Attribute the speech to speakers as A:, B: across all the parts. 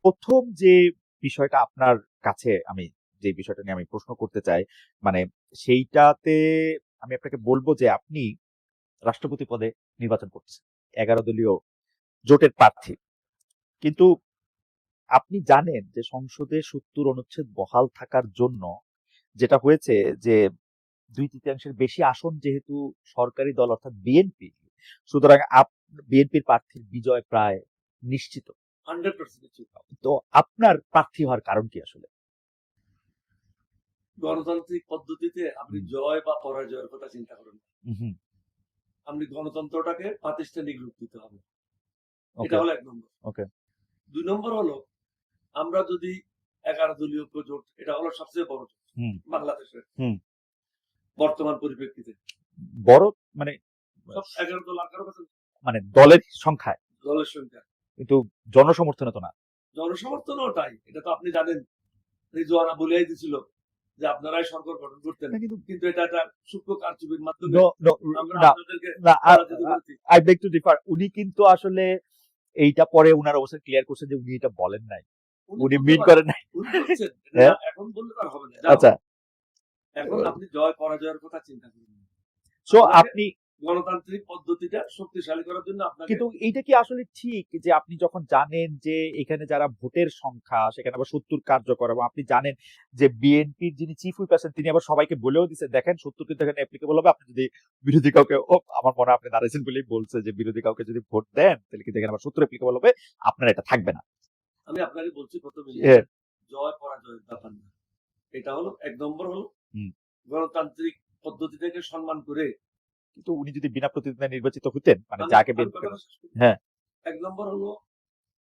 A: প্রথম যে বিষয়টা আপনার কাছে যে বিষয়টা নিয়ে আমি প্রশ্ন করতে চাই, মানে সেইটাতে আমি আপনাকে বলবো যে আপনি রাষ্ট্রপতি পদে নির্বাচন করছেন, 11 দলীয় জোটের প্রার্থী। কিন্তু আপনি জানেন যে সংসদে 70 অনুচ্ছেদ বহাল থাকার জন্য যেটা হয়েছে যে 2/3 বেশি আসন যেহেতু সরকারি দল অর্থাৎ বিএনপি, সুতরাং বিএনপির প্রার্থীর বিজয় প্রায় নিশ্চিত।
B: 100%
A: তো আপনার প্রার্থী হওয়ার কারণ কি আসলে?
B: গণতান্ত্রিক পদ্ধতিতে আপনি জয় বা পরাজয়ের কথা চিন্তা করেন। আপনি গণতন্ত্রটাকে প্রাতিষ্ঠানিক রূপ দিতে হবে, এটা হলো 1 নম্বর।
A: ওকে।
B: 2 নম্বর হলো আমরা যদি 11 দলীয় জোট, এটা হলো সবচেয়ে বড় জোট বাংলাদেশের বর্তমান পরিপ্রেক্ষিতে।
A: বড় মানে
B: 11 দল 11%
A: মানে দলের সংখ্যায়,
B: দলের সংখ্যা,
A: কিন্তু জনসমর্থনে তো না।
B: জনসমর্থনও তাই, এটা তো আপনি জানেন। রিজওয়ানা বলেই দিছিল যে আপনারাই সরকার গঠন করতেন, কিন্তু এটা একটা সূক্ষ্ম কারচুপির মাধ্যমে আমরা আপনাদেরকে পরাজিত করেছি।
A: I beg two differ. উনি কিন্তু আসলে এইটা পরে উনার অবস্থা ক্লিয়ার করছেন যে উনি এটা বলেন নাই, উনি মিন করেন নাই।
B: এখন বললে তার হবে না।
A: আচ্ছা,
B: এখন আপনি জয় পরাজয়ের কথা চিন্তা করুন।
A: সো আপনি
B: গণতান্ত্রিক পদ্ধতিটা শক্তিশালী করার জন্য আপনাকে,
A: কিন্তু এইটা কি আসলে ঠিক যে আপনি যখন জানেন যে এখানে যারা ভোটের সংখ্যা সেখানে আবার 70 কার্যকর, এবং আপনি জানেন যে বিএনপির যিনি চিফ হুইপ আছেন তিনি আবার সবাইকে বলেও দিচ্ছেন দেখেন 70 কিন্তু এখানে অ্যাপ্লিকেবল হবে, আপনি যদি বিরোধী কাউকে, আমার মনে হয় আপনি দাঁড়াইছেন বলেই বলছে যে বিরোধী কাউকে যদি ভোট দেন তাহলে কিন্তু এখানে আবার 70 অ্যাপ্লিকেবল হবে, আপনার এটা থাকবে না।
B: আমি আপনাকে বলছি প্রথমে জয় পরাজয়ের ব্যাপার না, এটা হলো 1 নম্বর হলো গণতান্ত্রিক পদ্ধতিটাকে সম্মান করে।
A: কিন্তু উনি যদি বিনা প্রতিদ্বন্দ্বিতায় নির্বাচিত হতেন, মানে যাকে হ্যাঁ,
B: 1 নম্বর হলো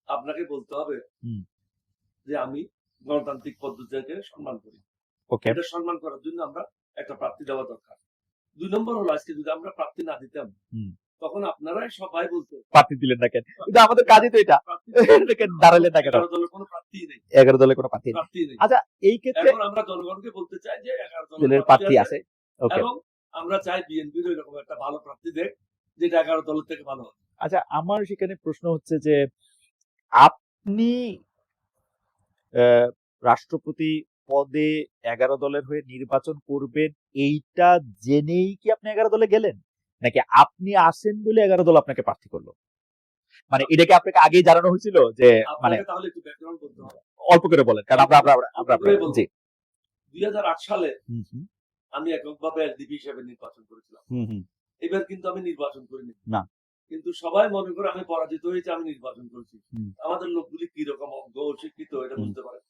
B: আপনাকে বলতে হবে যে আমি গণতান্ত্রিক পদ্ধতিকে সম্মান করি। এটা সম্মান করার জন্য আমরা একটা প্রার্থী দেওয়া দরকার। 2 নম্বর হলো আজকে যদি আমরা প্রার্থী না দিতাম তখন আপনারাই সবাই বলতো
A: প্রার্থী দিলেন না কেন, কিন্তু আমাদের কাজই তো এটা, দাঁড়ালেন না কেন,
B: 11 দলের কোনো প্রার্থী নেই,
A: 11 দলের কোনো প্রার্থী নেই। আচ্ছা, এই ক্ষেত্রে
B: এখন আমরা জনগণকে বলতে চাই যে 11
A: দলের প্রার্থী আছে,
B: এবং আমরা চাই বিএনপির এরকম একটা ভালো প্রার্থী দেখ যেটা 11 দলের থেকে ভালো হবে।
A: আচ্ছা, আমার সেখানে প্রশ্ন হচ্ছে যে আপনি রাষ্ট্রপতি পদে 11 দলের হয়ে নির্বাচন করবেন এইটা জেনেই কি আপনি 11 দলে গেলেন, নাকি আপনি আসেন বলে 11 দল আপনাকে প্রার্থী করলো? মানে এটা কি আপনাকে আগেই জানানো হয়েছিল যে, মানে
B: তাহলে একটু ব্যাকগ্রাউন্ড বলতে হবে,
A: অল্প করে বলেন, কারণ আমরা জি
B: 2008 সালে আমি এককভাবে এলডিপি হিসেবে নির্বাচন করেছিলাম। এবার কিন্তু আমি নির্বাচন করিনি
A: না,
B: কিন্তু সবাই মনে করে আমি পরাজিত হয়েছি, আমি নির্বাচন করেছি। আমাদের লোকগুলি কি রকম অজ্ঞ অশিক্ষিত এটা বুঝতে পারে।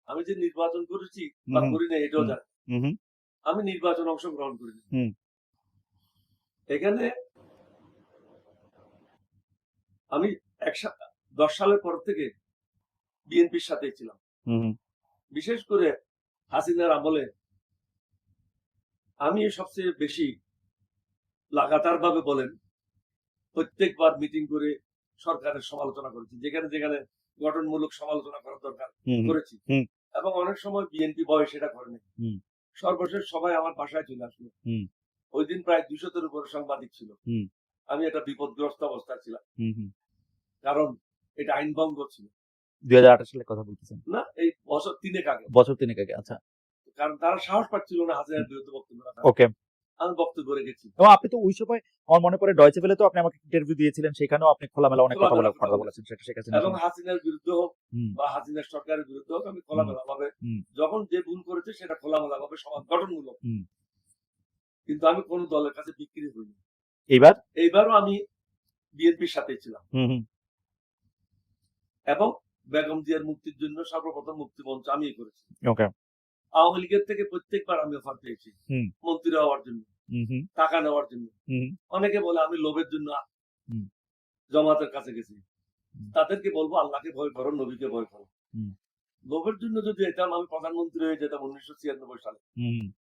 B: আমি যে নির্বাচন করেছি বা করি না এটাও জানি। আমি নির্বাচন অংশগ্রহণ করিনি। এখানে আমি 10 সালের পর থেকে বিএনপির সাথেই ছিলাম। বিশেষ করে হাসিনার আমলে আমি সবচেয়ে বেশি লাগাতার ভাবে বলেন প্রত্যেকবার মিটিং করে সরকারের সমালোচনা করেছি, যেখানে যেখানে গঠনমূলক সমালোচনা করার দরকার করেছি, এবং অনেক সময় বিএনপি বয়স সেটা করেনি। সর্বশেষ সবাই আমার বাসায় চলে আসলো। ওই দিন প্রায় 200-এর উপরে সাংবাদিক ছিল। আমি একটা বিপদগ্রস্ত অবস্থায় ছিলাম, কারণ এটা আইন ভঙ্গ ছিল।
A: 2028 সালের কথা বলতেছেন?
B: না, এই বছর 3 আগে।
A: আচ্ছা,
B: কারণ তারা সাহস পাচ্ছিল না হাসিনার বিরুদ্ধে বক্তব্য রাখার।
A: ওকে,
B: আমি বক্তব্য রেখেছি।
A: এবং আপনি তো ওই সময় আমার মনে পড়ে ডয়চে ভেলে তো আপনি আমাকে ইন্টারভিউ দিয়েছিলেন, সেখানেও আপনি খোলামেলা অনেক কথা বলেছেন, সেটা শেখ হাসিনা
B: এবং হাসিনার বিরুদ্ধে হোক বা হাসিনার সরকারের বিরুদ্ধে হোক আমি খোলামেলা ভাবে, যখন যে ভুল করেছে সেটা খোলামেলা ভাবে সমাজ গঠনমূলক, কিন্তু আমি কোন দলের কাছে বিক্রি হইনি। এইবারও আমি বিএনপির সাথে ছিলাম, এবং বেগম জিয়ার মুক্তির জন্য সর্বপ্রথম মুক্তি মঞ্চ আমি করেছি। আওয়ামী লীগের থেকে প্রত্যেকবার আমি অফার পেয়েছি মন্ত্রী হওয়ার জন্য, টাকা নেওয়ার জন্য। অনেকে বলে আমি লোভের জন্য জামাতের কাছে গেছি। তাদেরকে বলবো আল্লাহকে ভয় করো, নবীকে ভয় করো। লোভের জন্য যদি যেতাম আমি প্রধানমন্ত্রী হয়ে যেতাম 1996 সালে,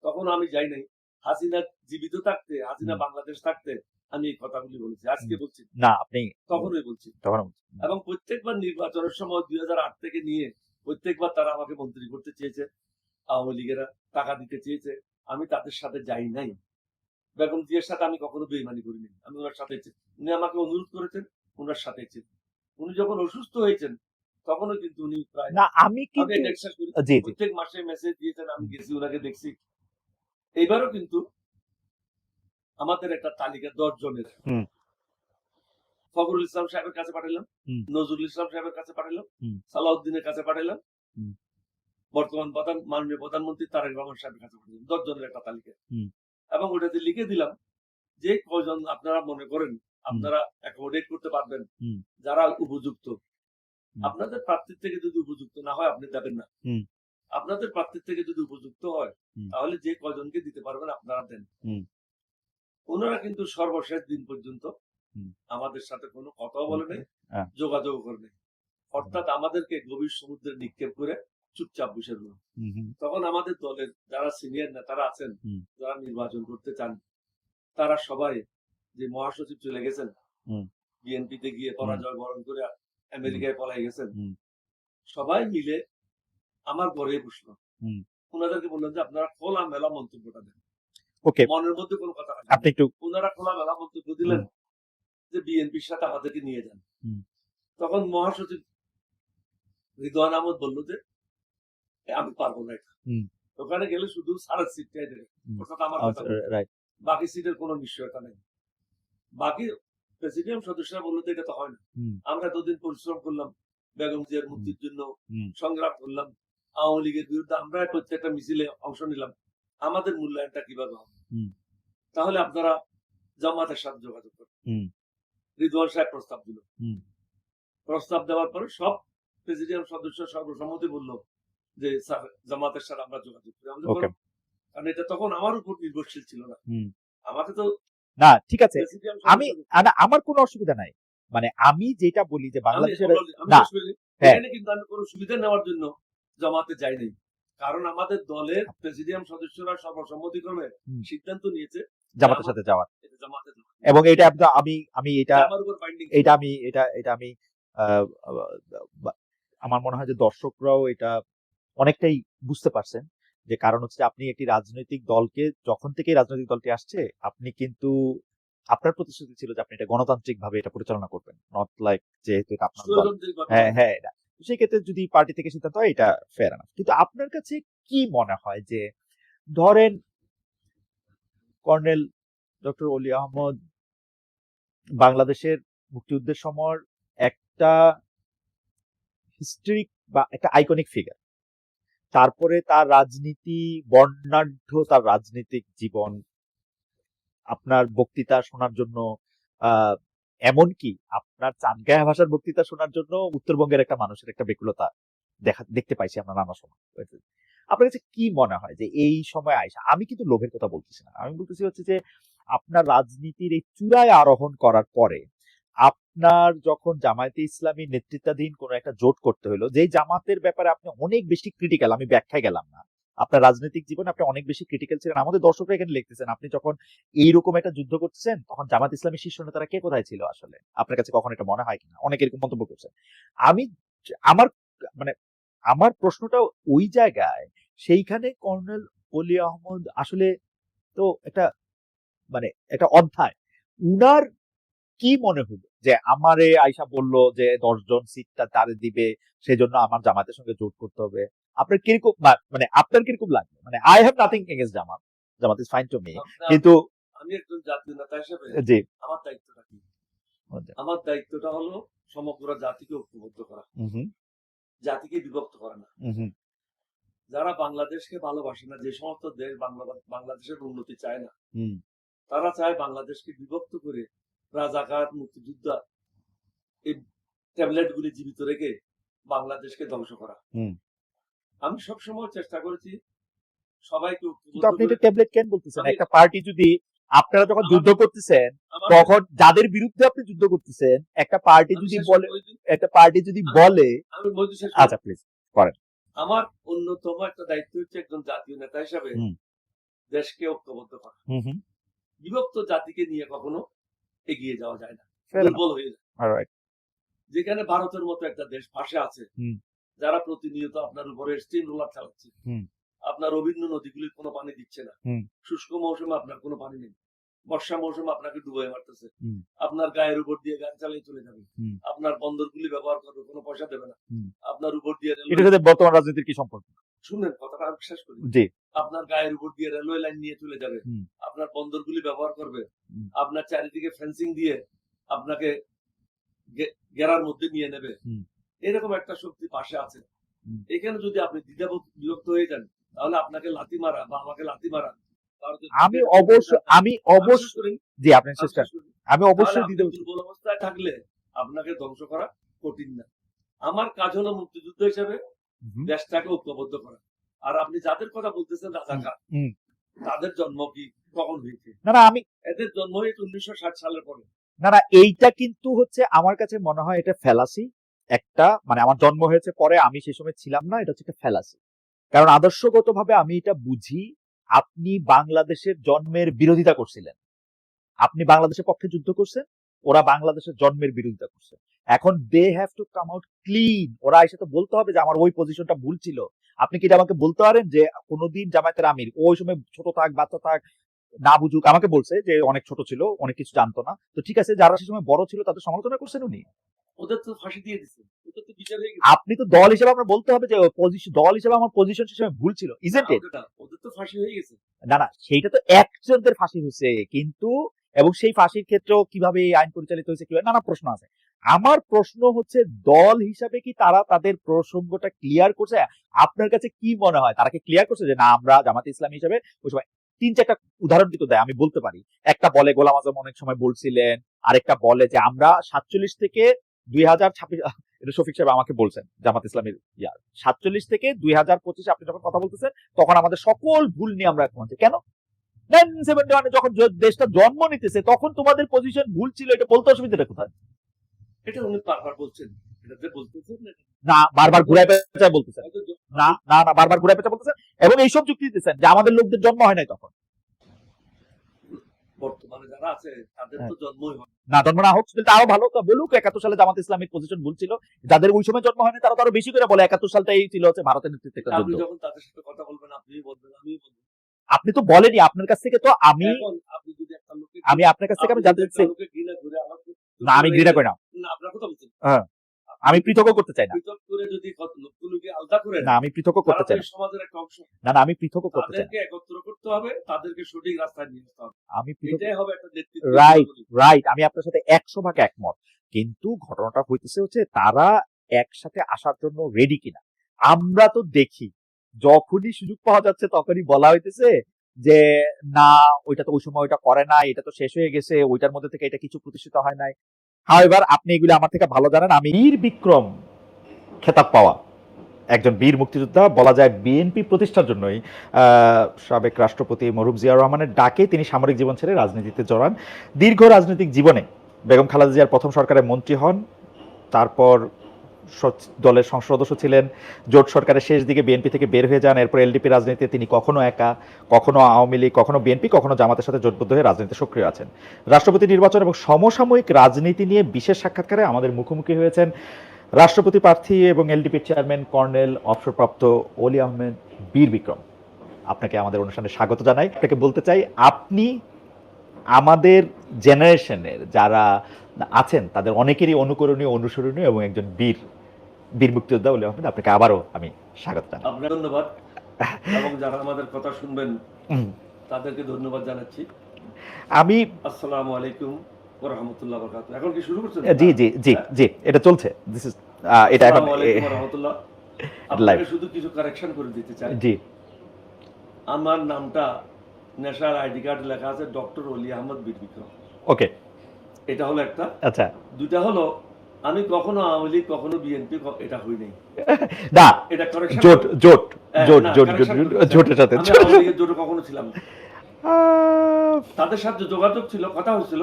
B: তখন আমি যাই নাই। হাসিনা জীবিত থাকতে, হাসিনা বাংলাদেশ থাকতে আমি এই কথাগুলি বলেছি, আজকে বলছি না, আপনি তখনই বলছি। এবং প্রত্যেকবার নির্বাচনের সময় 2008 থেকে নিয়ে প্রত্যেকবার তারা আমাকে মন্ত্রী করতে চেয়েছে, আওয়ামী লীগেরা টাকা দিতে চেয়েছে, আমি তাদের সাথে যাই নাই। বেগম জিয়ার সাথে আমি কখনো বেইমানি করিনি, আমি ওনার সাথে, উনি আমাকে অনুরোধ করেছেন, ওনার সাথে ছিলেন। উনি যখন অসুস্থ হয়েছেন তখনও কিন্তু উনি প্রায়
A: না আমি
B: আমি
A: কিন্তু
B: এটা বিশ্বাস করি
A: জি জি
B: প্রত্যেক মাসে মেসেজ দিয়েছেন, আমি গেছি ওনাকে দেখছি। এইবারও কিন্তু আমাদের একটা তালিকা 10 জনের
A: হুম
B: ফখরুল ইসলাম সাহেবের কাছে পাঠাইলাম,
A: হুম
B: নজরুল ইসলাম সাহেবের কাছে পাঠাইলাম,
A: হুম
B: সালাউদ্দিনের কাছে পাঠাইলাম,
A: হুম
B: বর্তমান মাননীয় প্রধানমন্ত্রী তারেক রহমান সাহেবের কাছে পাঠাইলাম, 10 জনের একটা তালিকা।
A: হুম
B: এবং ওটাতে লিখে দিলাম যে কয়জন আপনারা মনে করেন
A: হুম
B: আপনারা অ্যাকোমোডেট করতে পারবেন,
A: হুম
B: যারা উপযুক্ত।
A: হুম
B: আপনাদের প্রার্থীর থেকে যদি উপযুক্ত না হয় আপনি দেবেন না,
A: হুম
B: আপনাদের প্রার্থীর থেকে যদি উপযুক্ত হয়
A: হুম
B: তাহলে যে কয়জনকে দিতে পারবেন আপনারা দেন।
A: হুম
B: ওনারা কিন্তু সর্বশেষ দিন পর্যন্ত
A: হুম
B: আমাদের সাথে কোনো কথাও বলে নাই,
A: হ্যাঁ,
B: যোগাযোগ করে নাই। অর্থাৎ আমাদেরকে গভীর সমুদ্রে নিক্ষেপ করে চুপচাপ বসে রইল।
A: হুম হুম
B: তখন আমাদের দলের যারা সিনিয়র নেতারা আছেন,
A: হুম
B: যারা নির্বাচন করতে চান, তারা সবাই যে মহাসচিব চলে গেছেন
A: হুম
B: বিএনপিতে গিয়ে
A: হুম
B: পরাজয় বরণ করে
A: হুম
B: আমেরিকায় পলাই গেছেন,
A: হুম
B: সবাই মিলে আমার ঘরে বসলো।
A: হুম
B: ওনাদেরকে বললেন যে আপনারা খোলা মেলা মন্তব্যটা দেন,
A: ওকে
B: মনের মধ্যে কোনো কথা রাখেন
A: আপনি
B: না।
A: একটু
B: ওনারা খোলা মেলা মন্তব্য
A: হুম
B: দিলেন যে বিএনপির সাথে আমাদেরকে নিয়ে যান।
A: হুম
B: তখন মহাসচিব রিদওয়ান আহমদ বলল যে আমি পারবো না এটা,
A: হুম
B: ওখানে গেলে শুধু সারের সিটটাই দেবে,
A: হুম
B: অর্থাৎ আমার কথা বলবে,
A: রাইট
B: বাকি সিটের কোনো নিশ্চয়তা নেই। বাকি প্রেসিডিয়াম সদস্যরা বললো যে এটা তো হয় না,
A: হুম
B: আমরা এতদিন পরিশ্রম করলাম, বেগম জিয়ার
A: হুম
B: মুক্তির জন্য
A: হুম
B: সংগ্রাম করলাম, আওয়ামী লীগের বিরুদ্ধে আমরা প্রত্যেকটা মিছিলে অংশ নিলাম, আমাদের মূল্যায়নটা কিভাবে হবে?
A: হুম
B: তাহলে আপনারা জামাতের সাথে যোগাযোগ করুন।
A: হুম
B: রিদওয়ান সাহেব প্রস্তাব দিল,
A: হুম
B: প্রস্তাব দেওয়ার পরে সব প্রেসিডিয়াম সদস্য সর্বসম্মতি বলল যে স্যার জামাতের সাথে আমরা যোগাযোগ করি। আমাদের
A: ওকে
B: করো, কারণ এটা তখন আমার উপর নির্ভরশীল ছিল না,
A: হুম
B: আমাকে তো
A: না ঠিক আছে
B: প্রেসিডিয়াম
A: আমি
B: সদস্য।
A: না আমার কোনো অসুবিধা নাই মানে আমি যেটা বলি যে
B: আমি
A: বাংলাদেশের
B: আমি
A: না
B: শেষ করি।
A: হ্যাঁ
B: এখানে কিন্তু আমি কোনো সুবিধা নেওয়ার জন্য জামাতে যাই নাই, কারণ আমাদের দলের প্রেসিডিয়াম সদস্যরা সর্বসম্মতিক্রমে
A: হুম,
B: সিদ্ধান্ত নিয়েছে যে
A: জামাতের
B: আমার
A: সাথে যাওয়ার
B: এটা জামাতে যাওয়া।
A: এবং এটা একদম আমি আমি এটা
B: আমার উপর বাইন্ডিং
A: এটা আমি এটা এটা আমি আহ, বা- আমার মনে হয় যে দর্শকরাও এটা অনেকটাই বুঝতে পারছেন যে কারণ হচ্ছে আপনি একটি রাজনৈতিক দলকে যখন থেকে রাজনৈতিক দলটি আসছে আপনি কিন্তু আপনার প্রতিশ্রুতি ছিল যে আপনি এটা গণতান্ত্রিক ভাবে এটা পরিচালনা করবেন নট লাইক যেহেতু এটা আপনার দল হ্যাঁ হ্যাঁ এটা তো সেই ক্ষেত্রে যদি পার্টি থেকে সিদ্ধান্ত হয় এটা ফেয়ার না কিন্তু আপনার কাছে কি মনে হয় যে ধরেন কর্নেল ডক্টর অলি আহমদ বাংলাদেশের মুক্তিযুদ্ধের সময় একটা হিস্ট্রিক বা একটা আইকনিক ফিগার তারপরে তার রাজনীতি বর্ণাঢ্য তার রাজনৈতিক জীবন আপনার বক্তৃতা শোনার জন্য আহ এমনকি আপনার চাঁদগাঁয়া ভাষার বক্তৃতা শোনার জন্য উত্তরবঙ্গের একটা মানুষের একটা বেকুলতা দেখতে পাইছি আমরা নানা সময় আপনার কাছে কি মনে হয় যে এই সময় আইসা আমি কিন্তু লোভের কথা বলতেছি না আমি বলতেছি হচ্ছে যে আপনার রাজনীতির এই চূড়ায় আরোহণ করার পরে আপনার যখন জামায়াতে ইসলামী নেতৃত্বাধীন কোন একটা জোট করতে হলো যেই জামাতের ব্যাপারে আপনি অনেক বেশি ক্রিটিক্যাল আমি ব্যাখ্যায় গেলাম না আপনার রাজনৈতিক জীবনে আপনি অনেক বেশি ক্রিটিক্যাল ছিলেন আমাদের দর্শকরা এখানে লিখতেছেন আপনি যখন এইরকম একটা যুদ্ধ করতেছেন তখন জামাত ইসলামী শীর্ষ নেতারা কে কোথায় ছিল আসলে আপনার কাছে কখন এটা মনে হয় কিনা অনেকে এরকম মন্তব্য করছেন আমি আমার মানে আমার প্রশ্নটা ওই জায়গায় সেইখানে কর্নেল অলি আহমদ আসলে তো একটা মানে একটা অধ্যায় উনার কি মনে হলো যে আমারে আয়সা বলল যে 10 জন সিটটা তারে দিবে সেজন্য আমার জামাতের সঙ্গে জোট করতে হবে আপনার কিরকম মানে আপনার কিরকম লাগলো মানে I have nothing against Jamaat Jamaat is fine to me কিন্তু
B: আমি একজন জাতীয় নেতা হিসেবে
A: জি
B: আমার দায়িত্বটা কি? আমার দায়িত্বটা হলো সমগ্র জাতিকে ঐক্যবদ্ধ করা, জাতিকে বিভক্ত করা না। যারা বাংলাদেশকে ভালোবাসে না, যে সমস্ত দেশ বাংলাদেশের উন্নতি চায় না, তারা চায় বাংলাদেশকে বিভক্ত করে রাজাকার মুক্তিযোদ্ধা এই ট্যাবলেট গুলি জীবিত রেখে বাংলাদেশকে ধ্বংস করা। আমি সবসময় চেষ্টা করেছি সবাইকে
A: কিন্তু আপনি এটা ট্যাবলেট কেন বলতেছেন একটা পার্টি যদি আপনারা যখন যুদ্ধ করতেছেন তখন যাদের বিরুদ্ধে আপনি যুদ্ধ করতেছেন একটা পার্টি যদি বলে আচ্ছা প্লিজ করেন
B: আমার অন্যতম একটা দায়িত্ব হচ্ছে একজন জাতীয় নেতা হিসাবে দেশকে ঐক্যবদ্ধ করা। বিভক্ত জাতিকে নিয়ে কখনো এগিয়ে যাওয়া যায় না, দুর্বল হয়ে যায়। যেখানে ভারতের মতো একটা দেশ পাশে আছে যারা প্রতিনিয়ত আপনার উপরে স্টিম রোলার চালাচ্ছে, আপনার অভিন্ন নদীগুলির কোনো পানি দিচ্ছে না, শুষ্ক মৌসুমে আপনার কোনো পানি নেই, বর্ষা মৌসুম আপনাকে ডুবাই মারতেছে, আপনার গায়ের উপর দিয়ে গাড়ি চালিয়ে চলে যাবে, আপনার বন্দরগুলি ব্যবহার করবে, কোনো পয়সা দেবে না, আপনার উপর দিয়ে
A: এটার সাথে বর্তমান রাজনীতির কি সম্পর্ক?
B: শুনেন কথাটা আমি শেষ করি।
A: জি।
B: আপনার গায়ের উপর দিয়ে রেলওয়ে লাইন নিয়ে চলে যাবে, আপনার বন্দরগুলি ব্যবহার করবে, আপনার চারিদিকে ফেন্সিং দিয়ে আপনাকে ঘেরার মধ্যে নিয়ে নেবে, এরকম একটা শক্তি পাশে আছে। এখানে যদি আপনি বিরক্ত হয়ে যান, তাহলে আপনাকে লাথি মারা বা আমাকে লাথি মারা,
A: আমি অবশ্যই জি আপনি চেষ্টা, আমি অবশ্যই
B: দুর্বল অবস্থায় থাকলে আপনাকে ধ্বংস করা কঠিন না। আমার কাজ হলো মুক্তিযুদ্ধ হিসেবে দেশটাকে ঐক্যবদ্ধ করা। আর আপনি যাদের কথা বলতেছেন রাজাকার, তাদের জন্ম কি কখন হয়েছে?
A: না আমি
B: এদের জন্ম হয়েছে 1960 সালের পরে।
A: না এইটা কিন্তু হচ্ছে আমার কাছে মনে হয় এটা ফ্যালাসি একটা, মানে আমার জন্ম হয়েছে পরে, আমি সেই সময় ছিলাম না, এটা হচ্ছে একটা ফ্যালাসি। কারণ আদর্শগতভাবে আমি এটা বুঝি, আপনি বাংলাদেশের জন্মের বিরোধিতা করছিলেন, আপনি বাংলাদেশের পক্ষে যুদ্ধ করছেন, ওরা বাংলাদেশের জন্মের বিরোধিতা করছে। এখন they have to come out clean, ওরা এসে তো বলতে হবে যে আমার ওই পজিশনটা ভুল ছিল। আপনি কি এটা আমাকে বলতে পারেন যে কোনোদিন জামায়াতের আমির ওই সময় ছোট থাক বাচ্চা থাক না বুঝুক, আমাকে বলছে যে অনেক ছোট ছিল, অনেক কিছু জানতো না, তো ঠিক আছে, যারা সেই সময় বড় ছিল তাদের সমালোচনা করছেন উনি,
B: ওদের তো ফাঁসি দিয়ে দিচ্ছে, ওদের তো বিচার হয়ে গেছে।
A: আপনি তো দল হিসেবে আপনার বলতে হবে যে দল হিসেবে আমার পজিশন হিসেবে ভুল ছিল, ইজন্ট ইট?
B: ওদের তো ফাঁসি হয়ে গেছে।
A: না সেইটা তো একজনদের ফাঁসি হয়েছে, কিন্তু এবং সেই ফাঁসির ক্ষেত্রেও কিভাবে এই আইন পরিচালিত হয়েছে, কিভাবে নানা প্রশ্ন আছে। আমার প্রশ্ন হচ্ছে দল হিসাবে কি তারা তাদের প্রসঙ্গটা ক্লিয়ার করছে? আপনার কাছে কি মনে হয় তারা কি ক্লিয়ার করছে যে না আমরা জামাতে ইসলামী হিসেবে ওই সময় 3-4টা উদাহরণ কিন্তু দেয়, আমি বলতে পারি। একটা বলে গোলাম আজম অনেক সময় বলছিলেন, আরেকটা বলে যে আমরা 47 থেকে 2026, এটা শফিক সাহেব আমাকে বলছেন জামাত ইসলামের 47 থেকে 2025 আপনি যখন কথা বলতেছেন তখন আমাদের সকল ভুল নিয়ে আমরা এখন কেন 1971 যখন দেশটা জন্ম নিতেছে তখন তোমাদের পজিশন ভুল ছিল, এটা বলতে অসুবিধাটা কোথায়?
B: এটা উনি বারবার বলছেন, এটাতে বলতেছেন
A: না, বারবার ঘুরায় পেঁচায় বলতেছেন, না বারবার ঘুরায় পেঁচায় বলতেছেন, এবং এইসব যুক্তি দিতেছেন যে আমাদের লোকদের জন্ম হয় নাই তখন।
B: বর্তমানে যারা আছে তাদের তো জন্মই হয়
A: না, জন্ম না হোক সেটা আরো ভালো, তো বলুক 71 সালে জামাত ইসলামিক পজিশন ভুল ছিল, যাদের ওই সময় জন্ম হয়নি তারা তো আরো বেশি করে বলে 71 সালটাই ছিল হচ্ছে ভারতের নেতৃত্বে একটা যুদ্ধ।
B: আপনি যখন তাদের সাথে কথা বলবেন আপনিই বলবেন, আমিই বলবো।
A: আপনি তো বলেনি, আপনার কাছ থেকে তো আমি
B: আপনি যদি একটা লোককে
A: আমি আপনার কাছ থেকে আমি জানতে চাচ্ছি
B: ঘৃণা করে আমার
A: না, আমি ঘৃণা করি না,
B: না আপনার কথা বলছেন,
A: হ্যাঁ আমি পৃথক করতে চাই না,
B: পৃথক করে যদি লোকগুলোকে আলাদা করে
A: না আমি পৃথক করতে চাই না,
B: সমাজের একটা অংশ,
A: না আমি পৃথক করতে চাই,
B: তাদেরকে একত্র করতে হবে, তাদেরকে সঠিক রাস্তায় নিয়ে আসতে হবে,
A: আমি
B: এটাই হবে একটা নেতৃত্ব।
A: রাইট, আমি আপনার সাথে 100% একমত, কিন্তু ঘটনাটা হইতেছে হচ্ছে তারা একসাথে আসার জন্য রেডি কিনা। আমরা তো দেখি যখনই সুযোগ পাওয়া যাচ্ছে তখনই বলা হইতেছে যে না ওইটা তো ওই সময় ওইটা করে না, এটা তো শেষ হয়ে গেছে, ওইটার মধ্যে থেকে এটা কিছু প্রতিষ্ঠিত হয় নাই। হাওয়েভার আপনি এগুলো আমার থেকে ভালো জানেন, আমি বীর বিক্রম খেতাব পাওয়া একজন বীর মুক্তিযোদ্ধা, বলা যায় বিএনপি প্রতিষ্ঠার জন্যই সাবেক রাষ্ট্রপতি মরহুম জিয়াউর রহমানের ডাকে তিনি সামরিক জীবন ছেড়ে রাজনীতিতে জড়ান। দীর্ঘ রাজনৈতিক জীবনে বেগম খালেদা জিয়ার প্রথম সরকারের মন্ত্রী হন, তারপর দলের সংসদ সদস্য ছিলেন, জোট সরকারের শেষ দিকে বিএনপি থেকে বের হয়ে যান, এরপর এলডিপি রাজনীতিতে তিনি কখনো একা, কখনো আওয়ামী লীগ, কখনো বিএনপি, কখনো জামাতের সাথে জোটবদ্ধ হয়ে রাজনীতিতে সক্রিয় আছেন। রাষ্ট্রপতি নির্বাচন এবং সমসাময়িক রাজনীতি নিয়ে বিশেষ সাক্ষাৎকারে আমাদের মুখোমুখি হয়েছেন রাষ্ট্রপতি প্রার্থী এবং এলডিপির চেয়ারম্যান কর্নেল অবসরপ্রাপ্ত অলি আহমেদ বীর বিক্রম। আপনাকে আমাদের অনুষ্ঠানে স্বাগত জানাই। আপনাকে বলতে চাই আপনি আমাদের জেনারেশনের যারা আছেন তাদের অনেকেরই অনুকরণীয়, অনুসরণীয় এবং একজন বীর মুক্তিযোদ্ধা অলি আহমেদ, আপনাকে আবারও আমি স্বাগত জানাই।
B: আপনাকে ধন্যবাদ, এবং যারা আমাদের কথা শুনবেন তাদেরকে ধন্যবাদ জানাচ্ছি।
A: আমি
B: আসসালামু আলাইকুম ওয়া রাহমাতুল্লাহি ওয়া বারাকাতুহু। এখন কি শুরু করছেন?
A: জি জি জি জি, এটা চলছে, দিস ইজ এটা এখন
B: আসসালামু আলাইকুম ওয়া রাহমাতুল্লাহ। আপনাকে শুধু কিছু কারেকশন করে দিতে চাই।
A: জি,
B: আমার নামটা ন্যাশনাল আইডি কার্ড লেখা আছে ডক্টর অলি আহমদ বীর বিক্রম।
A: ওকে,
B: এটা হলো একটা।
A: আচ্ছা,
B: দুইটা হলো আমি কখনো আওয়ামী লীগ কখনো বিএনপি এটা হই নাই।
A: না
B: এটা কারেকশন।
A: জোটের সাথে
B: আমি আওয়ামী লীগের জোটে কখনো ছিলাম না। তাদের সাথে যোগাযোগ ছিল, কথা হয়েছিল,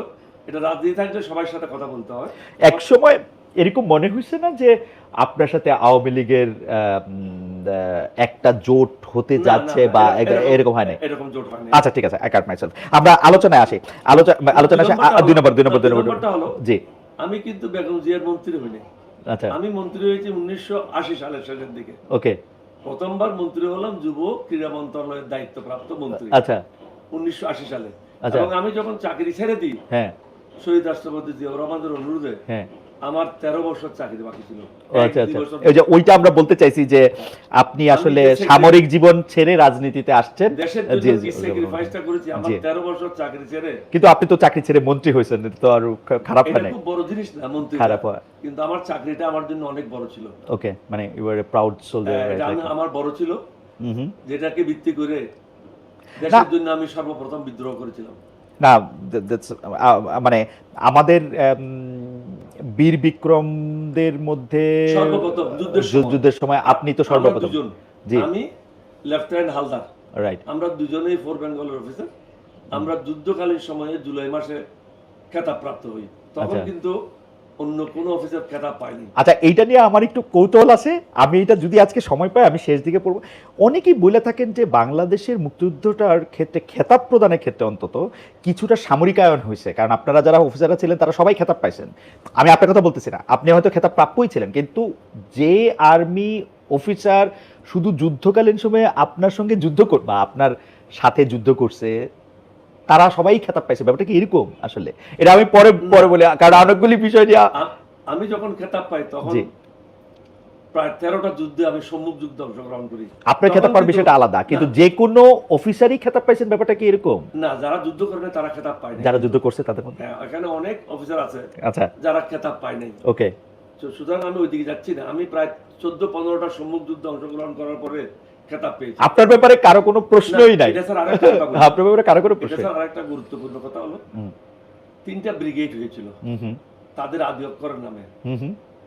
B: এটা রাজনীতি থাকলে সবার সাথে কথা বলতে হয়।
A: এক সময় এরকম মনে হয়েছে না যে আপনার সাথে আওয়ামী লীগের একটা জোট হতে যাচ্ছে বা এরকম হয় না?
B: এরকম জোট হয় না।
A: আচ্ছা ঠিক আছে, আই কাট মাইসেলফ। আমরা আলোচনায় আসি, আলোচনায় আসি। দুই নম্বরটা
B: হলো
A: জি,
B: আমি কিন্তু বেগম জিয়ার মন্ত্রী হইনি।
A: আচ্ছা,
B: আমি মন্ত্রী হয়েছি 1980 সালের শেষের দিকে।
A: ওকে,
B: প্রথমবার মন্ত্রী হলাম যুব ক্রীড়া মন্ত্রণালয়ের দায়িত্বপ্রাপ্ত মন্ত্রী।
A: আচ্ছা,
B: 1980 সালে।
A: আচ্ছা
B: এবং আমি যখন চাকরি ছেড়ে দিই
A: হ্যাঁ
B: শহীদ রাষ্ট্রপতি জিয়াউর রহমানের অনুরোধে
A: হ্যাঁ
B: আমার 13 বছর চাকরি বাকি ছিল।
A: ও আচ্ছা আচ্ছা ওই যে ওইটা আমরা বলতে চাইছি যে আপনি আসলে সামরিক জীবন ছেড়ে রাজনীতিতে আসছেন,
B: দেশের জন্য কি স্যাক্রিফাইসটা করেছি আমার 13 বছর চাকরি ছেড়ে।
A: কিন্তু আপনি তো চাকরি ছেড়ে মন্ত্রী হয়েছেন, এটা তো আর খারাপ হয় না,
B: খুব বড় জিনিস না মন্ত্রী
A: খারাপ হয়,
B: কিন্তু আমার চাকরিটা আমার জন্য অনেক বড় ছিল।
A: ওকে, মানে you are a proud soldier,
B: এটা আমার বড় ছিল, যেটাকে ভিত্তি করে দেশের জন্য আমি সর্বপ্রথম বিদ্রোহ করেছিলাম।
A: না মানে আমাদের বীর বিক্রমদের মধ্যে
B: সর্বপ্রথম
A: যুদ্ধের সময় আপনি তো সর্বপ্রথম।
B: জি, আমি লেফটেন্যান্ট হালদার,
A: রাইট,
B: আমরা দুজনেই ফোর বেঙ্গলের অফিসার। আমরা যুদ্ধকালীন সময়ে জুলাই মাসে খেতাব প্রাপ্ত হই, তখন কিন্তু অন্য কোনো অফিসার খেতাব পায়নি।
A: আচ্ছা, এইটা নিয়ে আমার একটু কৌতূহল আছে, আমি এটা যদি আজকে সময় পাই আমি শেষ দিকে পড়বো। অনেকেই বলে থাকেন যে বাংলাদেশের মুক্তিযুদ্ধটার ক্ষেত্রে খেতাব প্রদানের ক্ষেত্রে অন্তত কিছুটা সামরিকায়ন হয়েছে, কারণ আপনারা যারা অফিসাররা ছিলেন তারা সবাই খেতাব পাইছেন। আমি আপনার কথা বলতেছি না, আপনি হয়তো খেতাব প্রাপ্যই ছিলেন, কিন্তু যে আর্মি অফিসার শুধু যুদ্ধকালীন সময়ে আপনার সঙ্গে যুদ্ধ বা আপনার সাথে যুদ্ধ করছে তারা সবাই খেতাব পাইছে, ব্যাপারটা কি এরকম? আসলে এটা আমি পরে পরে বলি, কারণ অনেকগুলি বিষয় নিয়ে।
B: আমি যখন খেতাব পাই তখন প্রায় 13টা যুদ্ধে আমি সম্মুখ যুদ্ধে অংশগ্রহণ করি।
A: আপনার খেতাব পাওয়ার বিষয়টা আলাদা, কিন্তু যে কোনো অফিসারই খেতাব পাইছেন, ব্যাপারটা কি এরকম?
B: না, যারা যুদ্ধ করে তারা খেতাব পায় না,
A: যারা যুদ্ধ করছে তাদের মধ্যে
B: এখানে অনেক অফিসার আছে
A: আচ্ছা
B: যারা খেতাব পায় নাই।
A: ওকে,
B: সুতরাং আমি ওইদিকে যাচ্ছি না। আমি প্রায় 14-15টা সম্মুখ যুদ্ধে অংশগ্রহণ করার পরে খেতাব পেয়েছি।
A: আপনার ব্যাপারে কারো কোনো প্রশ্নই নাই,
B: এটা স্যার আরেকটা
A: আপনার ব্যাপারে কারো কোনো প্রশ্ন।
B: এটা স্যার আরেকটা গুরুত্বপূর্ণ কথা হলো 3টা ব্রিগেড হয়েছিল তাদের আদি অক্ষরের নামে।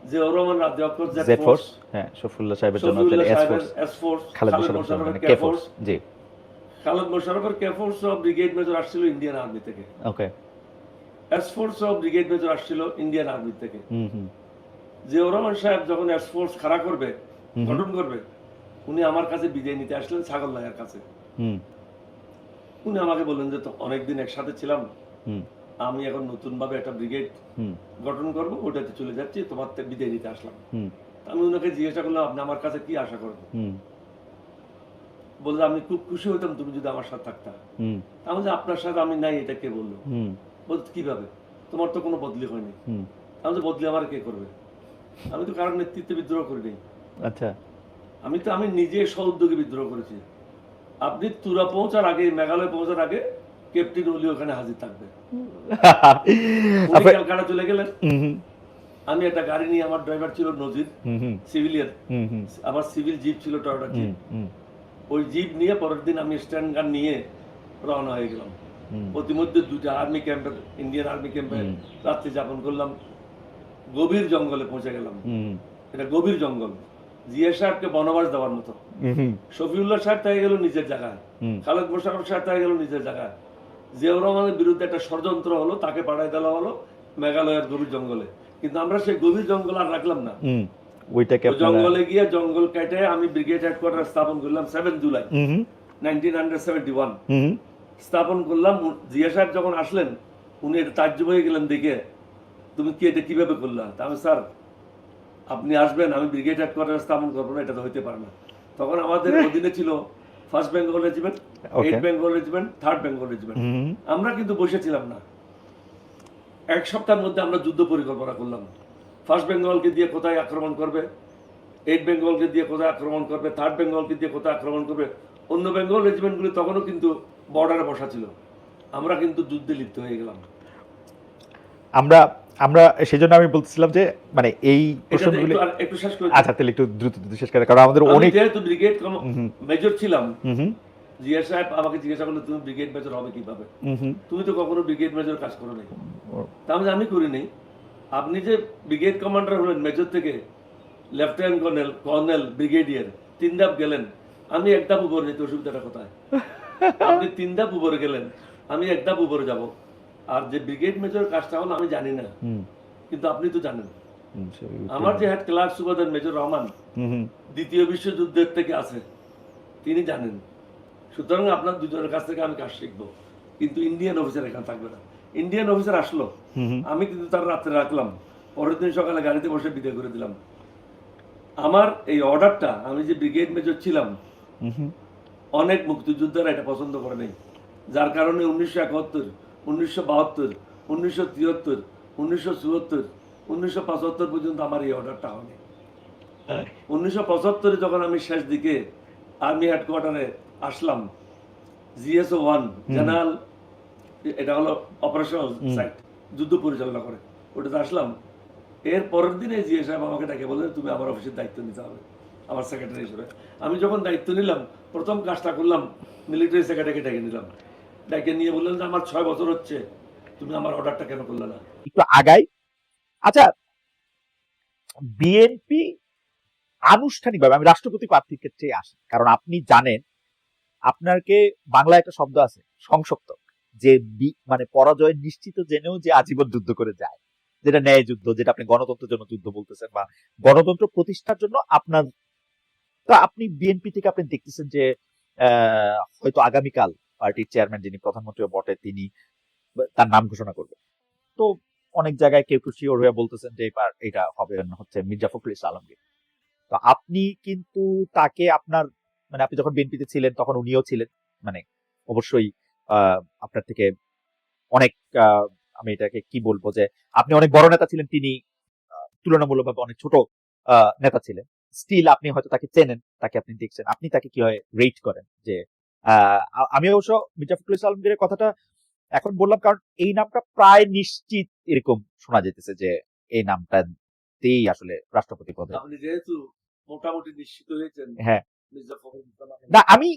B: জিয়াউর রহমান আদি অক্ষর জেড ফোর্স,
A: হ্যাঁ, শফিউল্লাহ সাহেবের জন্য এস ফোর্স, খালেদ মোশাররফের কে ফোর্স। জি,
B: খালেদ মোশাররফের K force of brigade major আসছিল ইন্ডিয়ান আর্মি থেকে।
A: Okay,
B: S force of brigade major আসছিল ইন্ডিয়ান আর্মি থেকে। জিয়াউর রহমান সাহেব যখন এস ফোর্স খাড়া করবে, গঠন করবে, উনি আমার কাছে বিদায় নিতে আসলেন ছাগল লাইয়ার কাছে। উনি আমাকে বললেন যে তো অনেকদিন একসাথে ছিলাম, আমি এখন নতুন ভাবে একটা ব্রিগেড গঠন করবো, ওটাতে চলে যাচ্ছি, তোমার বিদায় নিতে আসলাম। আমি ওনাকে জিজ্ঞাসা করলাম আপনি আমার কাছে কি আশা করবেন? বললে আমি খুব খুশি হইতাম তুমি যদি আমার সাথে থাকতা। আমি যে আপনার সাথে আমি নাই এটা কে বললো? বলতে কিভাবে, তোমার তো কোনো বদলি হয়নি। আমি যে বদলি আমার কে করবে? আমি তো কারোর নেতৃত্বে বিদ্রোহ করিনি।
A: আচ্ছা,
B: আমি নিজে স্ব-উদ্যোগে বিদ্রোহ করেছি। আপনি তুরা পৌঁছার আগে, মেঘালয় পৌঁছার আগে ক্যাপ্টেন ওলি ওখানে হাজির থাকবে। ক্যালকাটা চলে গেলেন, আমি একটা গাড়ি নিয়ে, আমার ড্রাইভার ছিল নজির, সিভিলিয়ান, আমার সিভিল জিপ ছিল টয়োটা জিপ। ওই জিপ নিয়ে পরের দিন আমি স্ট্যান্ড গান নিয়ে রওনা হয়ে গেলাম। প্রতিমধ্যে 2টা আর্মি ক্যাম্পে, ইন্ডিয়ান আর্মি ক্যাম্পে রাত্রি যাপন করলাম। গভীর জঙ্গলে পৌঁছে গেলাম, এটা গভীর জঙ্গল, জিয়া সাহেবকে বনবাস দেওয়ার মতো। শফিউল্লাহ সাহেব থেকে গেল নিজের জায়গায়, খালেদ মোশাররফ সাহেব থেকে গেল নিজের জায়গায়। জিয়াউর রহমানের বিরুদ্ধে একটা ষড়যন্ত্র হলো, তাকে পাঠাই দেওয়া হলো মেঘালয়ের গভীর জঙ্গলে। কিন্তু আমরা সেই গভীর জঙ্গল আর রাখলাম না, জঙ্গলে গিয়ে জঙ্গল কেটে আমি ব্রিগেড হেডকোয়ার্টার স্থাপন করলাম 7 জুলাই 1971 স্থাপন করলাম। জিয়া সাহেব যখন আসলেন উনি এটা তাজ্জুব হয়ে গেলেন দেখে, তুমি কি এটা কিভাবে করলা? আমি স্যার আপনি আসবেন, আমি ব্রিগেড হেডকোয়ার্টার স্থাপন করবো না, এটা তো হইতে পারে না। তখন আমাদের অধীনে ছিল 1st Bengal regiment, 8th Bengal regiment, 3rd Bengal regiment. আমরা কিন্তু বসেছিলাম না, এক সপ্তাহের মধ্যে আমরা যুদ্ধ পরিকল্পনা করলাম। 1st বেঙ্গলকে দিয়ে কোথায় আক্রমণ করবে, 8th বেঙ্গলকে দিয়ে কোথায় আক্রমণ করবে, 3rd বেঙ্গলকে দিয়ে কোথায় আক্রমণ করবে। অন্য বেঙ্গল রেজিমেন্টগুলি তখনও কিন্তু বর্ডারে বসা ছিল, আমরা কিন্তু যুদ্ধে লিপ্ত হয়ে গেলাম।
A: আমরা সেজন্য আমি বলতেছিলাম যে মানে এই প্রশ্নগুলি
B: একটু শেষ করে,
A: আচ্ছা তাহলে একটু দ্রুত শেষ করে, কারণ আমাদের অনেক,
B: যেহেতু ব্রিগেড মেজর ছিলাম, জিয়া সাহেব আমাকে জিজ্ঞাসা করলো তুমি ব্রিগেড মেজর হবে কিভাবে, তুমি তো কখনো ব্রিগেড মেজর কাজ করো নাই। তাহলে আমি করিনি। আপনি যে ব্রিগেড কমান্ডার হলেন, মেজর থেকে লেফটেন্যান্ট কর্নেল, কর্নেল, ব্রিগেডিয়ার, 3 ধাপ গেলেন, আমি 1 ধাপ উপরে যেতে, অসুবিধাটা কোথায়? আপনি 3 ধাপ উপরে গেলেন, আমি 1 ধাপ উপরে যাব। আর যে ব্রিগেড মেজর কাজটা হলো আমি জানি না, কিন্তু আপনি তো জানেন। আমার যে হেড ক্লার্ক সুবাদার মেজর রহমান 2য় বিশ্বযুদ্ধের থেকে আছে, তিনি জানেন। সুতরাং আপনার দুজনের কাছ থেকে আমি কাজ শিখবো, কিন্তু ইন্ডিয়ান অফিসার এখানে থাকবে না। ইন্ডিয়ান অফিসার আসলো, আমি কিন্তু তার রাত্রে রাখলাম, পরের দিন সকালে গাড়িতে বসে বিদায় করে দিলাম। আমার এই অর্ডারটা, আমি যে ব্রিগেড মেজর ছিলাম, অনেক মুক্তিযোদ্ধারা এটা পছন্দ করে নাই। যার কারণে 1971, 1972, 1973, 1974, 1975 পর্যন্ত আমার এই অর্ডারটা হয়নি। 1975 যখন আমি শেষ দিকে আর্মি হেডকোয়ার্টারে আসলাম, জিএসও 1 জেনারেল, এটা হলো অপারেশনাল সাইট, যুদ্ধ পরিচালনা করে, ওটাতে আসলাম। এর পরের দিনে জিএস সাহেব আমাকে ডেকে বললেন, তুমি আমার অফিসের দায়িত্ব নিতে হবে আমার সেক্রেটারি হিসেবে। আমি যখন দায়িত্ব নিলাম, প্রথম কাজটা করলাম, মিলিটারি সেক্রেটারিকে ডেকে নিলাম, ডেকে নিয়ে বললেন যে আমার 6 বছর হচ্ছে, তুমি আমার অর্ডারটা কেন করলে না?
A: একটু আগাই। আচ্ছা, বিএনপি আনুষ্ঠানিকভাবে, আমি রাষ্ট্রপতি প্রার্থীর ক্ষেত্রে আসি, কারণ আপনি জানেন আপনাকে বাংলায় একটা শব্দ আছে সংসপ্তক, যে মানে পরাজয় নিশ্চিত জেনেও যে আজীবন যুদ্ধ করে যায়, যেটা ন্যায় যুদ্ধ, যেটা আপনি গণতন্ত্রের জন্য যুদ্ধ বলতেছেন বা গণতন্ত্র প্রতিষ্ঠার জন্য আপনার, তো আপনি বিএনপি থেকে আপনি দেখতেছেন যে হয়তো আগামীকাল পার্টির চেয়ারম্যান যিনি প্রধানমন্ত্রীও বটে, তিনি তার নাম ঘোষণা করবেন। তো অনেক জায়গায় কেউ কেউ শিওর হয়ে বলতেছেন যে এবার এটা হবে হচ্ছে মির্জা ফখরুল ইসলাম আলমগীর। তো আপনি কিন্তু তাকে আপনার, মানে আপনি যখন বিএনপিতে ছিলেন তখন উনিও ছিলেন, মানে অবশ্যই আপনার থেকে অনেক, আমি এটাকে কি বলবো, যে আপনি অনেক বড় নেতা ছিলেন, তিনি তুলনামূলকভাবে অনেক ছোট নেতা ছিলেন। স্টিল আপনি হয়তো তাকে চেনেন, তাকে আপনি দেখছেন, আপনি তাকে কিভাবে রেট করেন? যে আমি অবশ্য মির্জা ফখরুল ইসলাম আলমগীরের কথাটা এখন বললাম কারণ এই নামটা প্রায় নিশ্চিত এরকম শোনা যেতেছে যে এই নামটাতেই আসলে রাষ্ট্রপতি পদে।
B: আপনি যেহেতু মোটামুটি নিশ্চিত হয়েছেন,
A: হ্যাঁ,
B: মির্জা ফখরুল ইসলাম আলমগীর,
A: না আমি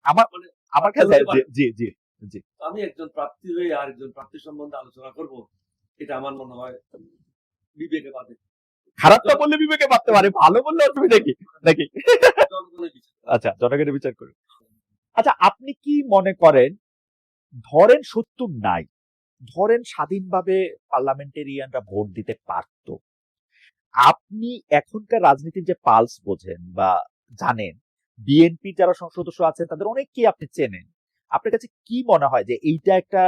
A: আমার
B: মানে
A: আমার কাছে, জি জি জি,
B: আমি একজন প্রার্থী হয়ে আরেকজন প্রার্থী সম্বন্ধে আলোচনা করব, এটা আমার মনে হয় বিবেকে বাদে।
A: খারাপটা বললে বিবেকে বাঁধতে পারে, ভালো বললে অসুবিধা কি নাকি?
B: জনগণের বিচার।
A: আচ্ছা, জনগণের বিচার করুন। আচ্ছা, আপনি কি মনে করেন, ধরেন ৭০ নাই, ধরেন স্বাধীনভাবে পার্লামেন্টেরিয়ানরা ভোট দিতে পারত, আপনি এখনকার রাজনীতির যে পালস বোঝেন বা জানেন, বিএনপি যারা সংসদ সদস্য আছেন তাদের অনেককেই আপনি চেনেন, আপনার কাছে কি মনে হয় যে এইটা একটা,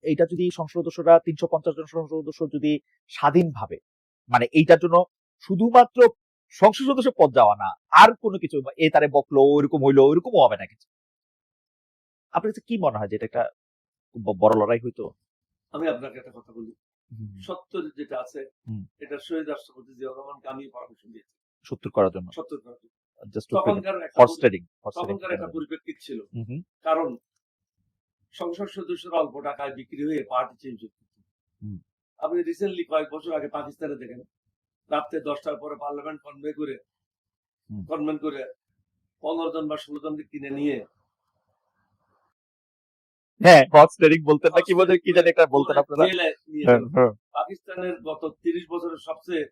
A: এইটা যদি সংসদ সদস্যরা ৩৫০ জন সংসদ সদস্য যদি স্বাধীনভাবে, মানে এইটার জন্য শুধুমাত্র সংসদ সদস্য পদ যাওয়া না, আর কোনো কিছু, এ তারে বকলো ওইরকম হইলো, ওইরকমও হবে না কিছু, আপনার কাছে কি মনে হয় যে এটা একটা বড় লড়াই হইতো?
B: আমি আপনাকে একটা কথা বলি, সত্য যেটা আছে, এটা শহীদ রাষ্ট্রপতি জিয়াউর রহমানকে আমি পরামর্শ দিয়েছি
A: ৭০ করার জন্য।
B: সত্য করার জন্য।
A: জাস্ট
B: তখনকার একটা পরিপ্রেক্ষিত ছিল, কারণ সংসদ সদস্যরা অল্প টাকায় বিক্রি হয়ে পার্টি চেঞ্জ করত। আপনি রিসেন্টলি কয়েক বছর আগে পাকিস্তানে দেখেন, রাত্রে 10টার পরে পার্লামেন্ট কনভেন্ট করে 15 জন বা 16 জনকে কিনে নিয়ে,
A: হ্যাঁ, হর্স ট্রেডিং বলতেন না, কি বলে, কি জানি একটা বলতেন আপনারা।
B: জেলে নিয়ে গেল। পাকিস্তানের গত 30 বছরের সবচেয়ে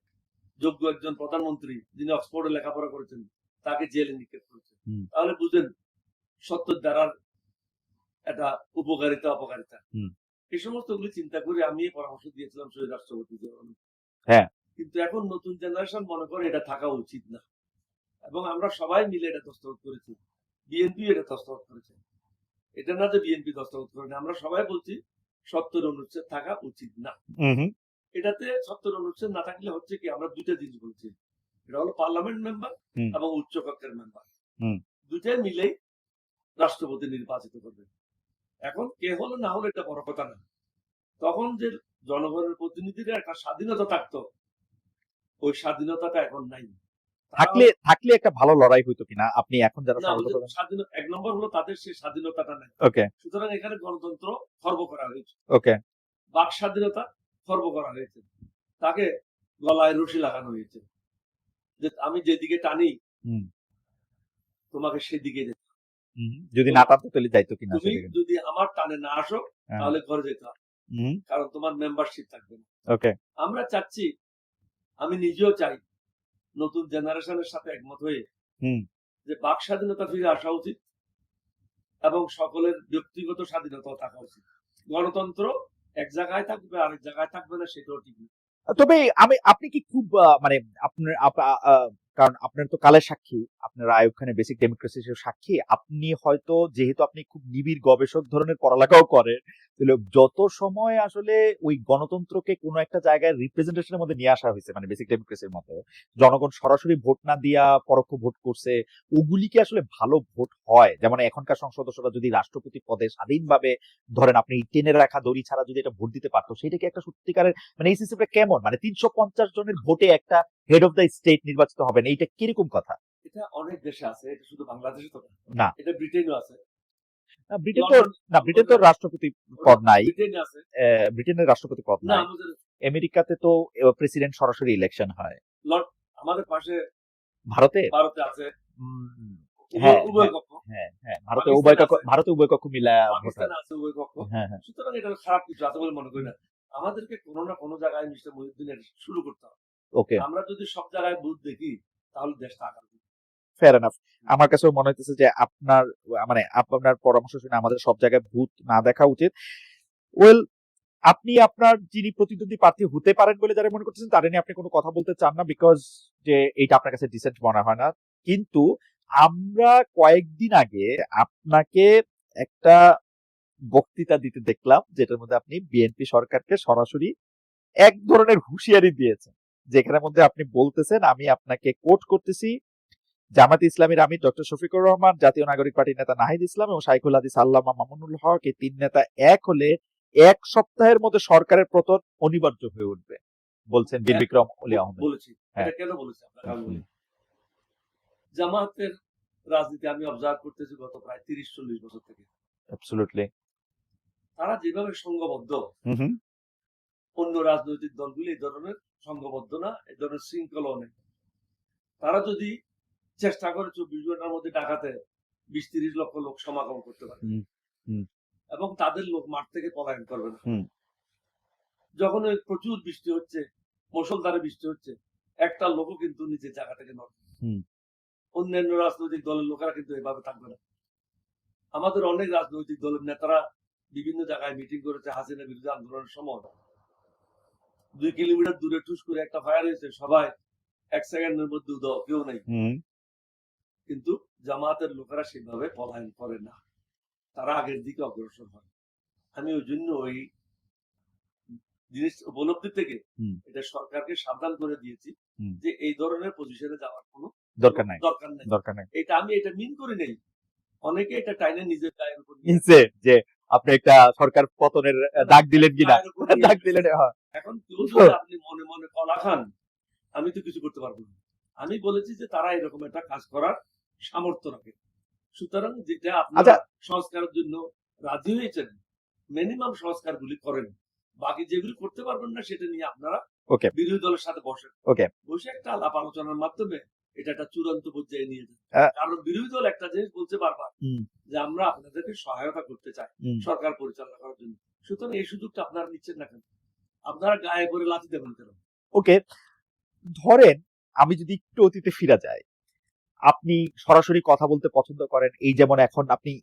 B: যোগ্য একজন প্রধানমন্ত্রী, যিনি অক্সফোর্ডে লেখাপড়া করেছেন, তাকে জেলে নিক্ষেপ করেছে। তাহলে বুঝেন সত্যের দ্বারার একটা উপকারিতা অপকারিতা। এই সমস্ত গুলি চিন্তা করে আমি পরামর্শ দিয়েছিলাম শহীদ রাষ্ট্রপতি জিয়াউর রহমান।
A: হ্যাঁ,
B: কিন্তু এখন নতুন জেনারেশন মনে করে এটা থাকা উচিত না, এবং আমরা সবাই মিলে এটা দস্তখত করেছি, বিএনপি এটা দস্তখত করেছে। এটা না যে বিএনপি দস্তখত করেনি, আমরা সবাই বলছি 70 অনুচ্ছেদ থাকা উচিত না। এটাতে 70 অনুচ্ছেদ না থাকলে হচ্ছে কি, আমরা দুইটা জিনিস বলছি, এটা হলো পার্লামেন্ট মেম্বার এবং উচ্চ কক্ষের মেম্বার, দুটাই মিলেই রাষ্ট্রপতি নির্বাচিত করবে। এখন কে হলো না হলো এটা বড় কথা না, তখন যে জনগণের প্রতিনিধিরা একটা স্বাধীনতা থাকতো, ওই স্বাধীনতাটা এখন নাই।
A: থাকলে একটা ভালো লড়াই হইতো কিনা, আপনি এখন যারা
B: স্বাধীনতা, এক নম্বর হলো তাদের সেই স্বাধীনতাটা নাই।
A: ওকে,
B: সুতরাং এখানে গণতন্ত্র খর্ব করা হয়েছে,
A: ওকে,
B: বাক স্বাধীনতা খর্ব করা হয়েছে, তাকে গলায় রশি লাগানো হয়েছে যে আমি যেদিকে টানি তোমাকে সেদিকে যেতে,
A: যদি না টানতো তাহলে যাইতো কিনা,
B: তুমি যদি আমার টানে না আসো তাহলে ঘরে যেতে হবে, কারণ তোমার মেম্বারশিপ থাকবে না।
A: ওকে,
B: আমরা চাচ্ছি, আমি নিজেও চাই, নতুন জেনারেশনের সাথে একমত হয়ে যে বাক স্বাধীনতা ফিরে আসা উচিত এবং সকলের ব্যক্তিগত স্বাধীনতা থাকা উচিত। গণতন্ত্র এক জায়গায় থাকবে, আরেক জায়গায় থাকবে না, সেটাও ঠিক না।
A: তবে আপনি কি খুব মানে আপনার কারণ আপনার তো কালের সাক্ষী, আপনার আইয়ুব খানের বেসিক ডেমোক্রেসি সাক্ষী। আপনি হয়তো, যেহেতু আপনি খুব নিবিড় গবেষক ধরনের পড়ালেখাও করেন, তাহলে যত সময় আসলে ওই গণতন্ত্রকে কোনো একটা জায়গায় রিপ্রেজেন্টেশনের মধ্যে নিয়ে আসা হয়েছে, মানে বেসিক ডেমোক্রেসির মতো, জনগণ সরাসরি ভোট না দিয়া পরোক্ষ ভোট করছে, ওগুলি কি আসলে ভালো ভোট হয়? যেমন এখনকার সংসদ সদস্যরা যদি রাষ্ট্রপতি পদে স্বাধীনভাবে, ধরেন আপনি টেনে রাখা দড়ি ছাড়া যদি এটা ভোট দিতে পারতো, সেটা কি একটা সত্যিকারের, মানে এই সিস্টেমটা কেমন? মানে 350 জনের ভোটে একটা হেড অফ দ্য স্টেট নির্বাচিত হবেন, এইটা কিরকম কথা?
B: এটা অনেক দেশে আছে, এটা শুধু বাংলাদেশে তো
A: না,
B: এটা ব্রিটেনও আছে।
A: ব্রিটেন তো, না ব্রিটেন তো রাষ্ট্রপতি পদ নাই,
B: ব্রিটেনে আছে,
A: ব্রিটেনের রাষ্ট্রপতি পদ
B: না
A: নাই।
B: আমাদের
A: আমেরিকাতে তো প্রেসিডেন্ট সরাসরি ইলেকশন হয়।
B: লর্ড আমাদের পাশে
A: ভারতে
B: ভারতে আছে,
A: উম, হ্যাঁ
B: উভয় কক্ষ।
A: হ্যাঁ হ্যাঁ, ভারতে
B: পাকিস্তানে
A: উভয় কক্ষ,
B: আছে।
A: ভারতে উভয় কক্ষ মিলা ভোট হয়।
B: পাকিস্তানে আছে উভয় কক্ষ।
A: হ্যাঁ হ্যাঁ,
B: সুতরাং এটা খারাপ কিছু আছে বলে মনে করি না। আমাদেরকে কোনো না কোনো জায়গায় মিস্টার মহিউদ্দিনের শুরু করতে হবে।
A: ওকে,
B: আমরা যদি সব জায়গায় বুথ দেখি তাহলে দেশটা আগাবে।
A: Fair enough. আমার কাছেও মনে হইতেছে যে আপনার, মানে আপনার পরামর্শ শুনে আমাদের সব জায়গায় ভূত না দেখা উচিত। ওয়েল, আপনি আপনার যিনি প্রতিদ্বন্দ্বী প্রার্থী হতে পারেন বলে যারা মনে করতেছেন তারা নিয়ে আপনি কোনো কথা বলতে চান না, বিকজ যে এইটা আপনার কাছে ডিসেন্ট মনে হয় না। কিন্তু আমরা কয়েকদিন আগে আপনাকে একটা বক্তৃতা দিতে দেখলাম, যেটার মধ্যে আপনি বিএনপি সরকারকে সরাসরি এক ধরনের হুঁশিয়ারি দিয়েছেন, যেখানের মধ্যে আপনি বলতেছেন, আমি আপনাকে কোট করতেছি, জামাত ইসলামীর আমির ডক্টর শফিকুর রহমান, জাতীয় নাগরিক পার্টির নেতা নাহিদ ইসলাম এবং শাইখুল হাদিস আল্লামা মামুনুল হক, এই তিন নেতা এক হলে 1 সপ্তাহের মধ্যে সরকারের পতন অনিবার্য হয়ে উঠবে, বলছেন বীর বিক্রম অলি আহমেদ।
B: বলেছি।
A: হ্যাঁ।
B: এটা কেন বলেছি আপনাকে আমি বলি। জামাতের রাজনীতি আমি অবজার্ভ করতেছি গত প্রায় 30-40 বছর থেকে।
A: অ্যাবসলিউটলি।
B: তারা যেভাবে সংঘবদ্ধ, অন্য রাজনৈতিক দলগুলি এই ধরনের সংঘবদ্ধ না, এই ধরনের শৃঙ্খলা নেই। তারা যদি চেষ্টা করে 24 ঘন্টার মধ্যে ঢাকাতে 20-30 লক্ষ লোক সমাগম করতে পারে এবং তাদের লোক মাঠ থেকে পলায়ন করবে না। যখন ওই প্রচুর বৃষ্টি হচ্ছে, মুষলধারে বৃষ্টি হচ্ছে, একটা লোকও কিন্তু নিজের জায়গা থেকে নড়বে। অন্যান্য রাজনৈতিক দলের লোকেরা কিন্তু এভাবে থাকবে না। আমাদের অনেক রাজনৈতিক দলের নেতারা বিভিন্ন জায়গায় মিটিং করেছে হাসিনা বিরোধী আন্দোলনের সময়। 2 কিলোমিটার দূরে টুস করে একটা ফায়ার হয়েছে, সবাই 1 সেকেন্ডের মধ্যে উদাও, কেউ নেই। কিন্তু জামাতের লোকেরা সেভাবে পলায়ন করে না, তারা আগের দিকে অগ্রসর হয়। আমি ওই জন্য ওই জিনিস উপলব্ধি থেকে এটা সরকারকে সাবধান করে দিয়েছি যে এই ধরনের পজিশনে যাওয়ার কোনো দরকার নাই। এটা আমি এটা মিন করি নাই। অনেকে এটা টাইনে নিজের গায়ের উপর
A: নিয়েছে যে আপনি একটা সরকার পতনের দাগ দিলেন কিনা, দাগ দিলেন।
B: এখন কেউ যদি আপনি মনে মনে কলা খান, আমি তো কিছু করতে পারবো না। আমি বলেছি যে তারা এরকম একটা কাজ করার সামর্থ্য রাখে। সুতরাং যেটা আপনারা সংস্কারের জন্য রাজি হয়েছেন, মিনিমাম সংস্কারগুলি করেন। বাকি যেগুলি করতে পারবেন না সেটা নিয়ে আপনারা বিরোধী দলের সাথে বসেন, বসে একটা আলাপ আলোচনার মাধ্যমে এটা একটা চূড়ান্ত পর্যায়ে নিয়ে যান। কারণ বিরোধী দল একটা জিনিস বলছে বারবার যে আমরা আপনাদেরকে সহায়তা করতে চাই সরকার পরিচালনা করার জন্য। সুতরাং এই সুযোগটা আপনারা নিচ্ছেন না কেন? আপনারা গায়ে করে লাথি দেবেন কেন?
A: ওকে, ধরেন আমি যদি একটু অতীতে ফিরা যাই, আপনি সরাসরি কথা বলতে পছন্দ করেন, এই যেমন এখন আপনি,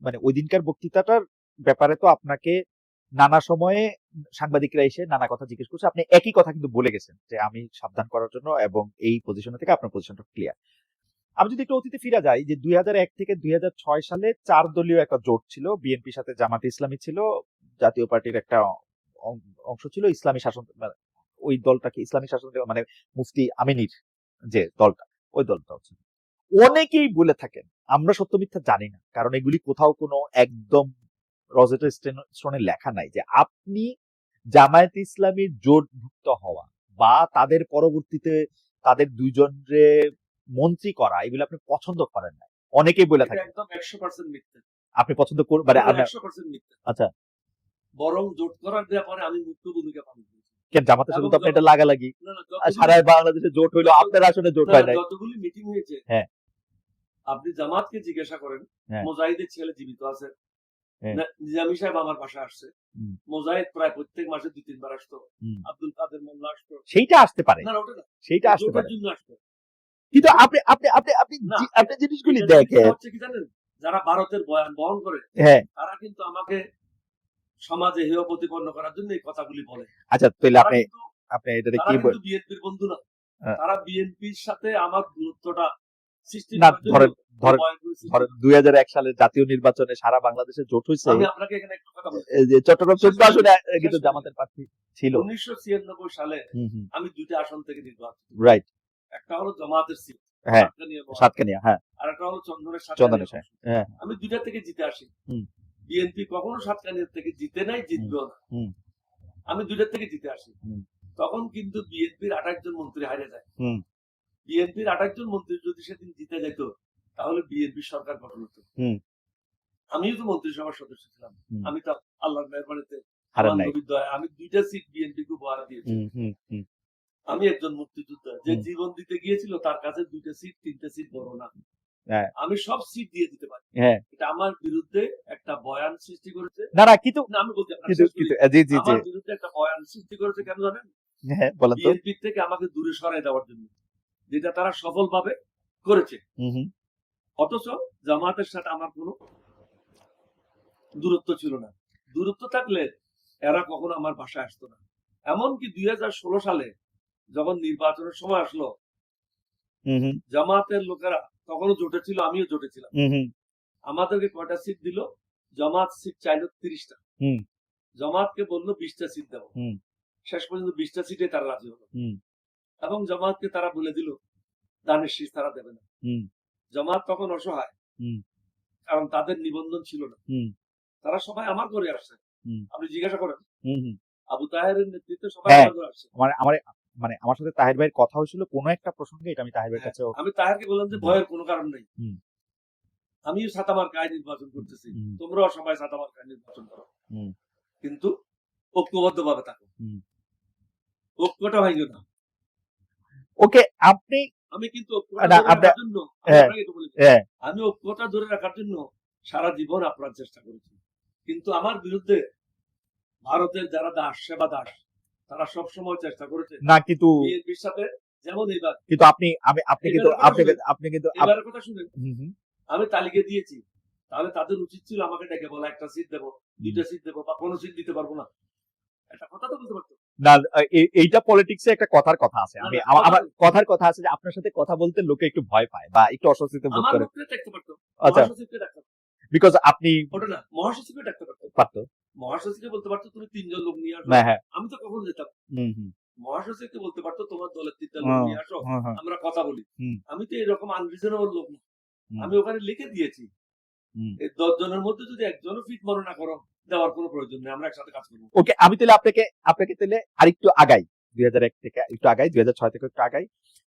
A: মানে ওই দিনকার বক্তৃতাটার ব্যাপারে তো আপনাকে নানা সময়ে সাংবাদিকরা এসে নানা কথা জিজ্ঞেস করছে, আপনি একই কথা কিন্তু বলে গেছেন যে আমি সাবধান করার জন্য এবং এই পজিশন থেকে আপনার পজিশনটা ক্লিয়ার। আমি যদি একটু অতীতে ফিরা যাই, যে 2001 থেকে 2006 সালে 4 দলীয় একটা জোট ছিল, বিএনপির সাথে জামাতে ইসলামী ছিল, জাতীয় পার্টির একটা অংশ ছিল ইসলামী শাসন, ওই দলটাকে ইসলামী শাসন, মানে মুফতি আমিনীর যে দলটা, ওই দলটা হচ্ছে। অনেকেই বলে থাকেন, আমরা সত্য মিথ্যা জানি না, কারণ এগুলি কোথাও কোনো একদম রজেটা স্টোনে লেখা নাই যে আপনি জামায়াতে ইসলামীর জোটভুক্ত হওয়া বা তাদের পরবর্তীতে তাদের দুইজনরে মন্ত্রী করা, এগুলো আপনি পছন্দ করেন না। অনেকেই বলে থাকেন
B: একদম 100% মিথ্যা।
A: আপনি পছন্দ করবেন, মানে
B: 100% মিথ্যা।
A: আচ্ছা,
B: বরং জোট করার ব্যাপারে আমি মুক্ত ভূমিকা পালন করেছি।
A: কেন জামাতের সাথে তো আপনি এটা লাগালাগি, সারা বাংলাদেশে জোট হইলো, আপনার আসলে জোট হয় নাই।
B: যতগুলি মিটিং হয়েছে,
A: হ্যাঁ,
B: আপনি জামাতকে জিজ্ঞাসা করেন, মোজাহিদের ছেলে জীবিত আছে, নিজামী সাহেব আমার বাসায় আসছে, মোজাহিদ প্রায় প্রত্যেক মাসে 2-3 বার আসতো, আব্দুল কাদের মোল্লা আসতো,
A: সেইটা আসতে পারে
B: না ওটা না,
A: সেইটা আসতে পারে,
B: জন্য আসতো।
A: কিন্তু আপনি আপনি আপনি আপনি আপনি জিনিসগুলি দেখেন,
B: হচ্ছে কি জানেন, যারা ভারতের বয়ান বহন করে, তারা কিন্তু আমাকে সমাজে হেয় প্রতিপন্ন করার জন্য এই কথাগুলি বলে।
A: আচ্ছা, তাহলে আপনি এটাতে কি বলেন?
B: বিএনপির বন্ধু না, তারা বিএনপির সাথে আমার দূরত্বটা সৃষ্টি
A: না
B: করার জন্য
A: ধরেন ধরেন
B: ভয় করে সৃষ্টি
A: ধরেন
B: করে।
A: 2001 সালের জাতীয় নির্বাচনে সারা বাংলাদেশে জোট হয়েছে,
B: আমি আপনাকে এখানে একটু কথা বলি।
A: এই যে চট্টগ্রাম 14 আসনে কিন্তু
B: শেষ
A: জামাতের প্রার্থী ছিল।
B: 1996 সালে আমি 2টা আসন থেকে নির্বাচিত।
A: রাইট।
B: একটা হলো জামাতের সিট,
A: হ্যাঁ,
B: সাতকানিয়া মহানগর।
A: সাতকানিয়া, হ্যাঁ,
B: আর একটা হলো চন্দনের
A: চন্দনের,
B: সাতকানিয়া।
A: হ্যাঁ,
B: আমি 2টা থেকে জিতে আসি।
A: হুম।
B: বিএনপি কখনো সাতকানিয়া থেকে জিতে নাই, জিতবেও না।
A: হুম।
B: আমি 2টা থেকে জিতে আসি।
A: হুম।
B: তখন কিন্তু বিএনপির 28 জন মন্ত্রী হারিয়ে যায়।
A: হুম।
B: বিএনপির 28 জন মন্ত্রী যদি সেদিন জিতে যেত তাহলে বিএনপি সরকার গঠন হতো।
A: হুম।
B: আমিও তো মন্ত্রিসভার সদস্য ছিলাম।
A: হুম।
B: আমি তো আল্লাহর মেহরবানিতে
A: হারেন
B: আমার
A: নাই।
B: নবীর দয়ায় আমি 2টা সিট বিএনপি কে উপহার দিয়েছি।
A: হুম। হুম। হুম।
B: আমি একজন মুক্তিযোদ্ধা যে
A: হুম।
B: জীবন দিতে গিয়েছিল তার কাছে 2টা সিট 3টা সিট বড় না।
A: হ্যাঁ।
B: আমি সব সিট দিয়ে দিতে পারি।
A: হ্যাঁ।
B: এটা আমার বিরুদ্ধে একটা বয়ান সৃষ্টি করেছে।
A: না কিন্তু
B: না আমি বলতে আপনার
A: কিন্তু
B: শেষ করি।
A: জি জি জি
B: আমার বিরুদ্ধে একটা বয়ান সৃষ্টি করেছে কেন জানেন?
A: হ্যাঁ, বলেন তো।
B: বিএনপি থেকে আমাকে দূরে সরায় দেওয়ার জন্য, যেটা তারা সফলভাবে করেছে।
A: হুম। হুম।
B: অথচ জামাতের সাথে আমার কোনো দূরত্ব ছিল না। দূরত্ব থাকলে এরা কখনো আমার বাসায় আসতো না। এমনকি 2016 সালে যখন নির্বাচনের সময় আসলো,
A: হুম। হুম।
B: জামাতের লোকেরা তখনও জোটে ছিল, আমিও জোটে ছিলাম।
A: হুম।
B: আমাদেরকে কয়টা সিট দিল? জামাত সিট চাইলো 30টা।
A: হুম।
B: জামাতকে বললো 20টা সিট দেবো।
A: হুম।
B: শেষ পর্যন্ত 20টা সিটে তারা রাজি হলো।
A: হুম।
B: এবং জামাতকে তারা বলে দিল দানের শীষ তারা দেবে না।
A: হুম।
B: জামাত তখন অসহায়,
A: হুম।
B: কারণ তাদের নিবন্ধন ছিল না।
A: হুম।
B: তারা সবাই আমার ঘরে আসছে।
A: হুম।
B: আপনি জিজ্ঞাসা করেন,
A: হুম।
B: আবু তাহেরের নেতৃত্বে সবাই
A: হ্যাঁ,
B: আমার ঘরে আসছে।
A: মানে আমার সাথে তাহির ভাইয়ের কথা হয়েছিল কোনো একটা প্রসঙ্গে, এটা আমি তাহির ভাইয়ের কাছেও
B: আমি তাহেরকে বললাম যে ভয়ের কোনো কারণ নেই।
A: হুম।
B: আমিও ছাতামার গায়ে নির্বাচন করতেছি,
A: হুম।
B: তোমরাও সবাই ছাতামার গায়ে নির্বাচন করো,
A: হুম।
B: কিন্তু ঐক্যবদ্ধ ভাবে থাকো,
A: হুম।
B: ঐক্যটা ভাঙিও না।
A: ওকে, আপনি
B: আমি কিন্তু ঐক্যটা
A: না
B: ধরে রাখার জন্য আমি
A: হ্যাঁ,
B: আপনাকে একটু বলি,
A: হ্যাঁ,
B: আমি ঐক্যটা ধরে রাখার জন্য সারা জীবন আপনার চেষ্টা করেছি। কিন্তু আমার বিরুদ্ধে ভারতের যারা দাস, সেবা দাস, তারা সব সময় চেষ্টা করেছে
A: না কিন্তু
B: বিএনপির সাথে, যেমন এবার।
A: কিন্তু আপনি কিন্তু
B: এবারের কথা শুনেন,
A: হুম। হুম।
B: আমি তালিকা দিয়েছি, তাহলে তাদের উচিত ছিল আমাকে ডেকে বলা একটা সিট দেবো, 2টা সিট দেবো, বা কোনো সিট দিতে পারবো না। একটা কথা তো বলতে পারতো।
A: না, এইটা পলিটিক্সে একটা কথার কথা আছে।
B: না,
A: আমি
B: না,
A: আমার কথার কথা আছে যে আপনার সাথে কথা বলতে লোকে একটু ভয় পায় বা একটু অস্বস্তিতে বোধ
B: আমার
A: করে।
B: লোককে ডাকতে পারতো,
A: আচ্ছা,
B: মহাসচিবকে ডাকতে পারতো,
A: বিকজ আপনি
B: ওটা না, মহাসচিবকে ডাকতে পারতো।
A: পারতো।
B: মহাসচিবকে বলতে পারতো তুমি 3 জন লোক নিয়ে আসো,
A: না, হ্যাঁ,
B: আমি তো কখন যেতাম।
A: হুম। হুম।
B: মহাসচিবকে বলতে পারতো তোমার দলের 3টা লোক নিয়ে আসো,
A: হ্যাঁ, হ্যাঁ,
B: আমরা কথা বলি।
A: হুম।
B: আমি তো এরকম আনরিজনেবল লোক না।
A: হুম।
B: আমি ওখানে লিখে দিয়েছি,
A: হুম।
B: এই 10 জনের মধ্যে যদি একজনও ফিট মনে না করো, দেওয়ার কোনো প্রয়োজন নেই, আমরা একসাথে কাজ করবো।
A: ওকে, আমি তাহলে আপনাকে তাহলে আরেকটু আগাই, 2001 থেকে একটু আগাই, 2006 থেকে একটু আগাই।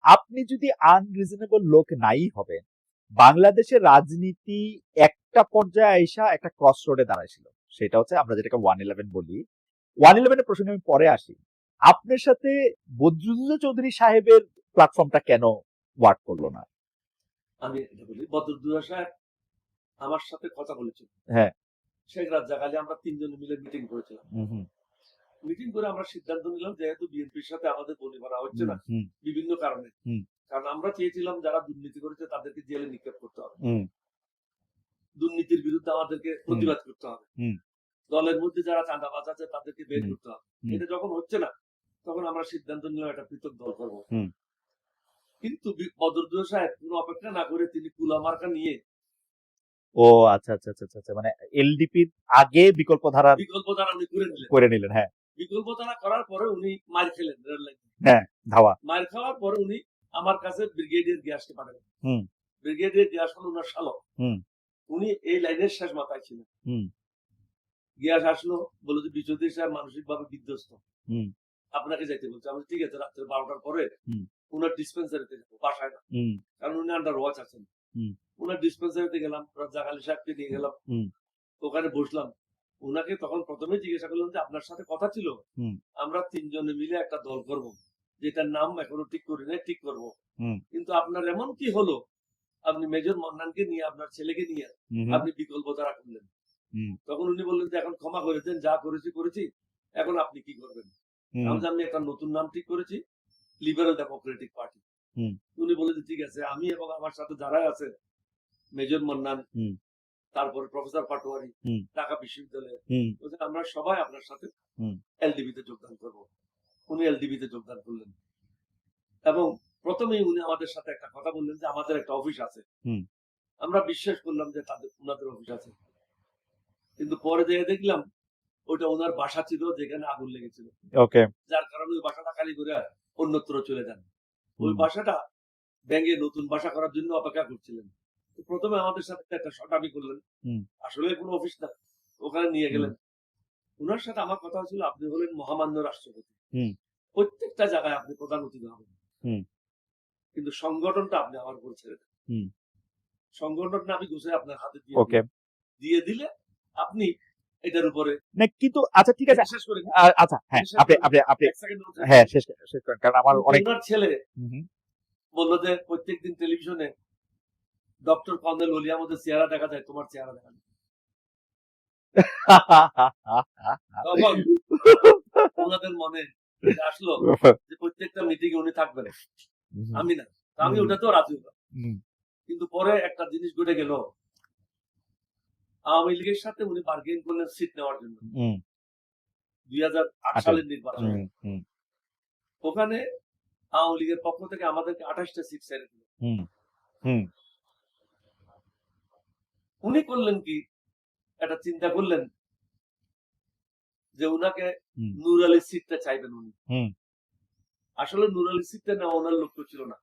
A: আপনি যদি আনরিজনেবল লোক নাই হবেন, বাংলাদেশের রাজনীতি একটা পর্যায়ে আইসা একটা ক্রস রোডে দাঁড়াইছিল, সেটা হচ্ছে আমরা যেটাকে 111 বলি। 111 এর প্রসঙ্গে আমি পরে আসি। আপনার সাথে বদরুদ্দোজা চৌধুরী সাহেবের প্ল্যাটফর্মটা কেন ওয়ার্ক করলো না?
B: আমি এটা বলি, বদরুদ্দোজা সাহেব আমার সাথে কথা বলেছিল।
A: হ্যাঁ।
B: শেখ রাজ্জাক আলী, আমরা 3 জনে মিলে মিটিং করেছিলাম।
A: হুম।
B: মিটিং করে আমরা সিদ্ধান্ত নিলাম, যেহেতু বিএনপির সাথে আমাদের বনিবনা হচ্ছে না
A: হুম।
B: বিভিন্ন কারণে,
A: হুম।
B: কারণ আমরা চেয়েছিলাম যারা দুর্নীতি করেছে তাদেরকে জেলে নিক্ষেপ করতে হবে,
A: হুম।
B: দুর্নীতির বিরুদ্ধে আমাদেরকে প্রতিবাদ করতে হবে,
A: হুম।
B: দলের মধ্যে যারা চাঁদাবাজ আছে তাদেরকে বের
A: হুম।
B: করতে হবে।
A: হুম।
B: এটা যখন হচ্ছে না, তখন আমরা সিদ্ধান্ত নিলাম একটা পৃথক দল করবো।
A: হুম।
B: কিন্তু বদরুদ্দোজা সাহেব কোনো অপেক্ষা না করে তিনি কুলা মার্কা নিয়ে,
A: ও আচ্ছা আচ্ছা আচ্ছা আচ্ছা, মানে এলডিপির আগে বিকল্প ধারা
B: বিকল্প ধারা উনি
A: করে নিলেন। হ্যাঁ,
B: বিকল্প ধারা করার পরে উনি মার খেলেন রেল লাইনে।
A: হ্যাঁ, ধাওয়া।
B: মার খাওয়ার পরে উনি আমার কাছে ব্রিগেডিয়ার গিয়াসকে পাঠালেন।
A: হুম।
B: ব্রিগেডিয়ার গিয়াস হল উনার শালক।
A: হুম।
B: উনি এই লাইনের শেষ মাথায় ছিলেন।
A: হুম।
B: গিয়াস আসলো, বললো যে বিচৌধুরী সাহেব মানসিক ভাবে বিধ্বস্ত,
A: হুম।
B: আপনাকে যাইতে বলছে। আমি ঠিক আছে, রাত্রে 12টার পরে
A: হুম।
B: উনার ডিসপেন্সারিতে যাবো, বাসায় না,
A: হুম।
B: কারণ উনি আন্ডার ওয়াচ আছেন।
A: হুম।
B: উনার ডিসপেন্সারিতে গেলাম, রাজ্জাক আলী সাহেবকে নিয়ে গেলাম,
A: হুম।
B: ওখানে বসলাম। উনাকে তখন প্রথমে জিজ্ঞাসা করলাম যে আপনার সাথে কথা ছিল,
A: হুম।
B: আমরা 3 জনে মিলে একটা দল করব, যেটার নাম এখনো ঠিক করি নাই, ঠিক করব।
A: হুম।
B: কিন্তু আপনার এমন কি হলো, আপনি মেজর মন্নানকে নিয়ে, আপনার ছেলেকে নিয়ে
A: হুম।
B: আপনি বিকল্প ধারা করলেন।
A: হুম।
B: তখন উনি বললেন যে এখন ক্ষমা করে দেন, যা করেছি করেছি, এখন আপনি কি করবেন?
A: হুম।
B: আমি একটা নতুন নাম ঠিক করেছি, লিবারেল ডেমোক্রেটিক পার্টি।
A: হুম।
B: উনি বললেন যে ঠিক আছে, আমি এবং আমার সাথে যারাই আছে, মেজর মন্নান,
A: হুম।
B: তারপরে প্রফেসর পাটোয়ারি,
A: হুম।
B: ঢাকা বিশ্ববিদ্যালয়ে,
A: হুম।
B: বলছেন আমরা সবাই আপনার সাথে
A: হুম।
B: এলডিবি তে যোগদান করব। উনি এলডিবি তে যোগদান করলেন। এবং প্রথমেই উনি আমাদের সাথে একটা কথা বললেন যে আমাদের একটা অফিস আছে। আমরা বিশ্বাস করলাম যে ওনাদের অফিস আছে, কিন্তু পরে যেয়ে দেখলাম ওটা ওনার বাসা ছিল যেখানে আগুন লেগেছিল।
A: ওকে।
B: যার কারণে ওই বাসাটা খালি করে অন্যত্র চলে যান। ওই বাসাটা ব্যাঙে নতুন বাসা করার জন্য অপেক্ষা করছিলেন। তো প্রথমে আমাদের সাথে একটা শটামি করলেন, আসলে কোনো অফিস না, ওখানে নিয়ে গেলেন। ওনার সাথে আমার কথা ছিল, আপনি হলেন মহামান্য রাষ্ট্রপতি, প্রত্যেকটা জায়গায় আপনি প্রধান অতিথি হবেন, কিন্তু সংগঠনটা আপনি আমার উপর ছেড়ে দেন। সংগঠনটা আমি গুছিয়ে আপনার হাতে দিয়ে দিলে আপনি এটার উপরে
A: না, কিন্তু আচ্ছা ঠিক আছে,
B: শেষ করে
A: আচ্ছা হ্যাঁ আপনি হ্যাঁ শেষ করেন, কারণ আমার অনেক
B: ছেলে বললো যে প্রত্যেকদিন টেলিভিশনে ডক্টর কর্নেল ওলি আমাদের চেহারা দেখা যায়, তোমার চেহারা দেখা যায়। ওনাদের মনে আসলো যে প্রত্যেকটা মিটিং উনি থাকবেন, আমি না, আমি ওটাতেও রাজি হলাম। কিন্তু পরে একটা জিনিস ঘটে গেল, আওয়ামী লীগের সাথে উনি বার্গেন করলেন সিট নেওয়ার জন্য 2008 সালের নির্বাচনে। ওখানে আওয়ামী লীগের পক্ষ থেকে আমাদেরকে 28টা সিট ছেড়ে দিল। উনি করলেন কি, একটা চিন্তা করলেন যে উনাকে নূর আলীর সিটটা চাইবেন উনি। আসলে নূর আলীর সিটটা নেওয়া ওনার লক্ষ্য ছিল না,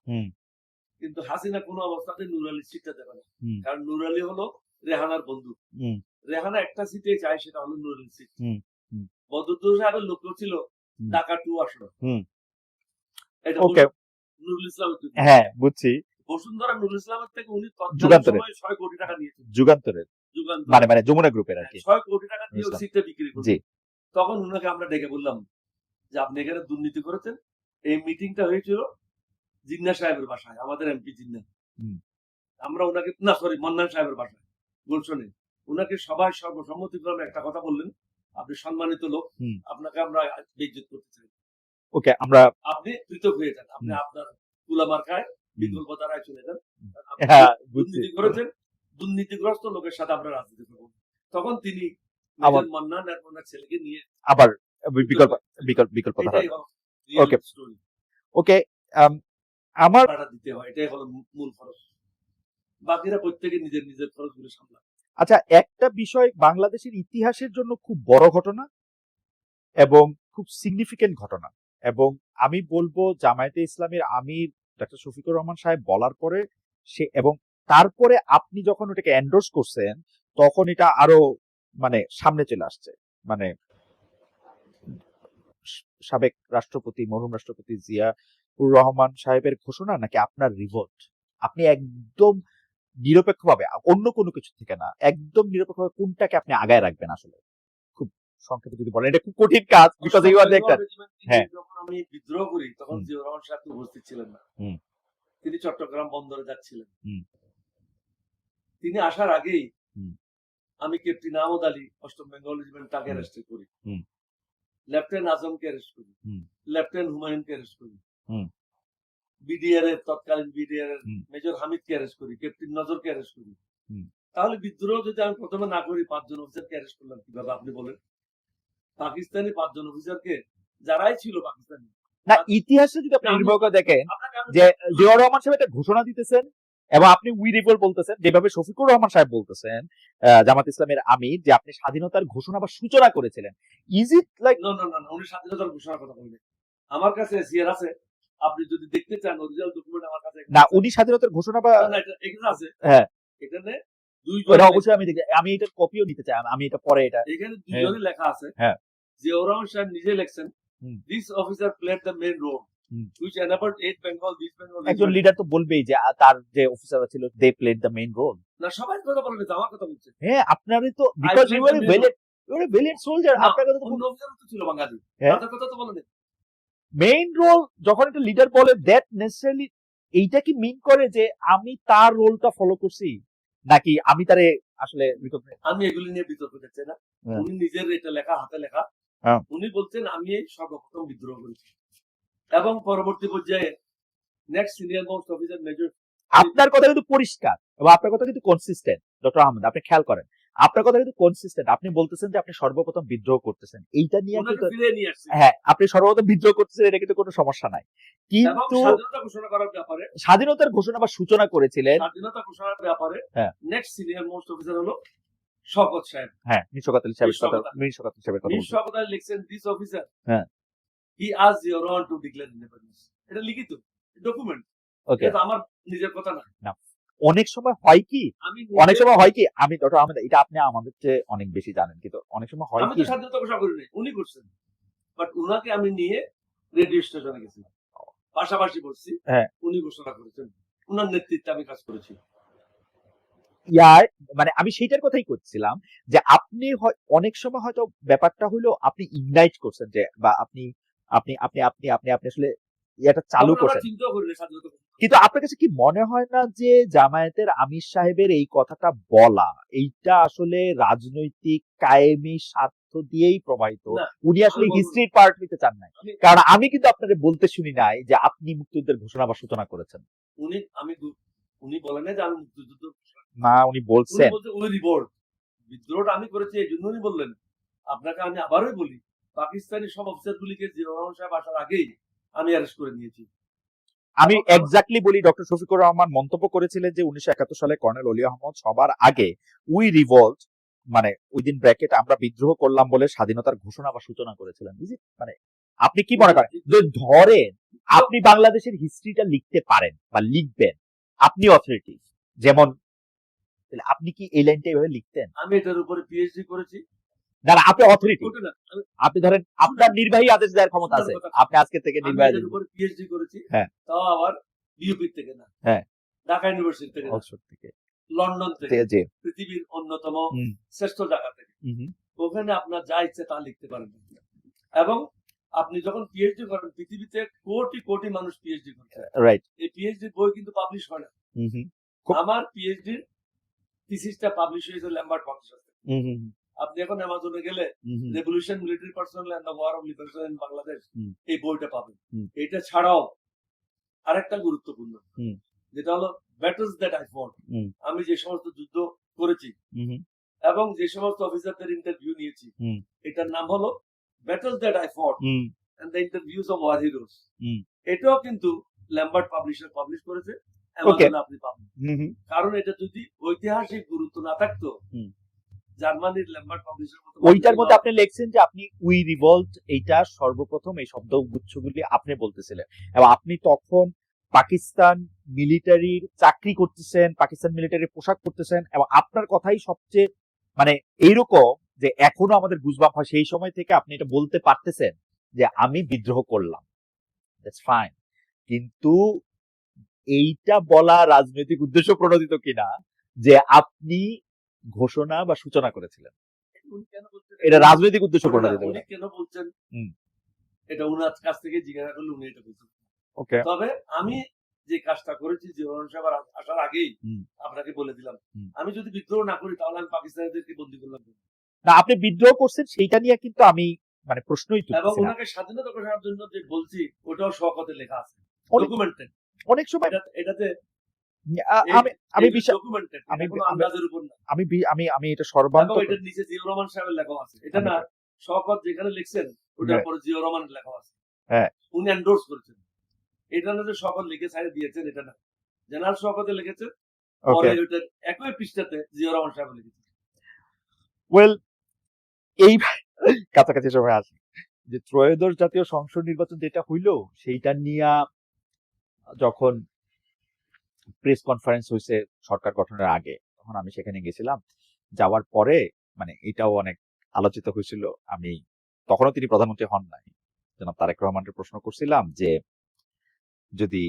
B: কিন্তু হাসিনা কোনো অবস্থাতে নূর আলীর সিটটা দেবে না, কারণ নূর আলী হলো রেহানার বন্ধু। রেহানা একটা সিটে চায়, সেটা হলো নূর আলীর সিট। বদরুদ্দোজা সাহেবের লক্ষ্য ছিল ঢাকা 2 আসন। এটা নুরুল ইসলামের জন্য। হ্যাঁ বুঝছি। বসুন্ধরা নুরুল ইসলামের থেকে উনি তৎকালীন সময়ে 6 কোটি টাকা নিয়েছেন। যুগান্তরের মানে যমুনা গ্রুপের আর কি 6 কোটি টাকা দিয়ে সিটটা বিক্রি করলেন। তখন উনাকে আমরা ডেকে বললাম যে আপনি এখানে দুর্নীতি করেছেন। এই মিটিংটা হয়েছিল জিন্নাহ সাহেবের বাসায়, আমাদের এমপি জিন্নাহ। আমরা ওনাকে না সরি মন্নান সাহেবের বাসায় গুলশনে। উনাকে সবাই সর্বসম্মতিক্রমে একটা কথা বললেন, আপনি সম্মানিত লোক, আপনাকে আমরা বেইজ্জত করতে চাই। ওকে, আমরা আপনি পৃথক হয়ে যান, আপনি আপনার তুলা মার্কায় বিকল্প দ্বারায় চলে যান। দুর্নীতি করেছেন, দুর্নীতিগ্রস্ত লোকের সাথে আমরা রাজনীতি করব। তখন তিনি মন্নান আর ওনার ছেলেকে নিয়ে আবার বিকল্প ওকে ওকে আমার দিতে হয়, এটাই হলো মূল খরচ। বাকিরা প্রত্যেকে নিজের নিজের খরচগুলো সামলায়। আচ্ছা, একটা বিষয় বাংলাদেশের ইতিহাসের জন্য খুব বড় ঘটনা এবং খুব সিগনিফিকেন্ট ঘটনা, এবং আমি বলবো জামায়াতে ইসলামের আমির ডক্টর শফিকুর রহমান সাহেব বলার পরে সে, এবং তারপরে আপনি যখন ওটাকে এন্ডোর্স করছেন তখন এটা আরো মানে সামনে চলে আসছে। মানে সাবেক রাষ্ট্রপতি মরহুম রাষ্ট্রপতি জিয়াউর রহমান সাহেবের ঘোষণা নাকি আপনার রিভোল্ট, আপনি একদম নিরপেক্ষভাবে অন্য কোনো কিছু থেকে না, একদম নিরপেক্ষভাবে কোনটাকে আপনি আগায় রাখবেন আসলে খুব সংক্ষেপে যদি বলেন? এটা খুব কঠিন কাজ, বিকজ ইউ আর একটা হ্যাঁ। যখন আমি বিদ্রোহ করি তখন জিয়াউর রহমান সাহেব উপস্থিত ছিলেন না, তিনি চট্টগ্রাম বন্দরে যাচ্ছিলেন। তিনি আসার আগেই আমি ক্যাপ্টেন আহমদ আলী 8ম বেঙ্গল রেজিমেন্ট তাকে অ্যারেস্ট করি, লেফটেন্যান্ট আজমকে অ্যারেস্ট করি, লেফটেন্যান্ট হুমায়ুনকে অ্যারেস্ট করি, বিডিআর এর তৎকালীন বিডিআর এর মেজর হামিদকে অ্যারেস্ট করি, ক্যাপ্টেন নজরকে অ্যারেস্ট করি। তাহলে বিদ্রোহ যদি আমি প্রথমে না করি 5 জন অফিসারকে অ্যারেস্ট করলাম কিভাবে আপনি বলেন? পাকিস্তানি 5 জন অফিসারকে, যারাই ছিল পাকিস্তানি না, ইতিহাসে যদি আপনি নির্ভর করে দেখেন যে জিয়াউর রহমান সাহেব একটা ঘোষণা দিতেছেন এবং আপনি উই রিভোল্ট বলতেছেন, যেভাবে শফিকুর রহমান সাহেব বলতেছেন জামাত ইসলামের আমির, যে আপনি স্বাধীনতার ঘোষণা বা সূচনা করেছিলেন। ইজ ইট লাইক না না না, উনি স্বাধীনতার ঘোষণার কথা বলেন? আমার কাছে সিআর আছে, আপনি যদি দেখতে চান অরিজিনাল ডকুমেন্ট আমার কাছে না, উনি স্বাধীনতার ঘোষণা বা না, এটা এখানে আছে। হ্যাঁ, এখানে দুইজন, অবশ্যই আমি দেখি, আমি এটা কপিও নিতে চাই, আমি এটা পরে এটা এখানে দুইজনই লেখা আছে। হ্যাঁ, জিয়াউর রহমান সাহেব নিজে লিখছেন, this officer played the main role which enabled 8 Bengal, this Bengal। একজন লিডার তো বলবেই যে তার যে অফিসাররা ছিল they played the main role. না, সবাই কথা বলেন, আমার কথা বলছে। হ্যাঁ, আপনারই তো, because you are a valiant soldier, আপনার কথা তো অন্য অফিসার তো ছিল বাঙালি, তাদের কথা তো বলেন। মেইন রোল যখন একটা লিডার বলে, দ্যাট নেসেসারিলি এইটা কি মিন করে যে আমি তার রোলটা ফলো করছি, নাকি আমি তারে আসলে আমি এগুলি নিয়ে বিতর্ক করতে না। উনি নিজের এটা লেখা, হাতে লেখা, উনি বলছেন আমি সর্বপ্রথম বিদ্রোহ করেছি এবং পরবর্তী পর্যায়ে next senior most officer major. আপনার কথা কিন্তু পরিষ্কার এবং আপনার কথা কিন্তু কনসিস্টেন্ট ডক্টর আহমেদ, আপনি খেয়াল করেন
A: আপনার কথা কিন্তু কনসিস্টেন্ট। আপনি বলতেছেন যে আপনি সর্বপ্রথম বিদ্রোহ করতেছেন। এইটা নিয়ে
B: ওনাকে
A: কিন্তু
B: ফিরিয়ে নিয়ে আসছি
A: হ্যাঁ, আপনি সর্বপ্রথম বিদ্রোহ করতেছেন, এটা কিন্তু কোনো সমস্যা নাই।
B: এবং
A: কিন্তু
B: স্বাধীনতা ঘোষণা করার ব্যাপারে
A: স্বাধীনতার ঘোষণা বা সূচনা করেছিলেন
B: স্বাধীনতা ঘোষণার ব্যাপারে
A: হ্যাঁ
B: নেক্সট সিনিয়র মোস্ট অফিসার হলো শওকত সাহেব।
A: হ্যাঁ মীর শওকত আলী সাহেবের কথা
B: শওকত আলী।
A: মীর শওকত আলী সাহেবের কথা
B: মীর
A: বলছেন।
B: শওকত আলী লিখছেন দিস অফিসার
A: হ্যাঁ
B: he asked your on two declare independence. এটা লিখিত ডকুমেন্ট,
A: ওকে
B: এটা তো আমার নিজের কথা না।
A: না অনেক সময় হয় কি
B: আমি
A: অনেক
B: নিজে
A: সময় হয় কি আমি ডক্টর আহমেদ এটা আপনি আমাদের চেয়ে অনেক বেশি জানেন, কিন্তু অনেক সময় হয়
B: আমি
A: কি
B: তো স্বাধীনতা ঘোষণা করি নাই, উনি করছেন। বাট উনাকে আমি নিয়ে রেডিও স্টেশনে গেছি, পাশাপাশি বসছি,
A: হ্যাঁ
B: উনি ঘোষণা করেছেন, উনার নেতৃত্বে আমি কাজ করেছি।
A: ইয়ার মানে আমি সেইটার কথাই করছিলাম যে আপনি অনেক সময় হয়তো ব্যাপারটা হলো আপনি ইগনাইট করছেন যে বা আপনি আপনি আপনি আপনি আপনি আপনি আসলে এটা চালু
B: তখন আমরা
A: করছেন,
B: চিন্তাও করি না স্বাধীনতা ঘোষণা
A: কিন্তু আপনার কাছে কি মনে হয় না যে জামায়াতের আমির সাহেবের এই কথাটা বলা এইটা আসলে রাজনৈতিক কায়েমি স্বার্থ দিয়েই প্রবাহিত?
B: না,
A: উনি
B: আমি
A: আসলে
B: বলবো না।
A: হিস্ট্রির পার্ট নিতে চান নাই,
B: আমি
A: কারণ আমি কিন্তু আপনাদের বলতে শুনি নাই যে আপনি মুক্তিযুদ্ধের ঘোষণা বা সূচনা করেছেন।
B: উনি বলেন না যে আমি মুক্তিযুদ্ধ ঘোষণা করেছি।
A: না উনি
B: উনি
A: বলছেন
B: বলছে ওই রিভোল্ট, বিদ্রোহটা আমি করেছি এই জন্য উনি বললেন। আপনাকে আমি আবারই বলি, পাকিস্তানি সব অফিসারগুলিকে জিয়াউর রহমান সাহেব আসার আগেই আমি অ্যারেস্ট করে নিয়েছি।
A: আমি
B: এবং আমার
A: এক্স্যাক্টলি বলি, ডক্টর শফিকুর রহমান মন্তব্য করেছিলেন যে 1971 সালে কর্নেল অলি আহমদ সবার আগে উই রিভল্ট মানে উইদিন ব্র্যাকেট আমরা বিদ্রোহ করলাম বলে স্বাধীনতার ঘোষণা বা সূচনা করেছিলেন। মানে আপনি কি মনে করেন যে ধরেন আপনি বাংলাদেশের হিস্ট্রিটা লিখতে পারেন বা লিখবেন, আপনি অথরিটি যেমন, তাহলে আপনি কি এই লাইনটা এভাবে লিখতেন?
B: আমি এটার উপরে পিএইচডি করেছি।
A: না না আপনি অথরিটি,
B: ওটা না,
A: আপনি ধরেন আপনার নির্বাহী আদেশ দেওয়ার ক্ষমতা
B: শোনার
A: আছে,
B: কথা,
A: আপনি আজকে থেকে
B: আমি
A: নির্বাহী
B: এটার
A: আদেশ
B: উপরে পিএইচডি করেছি।
A: হ্যাঁ
B: তাও আবার বিউপির থেকে না,
A: হ্যাঁ
B: ঢাকা ইউনিভার্সিটি থেকে না,
A: অক্সফোর্ড থেকে
B: লন্ডন থেকে,
A: যে
B: পৃথিবীর অন্যতম
A: হুম
B: শ্রেষ্ঠ জায়গা থেকে।
A: হুম
B: ওখানে আপনার যা ইচ্ছে তা লিখতে পারেন। এবং আপনি যখন পিএইচডি করেন, পৃথিবীতে কোটি কোটি মানুষ পিএইচডি করছে,
A: রাইট
B: এই পিএইচডি বই কিন্তু পাবলিশ হয় না।
A: হুম হুম খুব-
B: আমার পিএইচডির থিসিসটা পাবলিশ হয়েছে ল্যাম্বার্ট পাবলিশার থেকে।
A: হুম হুম
B: আপনি এখন অ্যামাজনে গেলে
A: হুম হুম
B: revolution military personal and the war of liberation in Bangladesh
A: হুম।
B: এই বইটা পাবেন।
A: হুম।
B: এটা ছাড়াও আরেকটা গুরুত্বপূর্ণ,
A: হুম।
B: যেটা হলো ব্যাটলস দ্যাট আই ফট,
A: হুম।
B: আমি যে সমস্ত যুদ্ধ করেছি
A: হুম
B: এবং যে সমস্ত অফিসারদের ইন্টারভিউ নিয়েছি,
A: হুম
B: এটার নাম হলো battles that I fought
A: hmm
B: and the interviews of war heroes.
A: হুম
B: এটাও কিন্তু ল্যাম্বার্ট পাবলিশার পাবলিশ করেছে,
A: ওকে
B: অ্যামাজনে আপনি পাবেন।
A: হুম
B: কারণ এটা যদি ঐতিহাসিক গুরুত্ব না থাকতো,
A: হুম।
B: জার্মানির ল্যাম্বার্ট পাবলিশার মতো
A: ওইটার মধ্যে আপনি লিখছেন যে আপনি উই রিভল্ট এইটা সর্বপ্রথম এই শব্দগুচ্ছগুলি আপনি বলতেছিলেন, এবং আপনি তখন পাকিস্তান মিলিটারির চাকরি করতেছেন, পাকিস্তান মিলিটারির পোশাক পরতেছেন, এবং আপনার কথাই সবচেয়ে মানে এইরকম যে এখনো আমাদের গুজবাম হয়, সেই সময় থেকে আপনি এটা বলতে পারতেছেন যে আমি বিদ্রোহ করলাম, দ্যাটস ফাইন, কিন্তু এইটা বলা রাজনৈতিক উদ্দেশ্য প্রণোদিত কিনা যে আপনি ঘোষণা বা সূচনা করেছিলেন,
B: উনি কেন বলছেন
A: এটা রাজনৈতিক উদ্দেশ্য প্রণোদিত
B: উনি
A: কিনা?
B: কেন বলছেন
A: হুম।
B: এটা উনার কাছ থেকে জিজ্ঞাসা করলে উনি এটা বলছেন।
A: ওকে
B: তবে আমি যে কাজটা করেছি জিয়াউর সাহেব আসার আগেই
A: হুম।
B: আপনাকে বলে দিলাম,
A: হুম।
B: আমি যদি বিদ্রোহ না করি তাহলে আমি পাকিস্তানিদেরকে বন্দী করলাম কেন?
A: না আপনি বিদ্রোহ করছেন সেইটা নিয়ে কিন্তু আমি মানে প্রশ্নই
B: এবং
A: তুলতেছি না।
B: ওনাকে স্বাধীনতা ঘোষণার জন্য যে বলছি ওটাও শওকতে লেখা আছে,
A: অনেক-
B: ডকুমেন্টেড।
A: অনেক সময়
B: এটাতে
A: আমি আমি বিশ্বাস
B: ডকুমেন্টেড,
A: আমি
B: কোনো আন্দাজের উপর না।
A: আমি আমি আমি এটা
B: এবং
A: সর্বান্তক
B: এটার নিচে জিয়াউর রহমান সাহেবের লেখা আছে, এটা না শওকত যেখানে লিখছেন ওটার
A: হ্যাঁ।
B: পরে জিয়াউর রহমানের লেখা আছে,
A: হ্যাঁ।
B: উনি এন্ডোর্স করেছেন। এটা না যে শওকত লিখে সাইডে দিয়েছেন, এটা না, জেনারেল শওকতে লিখেছেন, পরে
A: ওকে
B: ওইটার একই পৃষ্ঠাতে জিয়াউর রহমান সাহেব লিখেছেন।
A: ওয়েল এই কাছাকাছি সময় আসে যে ত্রয়োদশ জাতীয় সংসদ নির্বাচন যেটা হইলো সেইটা নিয়ে যখন প্রেস কনফারেন্স হয়েছে সরকার গঠনের আগে, তখন আমি সেখানে গেছিলাম, যাওয়ার পরে মানে এটাও অনেক আলোচিত হয়েছিল। আমি তখনও তিনি প্রধানমন্ত্রী হন নাই, জনাব তারেক রহমানের প্রশ্ন করছিলাম যে যদি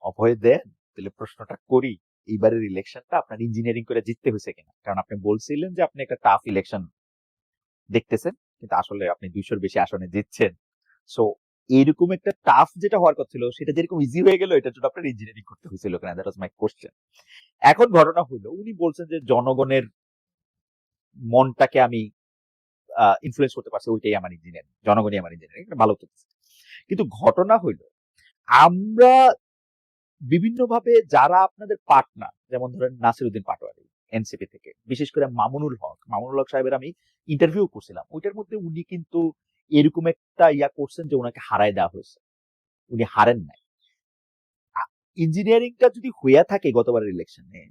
A: অভয় দেন তাহলে প্রশ্নটা করি এইবারের ইলেকশনটা আপনার ইঞ্জিনিয়ারিং করে জিততে হয়েছে কিনা, কারণ আপনি বলছিলেন যে আপনি একটা টাফ ইলেকশন দেখতেছেন, কিন্তু আসলে আপনি 200-র বেশি আসনে জিতছেন। সো এইরকম একটা টাফ যেটা হওয়ার কথা ছিল সেটা যেরকম ইজি হয়ে গেল, এটার জন্য আপনার ইঞ্জিনিয়ারিং করতে হয়েছিল কিনা, দ্যাট ওয়াজ মাই কোশ্চেন। এখন ঘটনা হলো উনি বলছেন যে জনগণের মনটাকে আমি ইনফ্লুয়েন্স করতে পারছি, ওইটাই আমার ইঞ্জিনিয়ারিং, জনগণই আমার ইঞ্জিনিয়ারিং, ভালো তো। কিন্তু ঘটনা হইল আমরা বিভিন্নভাবে যারা আপনাদের পার্টনার, যেমন ধরেন নাসিরউদ্দিন পাটোয়ারি, এনসিপি থেকে, বিশেষ করে মামুনুল হক সাহেবের আমি ইন্টারভিউ করছিলাম, ওইটার মধ্যে উনি কিন্তু এরকম একটা ইয়া করছেন যে ওনাকে হারায় দেওয়া হয়েছে, উনি হারেন নাই। ইঞ্জিনিয়ারিংটা যদি হইয়া থাকে গতবারের ইলেকশনে,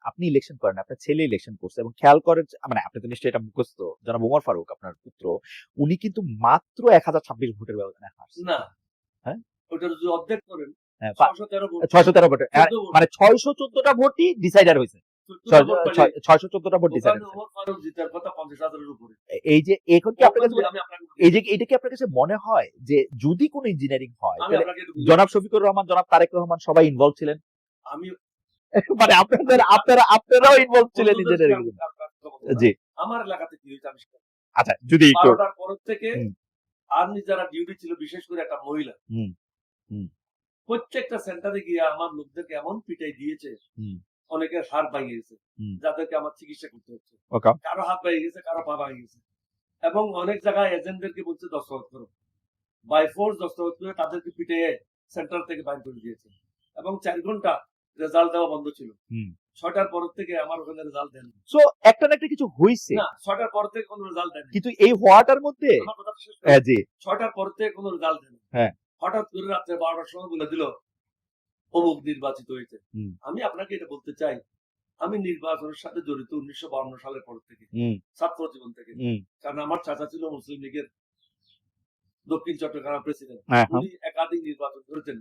A: আপনি ইলেকশন করেন, আপনার ছেলে ইলেকশন করছে, এবং খেয়াল করেন মানে আপনি তো নিশ্চয়ই এটা মুখস্থ, জনাব ওমর ফারুক আপনার পুত্র, উনি কিন্তু মাত্র 1026 ভোটের ব্যবধানে হারছে।
B: না,
A: হ্যাঁ,
B: ওটা যদি অর্ধেক করেন
A: হ্যাঁ,
B: 613 ভোট,
A: 613 ভোটে,
B: 14 ভোট,
A: মানে 614টা ভোটই ডিসাইডার হয়েছে,
B: 14 ভোট পাইলে
A: 614টা ভোট ডিসাইডার
B: ওখানে ওমর ফারুক জিতার কথা 50,000-এর উপরে।
A: এই যে এখন কি আপনার কাছে
B: আমি আপনাকে
A: এটা কি আপনার কাছে মনে হয় যে যদি কোনো ইঞ্জিনিয়ারিং হয়
B: আমি
A: তাহলে
B: আপনাকে একটু বলি।
A: জনাব শফিকুর রহমান, জনাব তারেক রহমান সবাই ইনভলভ ছিলেন,
B: আমি
A: মানে আপনারাও ইনভলভ ছিলেন
B: বন্ধুদের
A: ইঞ্জিনিয়ারিং?
B: সাথে আমি কথা বলবো না।
A: জি,
B: আমার এলাকাতে কি হয়েছে আমি সেটা
A: আচ্ছা যদি একটু
B: 12টার পর থেকে
A: হুম,
B: আর্মি যারা ডিউটি ছিল, বিশেষ করে একটা মহিলা,
A: হুম, হুম,
B: প্রত্যেকটা সেন্টারে গিয়ে আমার লোকদেরকে এমন পিটাই দিয়েছে,
A: হুম,
B: অনেকের হাত ভেঙে গেছে,
A: হুম,
B: যাদেরকে আমার চিকিৎসা করতে হচ্ছে।
A: ওকে,
B: কারো হাত ভেঙে গেছে, কারো পা ভেঙে গেছে, এবং অনেক জায়গায় এজেন্টদেরকে বলছে দস্তখত করো, বাই ফোর্স দস্তখত করে তাদেরকে পিটিয়ে সেন্টার থেকে বাইর করে দিয়েছে। এবং 4 ঘন্টা রেজাল্ট দেওয়া বন্ধ ছিল।
A: হুম।
B: 6টার পর থেকে আমার ওখানে রেজাল্ট দেন
A: সো একটা না একটা কিছু হইছে,
B: না, 6টার পর থেকে কোনো রেজাল্ট দেন।
A: কিন্তু এই হওয়াটার মধ্যে
B: আমার কথা শেষ করি।
A: হ্যাঁ, জি,
B: 6টার পর থেকে কোনো রেজাল্ট দেন।
A: হ্যাঁ,
B: হঠাৎ করে রাত্রে 12টার সময় বলে দিল অমুক নির্বাচিত হয়েছে।
A: হুম,
B: আমি আপনাকে এটা বলতে চাই, আমি নির্বাচনের সাথে জড়িত 1952 সালের পর থেকে,
A: হুম,
B: ছাত্র জীবন থেকে।
A: হুম,
B: কারণ আমার চাচা ছিল মুসলিম লীগের দক্ষিণ চট্টগ্রাম প্রেসিডেন্ট।
A: হ্যাঁ, হ্যাঁ,
B: উনি একাধিক নির্বাচন করেছেন।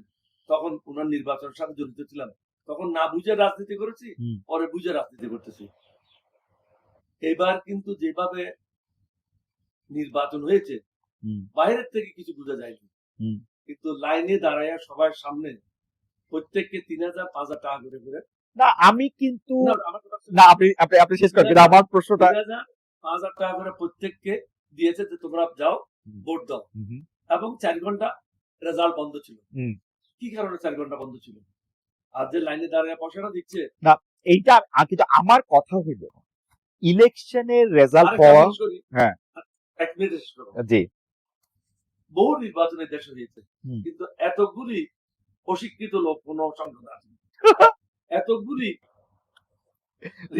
B: তখন উনার নির্বাচনের সাথে জড়িত ছিলাম। তখন না বুঝে রাজনীতি করেছি,
A: হুম,
B: পরে বুঝে রাজনীতি করতেছি। এবার কিন্তু যেভাবে নির্বাচন হয়েছে,
A: হুম,
B: বাইরের থেকে কিছু বোঝা যায়নি।
A: হুম।
B: কিন্তু লাইনে দাঁড়ায় সবার সামনে প্রত্যেককে 3,000 5,000 টাকা করে করে।
A: না আমি কিন্তু
B: না, আমার কথা
A: না, আপনি শেষ করেন, কিন্তু আমার প্রশ্নটা
B: 3,000 5,000 টাকা করে প্রত্যেককে দিয়েছে যে তোমরা যাও ভোট দাও।
A: হুম,
B: এবং 4 ঘন্টা রেজাল্ট বন্ধ ছিল।
A: হুম।
B: কি কারণে 4 ঘন্টা বন্ধ ছিল? আর যে লাইনে দাঁড়িয়ে পয়সাটা দিচ্ছে,
A: না এইটা কিন্তু আমার কথা হইল ইলেকশনের রেজাল্ট
B: আরেকটা
A: পাওয়া,
B: জিনিস করি,
A: হ্যাঁ,
B: 1 মিনিট শেষ করো।
A: জি,
B: বহু নির্বাচনে দেশে হয়েছে,
A: হুম।
B: কিন্তু এতগুলি অশিক্ষিত লোক কোন সংসদ আছে, এতগুলি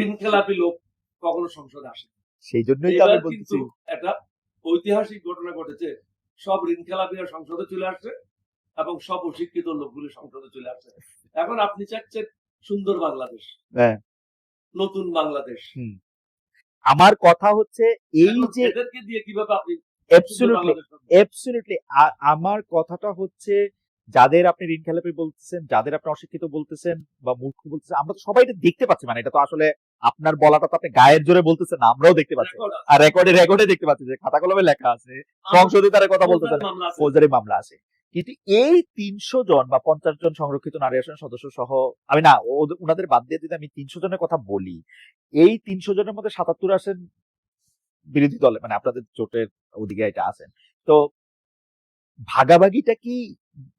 B: ঋণ খেলাপি লোক কখনো সংসদে আসে।
A: সেই জন্যই তো আমি
B: এবার
A: বলতেছি,
B: কিন্তু একটা ঐতিহাসিক ঘটনা ঘটেছে, সব ঋণ খেলাপিরা সংসদে চলে আসছে এবং সব অশিক্ষিত লোকগুলি সংসদে চলে আসছে। এখন আপনি চাচ্ছেন সুন্দর বাংলাদেশ,
A: হ্যাঁ,
B: নতুন বাংলাদেশ।
A: হুম। আমার কথা হচ্ছে এই
B: এখন
A: যে
B: এদেরকে দিয়ে কিভাবে আপনি সুন্দর
A: অ্যাবসলিউটলি
B: বাংলাদেশ করবেন?
A: অ্যাবসলিউটলি আমার কথাটা হচ্ছে যাদের আপনি ঋণ খেলাপি বলতেছেন, যাদের আপনি অশিক্ষিত বলতেছেন বা মূর্খ বলতেছেন, আমরা তো সবাই এটা দেখতে পাচ্ছি, মানে এটা তো আসলে আপনার বলাটা তো আপনি গায়ের জোরে বলতেছেন না, আমরাও দেখতে পাচ্ছি,
B: রেকর্ড আছে।
A: আর রেকর্ডে দেখতে পাচ্ছি যে খাতা কলমে লেখা আছে, সংসদে তারা কথা বলতেছেন,
B: ফৌজদারি মামলা আছে।
A: ফৌজদারি মামলা আছে। কিন্তু এই 300 জন বা 50 জন সংরক্ষিত নারী আসন সদস্য সহ, আমি না ওনাদের বাদ দিয়ে যদি আমি 300 জনের কথা বলি, এই 300 জনের মধ্যে 77 আসেন বিরোধী দলে, মানে আপনাদের জোটের ওদিকে এটা আছেন। তো ভাগাভাগিটা কি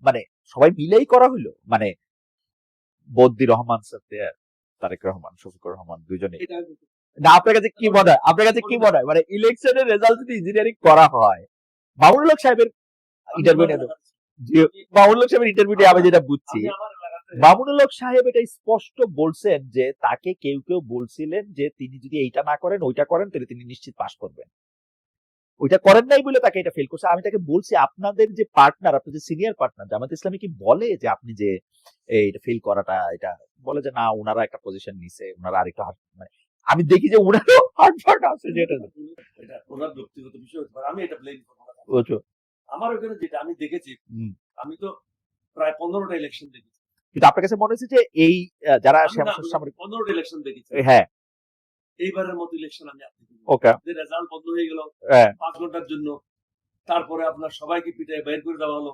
A: মানে সবাই মিলেই করা হইলো, মানে বদ্দি রহমান সাথে তারেক রহমান, শফিকুর রহমান দুইজনে?
B: এটা আমি বলতে চাই।
A: না আপনার কাছে কি মনে হয়, আপনার কাছে কি মনে হয়, মানে ইলেকশনের রেজাল্ট যদি ইঞ্জিনিয়ারিং করা হয়, মামুনুল হক সাহেবের
B: আমি
A: ইন্টারভিউ
B: আমার
A: নিয়ে,
B: এলাকাতে-
A: মামুনুল হক সাহেবের ইন্টারভিউ নিয়ে আমি যেটা বুঝছি,
B: আমি আমার এলাকাতে
A: মামুনুল হক সাহেব এটা স্পষ্ট বলছেন যে তাকে কেউ কেউ বলছিলেন যে তিনি যদি এইটা না করেন ওইটা করেন তাহলে তিনি নিশ্চিত পাস করবেন, ওইটা করেন নাই বলে তাকে এটা ফেল করছে। আমি তাকে বলছি আপনাদের যে পার্টনার, আপনাদের সিনিয়র পার্টনার জামাত ইসলামী কি বলে যে আপনি যে এটা ফেল করাটা, এটা বলে যে না ওনারা একটা পজিশন নিছে, ওনারা আরেকটু মানে আমি দেখি যে ওনারও হার্ট আছে যেটা
B: এটা ওনার ব্যক্তিগত বিষয় হতে পারে, আমি এটা ব্লেম করবো না।
A: বুঝছো?
B: আমার ওখানে যেটা আমি দেখেছি,
A: হুম।
B: আমি তো প্রায় 15টা ইলেকশন দেখেছি।
A: কিন্তু আপনার কাছে মনে হচ্ছে যে এই যারা
B: আমি না,
A: সামরিক
B: 15টা ইলেকশন দেখেছি।
A: হ্যাঁ,
B: এইবারের মতো ইলেকশন আমি আপনি
A: ওকে,
B: যে রেজাল্ট বন্ধ হয়ে গেল
A: হ্যাঁ,
B: 5 ঘন্টার জন্য, তারপরে আপনার সবাইকে পিটায় বের করে দেওয়া হলো।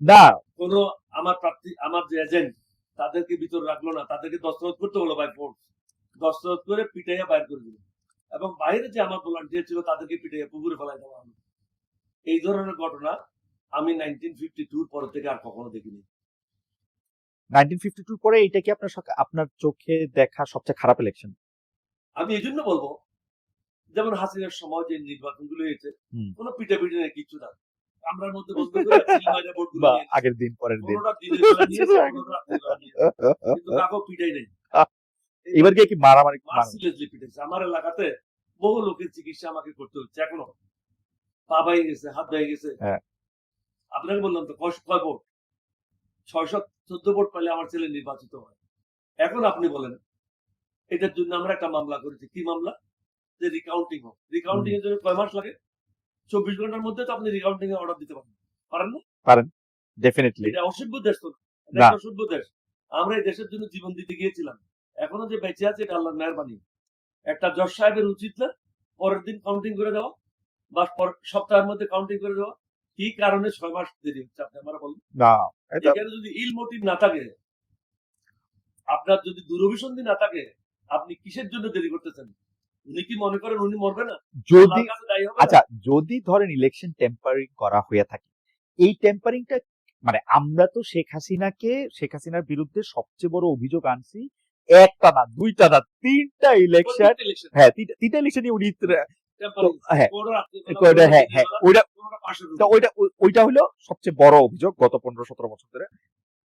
A: না
B: কোন আমার প্রার্থী, আমার যে এজেন্ট, তাদেরকে ভিতরে রাখলো না, তাদেরকে দস্তখত করতে হলো বাই ফোর্স, দস্তখত করে পিটাইয়া বাইর করে দিল। এবং বাইরে যে আমার ভলান্টিয়ার ছিল তাদেরকে পিটাইয়া পুকুরে ফেলাই দেওয়া হলো। এই ধরনের ঘটনা আমি 1952 পর থেকে আর কখনো দেখিনি।
A: 1952 পরে এটা কি আপনার চোখে দেখা সবচেয়ে খারাপ ইলেকশন?
B: আমি এই জন্য বলবো, যেমন হাসিনার সময় যে নির্বাচনগুলো হয়েছে,
A: হুম।
B: কোনো পিটাপিটি নেই, কিছু না, আমরার মধ্যে বন্ধ করে সিলমাইরা ভোটগুলো
A: বা
B: নিয়ে নিয়েছে।
A: আগের দিন পরের দিন
B: কোনোটা দিনের বেলা নিয়েছে, কোনোটা রাত্রের বেলা নিয়েছে। কিন্তু কাকেও পিটাই নেই।
A: এবার গিয়ে কি মারামারি
B: মার্সিলেসলি পিটেছে। আমার এলাকাতে বহু লোকের চিকিৎসা আমাকে করতে হচ্ছে এখনো। পা ভেঙে গেছে, হাত ভেঙে গেছে।
A: হ্যাঁ।
B: আপনাকে বললাম তো কয় ভোট? 614 ভোট পেলে আমার ছেলে নির্বাচিত হয়। এখন আপনি বলেন, এটার জন্য আমরা একটা মামলা করেছি। কি মামলা? যে রিকাউন্টিং হোক। রিকাউন্টিং এর জন্য কয় মাস লাগে? 24 ঘন্টার মধ্যে তো আপনি রিকাউন্টিং এর অর্ডার দিতে পারেন। পারেন না?
A: পারেন, ডেফিনেটলি।
B: এটা অসভ্য দেশ তো না। এটা
A: না।
B: একটা সভ্য দেশ। আমরা এই দেশের জন্য জীবন দিতে গিয়েছিলাম। এখনো যে বেঁচে আছে এটা আল্লাহর মেহেরবানি। একটা জজ সাহেবের উচিত না পরের দিন কাউন্টিং করে দেওয়া বা সপ্তাহের মধ্যে কাউন্টিং করে দেওয়া? কি কারণে 6 মাস দেরি হচ্ছে আপনি আমার বলুন?
A: না, এটা
B: এখানে যদি ইল মোটিভ না থাকে, আপনার যদি দুরভিসন্ধি না থাকে, আপনি কিসের জন্য দেরি করতেছেন? উনি কি মনে করেন উনি মরবে না?
A: যদি
B: আল্লাহর কাছে দায়ী হবে না?
A: আচ্ছা, যদি ধরেন ইলেকশন টেম্পারিং করা হয়ে থাকে, এই টেম্পারিংটা মানে আমরা তো শেখ হাসিনার বিরুদ্ধে সবচেয়ে বড় অভিযোগ আনছি, একটা না, দুইটা না, তিনটা ইলেকশন।
B: প্রত্যেকটা election
A: হ্যাঁ, তিনটা ইলেকশনে উনি
B: tampering,
A: হ্যাঁ,
B: কোনো রাত্রিবেলা,
A: হ্যাঁ
B: কোনো
A: হ্যাঁ,
B: দিনের বেলা,
A: ওইটা
B: কোনোটা পাশের room।
A: তো ওইটা হলো সবচেয়ে বড় অভিযোগ গত 15-17 বছর ধরে।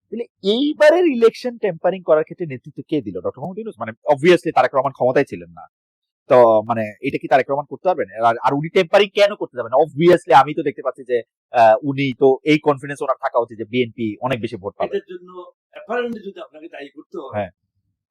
A: তাহলে এইবারের ইলেকশন টেম্পারিং করার ক্ষেত্রে নেতৃত্ব কে দিল? ডক্টর মোহাম্মদ ইউনূস? মানে অবভিয়াসলি তারেক রহমান ক্ষমতায় ছিলেন না, তো মানে এটা কি তারেক রহমান করতে পারবেন? আর উনি টেম্পারিং কেন করতে যাবেন? অবভিয়াসলি আমি তো দেখতে পাচ্ছি যে উনি তো এই কনফিডেন্স ওনার থাকা উচিত যে বিএনপি অনেক বেশি ভোট পাবে।
B: এটার জন্য apparently যদি আপনাকে দায়ী করতে হয়,
A: হ্যাঁ।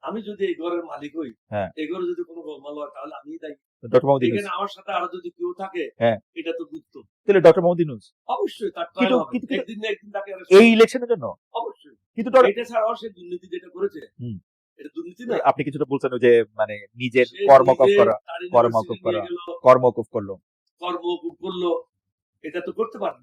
B: আমি যদি এই ঘরের মালিক হই,
A: হ্যাঁ।
B: এই ঘরে যদি কোনো গোলমাল হয় তাহলে আমিই দায়ী।
A: ডক্টর মোহাম্মদ ইউনূস,
B: এখানে আমার সাথে আরো যদি কেউ থাকে,
A: হ্যাঁ,
B: এটা তো গুপ্ত।
A: তাহলে ডক্টর মোহাম্মদ ইউনূস
B: অবশ্যই তার
A: কিন্তু
B: ট্রায়াল হবে।
A: কিন্তু
B: একদিন না একদিন তাকে arrest
A: এই
B: করবে।
A: ইলেকশনের জন্য
B: অবশ্যই।
A: কিন্তু
B: এটা ছাড়াও সে দুর্নীতি যেটা করেছে,
A: হুম।
B: এটা দুর্নীতি না?
A: আপনি কিছুটা বলছেন ওই যে মানে নিজের
B: সে
A: কর্মকূপ
B: নিজে
A: করা,
B: তার
A: কর্মকূপ
B: ইউনিভার্সিটি নিয়ে
A: করা,
B: গেল,
A: কর্মকূপ করলো।
B: কর্মকূপ করলো, এটা তো করতে পারেন।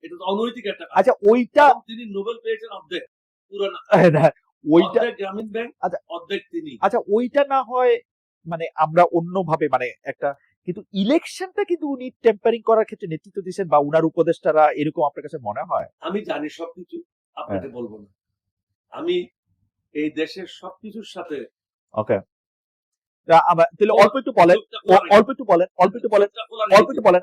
B: এটা তো অনৈতিক একটা কাজ।
A: আচ্ছা, ওইটা
B: এবং তিনি নোবেল পেয়েছেন অর্ধেক, পুরো না।
A: না, ওইটা
B: অর্ধেক গ্রামীণ ব্যাংক,
A: আচ্ছা,
B: অর্ধেক তিনি।
A: আচ্ছা, ওইটা না হয় মানে আমরা অন্যভাবে মানে একটা, কিন্তু ইলেকশনটা কিন্তু উনি টেম্পারিং করার ক্ষেত্রে নেতৃত্ব দিয়েছেন বা উনার উপদেষ্টারা, এরকম আপনার কাছে মনে হয়?
B: আমি জানি সবকিছু, আপনাকে বলবো না। আমি এই দেশের সবকিছুর সাথে
A: ওকে, তাহলে অল্প একটু বলেন,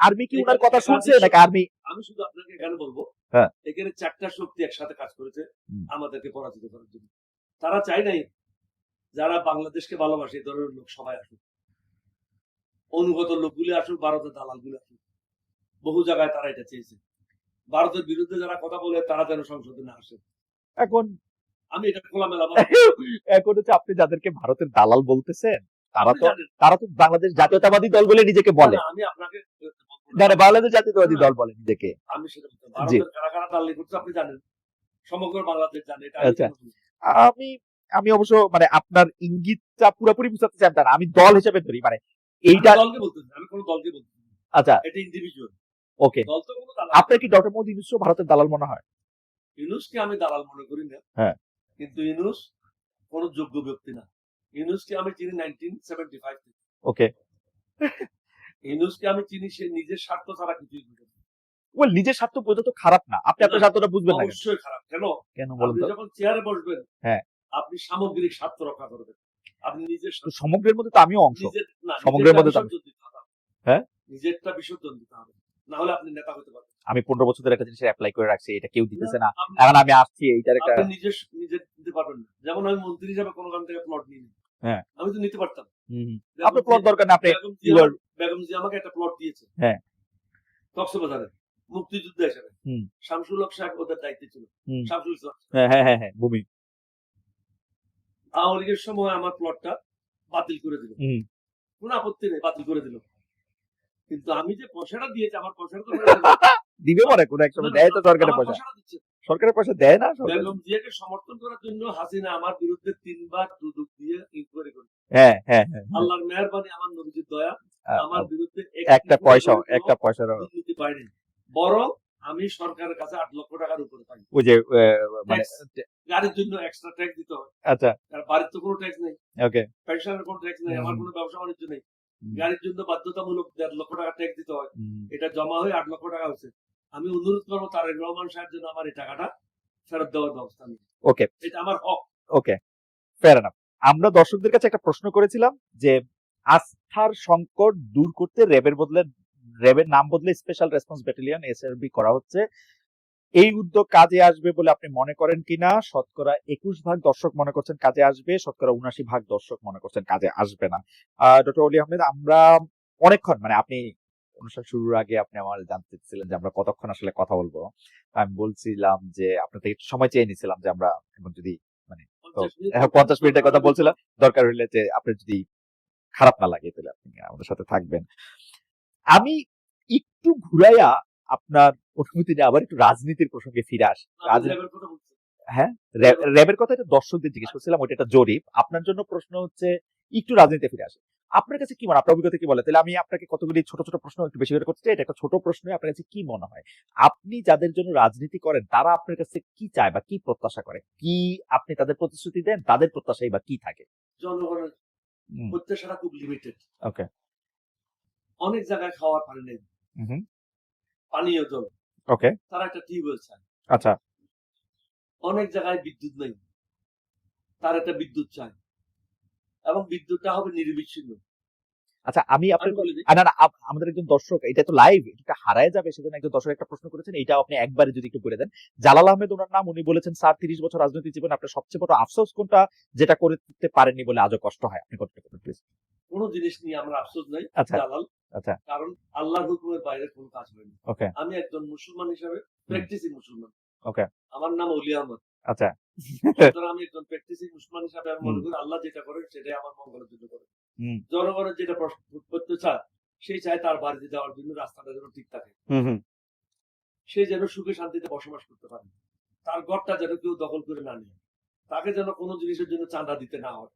A: আর্মি কি উনার কথা শুনছে নাকি আর্মি?
B: আমি শুধু আপনাকে এখানে বলবো,
A: হ্যাঁ,
B: এখানে 4টা শক্তি একসাথে কাজ করেছে আমাদেরকে পরাজিত করার জন্য। তারা চায় নাই যারা বাংলাদেশকে ভালোবাসে এই ধরনের লোক সবাই আসুক, অনুগত লোকগুলি আসুক, ভারতের দালালগুলি আসুক। বহু জায়গায় তারা এটা চেয়েছে। ভারতের বিরুদ্ধে যারা কথা বলে তারা যেন সংসদে না আসে।
A: এখন
B: আমি এটা খোলামেলা
A: এখন হচ্ছে আপনি যাদেরকে ভারতের দালাল বলতেছেন তারা
B: আপনি
A: তো
B: জানেন।
A: বাংলাদেশ জাতীয়তাবাদী দল বলে নিজেকে বলে।
B: না, আমি আপনাকে
A: না, বাংলাদেশ জাতীয়তাবাদী দল বলে নিজেকে।
B: আমি সেটা বলতে
A: জি।
B: ভারতের কারা কারা দালালি করছে আপনি জানেন, সমগ্র বাংলাদেশ জানে এটা।
A: আচ্ছা, আমি অবশ্য মানে আপনার ইঙ্গিতটা পুরোপুরি বুঝাতে চান না, আমি দল হিসেবে ধরি মানে এইটা।
B: দলকে বলতেছি, আমি কোন দলকে বলতেছি।
A: আচ্ছা,
B: এটা ইন্ডিভিজুয়াল।
A: ওকে,
B: দল তো কোনো দালাল।
A: আপনার কি ডক্টর মোহাম্মদ ইউনূস ভারতের দালাল মনে হয়?
B: ইউনূসকে আমি দালাল মনে করি না।
A: হ্যাঁ,
B: কিন্তু ইউনূস কোন যোগ্য ব্যক্তি না। ইউনূসকে আমি চিনি 1975 থেকে।
A: ওকে,
B: ইউনূসকে আমি চিনি সে নিজের স্বার্থ ছাড়া কিছুই বুঝে না।
A: ওয়েল, নিজের স্বার্থ বোঝা তো খারাপ না, আপনি আপনার স্বার্থটা বুঝবেন না কেন?
B: অবশ্যই খারাপ। কেন?
A: কেন বলুন
B: আপনি
A: তো?
B: যখন চেয়ারে বসবেন,
A: হ্যাঁ,
B: আপনি সামগ্রিক স্বার্থ রক্ষা করবেন। আপনি নিজের
A: তো সমগ্রের মধ্যে তো আমিও অংশ,
B: নিজের না,
A: সমগ্রের মধ্যে তো
B: বিসর্জন দিতে হবে।
A: হ্যাঁ,
B: নিজেরটা বিসর্জন দিতে হবে। না হলে আপনি নেতা হতে পারবেন।
A: আমি 15 বছর ধরে একটা জিনিস অ্যাপ্লাই করে রাখছি, এটা কেউ দিতেছে না।
B: আপনি
A: এখন আমি আসছি এইটার একটা,
B: আপনি নিজের দিতে পারবেন না। যেমন আমি মন্ত্রী হিসেবে কোনো গান থেকে প্লট নিই।
A: হ্যাঁ,
B: আমি তো নিতে পারতাম।
A: আপনার প্লট দরকার না, আপনি
B: বেগম জি আমাকে একটা প্লট দিয়েছে।
A: হ্যাঁ,
B: কক্সবাজারে মুক্তিযুদ্ধ হিসেবে। শামসুল হক সাহেব ওদের দায়িত্বে ছিল। শামসুল ইসলাম।
A: হ্যাঁ, ভূমি
B: আওয়ামী লীগের সময় আমার প্লটটা বাতিল করে দিল। কোন আপত্তি নেই, বাতিল করে দিল। কিন্তু আমি যে পয়সাটা দিয়েছি, আমার পয়সাটা তো
A: দিবে মনে কোন এক সময় দেয় তো সরকারের পয়সা। সরকারের পয়সা দেয় না।
B: বেগম জিয়াকে সমর্থন করার জন্য হাসিনা আমার বিরুদ্ধে 3 বার দুদক দিয়ে ইনকোয়ারি করে।
A: হ্যাঁ,
B: আল্লাহর মেহেরবানি, আমার নবীজির দয়া, আমার বিরুদ্ধে একটা
A: পয়সার
B: দুর্নীতি পাইনি। বরং আমি সরকারের কাছে 8 লক্ষ টাকার উপরে পাই।
A: ওই যে মানে
B: গাড়ির জন্য এক্সট্রা ট্যাক্স দিতে হয়।
A: আচ্ছা,
B: আর বাড়ির তো কোনো ট্যাক্স নেই।
A: ওকে,
B: পেনশনের কোনো ট্যাক্স নেই, আমার কোনো ব্যবসা বাণিজ্য নেই। গাড়ির জন্য বাধ্যতামূলক 1.5 লক্ষ টাকা ট্যাক্স দিতে হয়। এটা জমা হয়ে 8 লক্ষ টাকা হচ্ছে। আমি অনুরোধ করবো তারেক রহমান সাহেবের জন্য আমার এই টাকাটা ফেরত দেওয়ার ব্যবস্থা নেই।
A: ওকে,
B: এটা আমার হক।
A: ওকে, ফেয়ার এনাফ। আমরা দর্শকদের কাছে একটা প্রশ্ন করেছিলাম যে আস্থার সংকট দূর করতে র্যাবের নাম বদলে স্পেশাল রেসপন্স ব্যাটালিয়ন SRB করা হচ্ছে। এই উদ্যোগ কাজে আসবে বলে আপনি মনে করেন কিনা? শতকরা 21% দর্শক মনে করছেন কাজে আসবে, শতকরা 79% দর্শক মনে করছেন কাজে আসবে না। ডক্টর অলি আহমেদ, আমরা অনেকক্ষণ, মানে আপনি অনুষ্ঠান শুরুর আগে আপনি আমার জানতে চাচ্ছিলেন যে আমরা কতক্ষণ আসলে কথা বলবো। আমি বলছিলাম যে আপনার থেকে একটু সময় চেয়ে নিছিলাম যে আমরা এখন যদি মানে 50 মিনিটের কথা বলছিলাম, দরকার হলে যে আপনার যদি খারাপ না লাগে তাহলে আপনি আমাদের সাথে থাকবেন। আমি একটু ঘুরাইয়া আপনার অনুভূতি নিয়ে আবার একটু রাজনীতির প্রসঙ্গে ফিরে আসি। হ্যাঁ, র্যাবের কথা এটা দর্শকদের জিজ্ঞেস করছিলাম, ওইটা একটা জরিপ। আপনার জন্য প্রশ্ন হচ্ছে একটু রাজনীতিতে ফিরে আসে। আপনার কাছে কি মনে হয়, আপনার অভিজ্ঞতা কি বলে? তাহলে আমি আপনাকে কতগুলি ছোট ছোট প্রশ্ন একটু বেশি করে করতে চাই। এটা একটা ছোট প্রশ্ন, আপনার কাছে কি মনে হয় আপনি যাদের জন্য রাজনীতি করেন তারা আপনার কাছে কি চায় বা কি প্রত্যাশা করে? কি আপনি তাদের প্রতিশ্রুতি দেন, তাদের প্রত্যাশাই বা কি থাকে?
B: জনগণের প্রত্যাশাটা খুব লিমিটেড।
A: ওকে।
B: অনেক জায়গায় খাওয়ার পানি নেই, পানীয় জল।
A: ওকে।
B: তারা একটা টিউবওয়েল চায়।
A: আচ্ছা।
B: অনেক জায়গায় বিদ্যুৎ নেই, তার একটা বিদ্যুৎ চায়, এবং বিদ্যুৎটা হবে নির্বিচ্ছিন্ন।
A: আচ্ছা, আমি আপনার না না আমাদের একজন দর্শক, এটা তো লাইভ, এটা হারায় যাবে, সেজন্য একজন দর্শক একটা প্রশ্ন করেছেন, এটা আপনি একবারে যদি একটু করে দেন। জালাল আহমেদ ওনার নাম, উনি বলেছেন স্যার 30 বছর রাজনৈতিক জীবনে আপনার সবচেয়ে বড় আফসোস কোনটা, যেটা করতে পারেননি বলে আজও কষ্ট হয়? আপনি করতে পারেন প্লিজ।
B: কোনো জিনিস নিয়ে আমার আফসোস নাই জালাল। আচ্ছা। কারণ আল্লাহর হুকুমের বাইরে কোনো কাজ হয়নি।
A: ওকে।
B: আমি একজন মুসলমান হিসেবে প্র্যাকটিসিং মুসলমান।
A: ওকে।
B: আমার নাম অলি আহমদ। আচ্ছা। আমি একজন প্র্যাকটিসিং মুসলমান হিসেবে আমি মনে করি আল্লাহ যেটা করেন সেটাই আমার মঙ্গলের জন্য করেন। জনগণের যেটা করতে চায়, সেই চায় তার বাড়িতে যাওয়ার জন্য রাস্তাটা যেন ঠিক থাকে, সে যেন সুখে শান্তিতে বসবাস করতে পারে, তার ঘরটা যেন কেউ দখল করে না নিয়ে, তাকে যেন কোনো জিনিসের জন্য চাঁদা দিতে না হয়।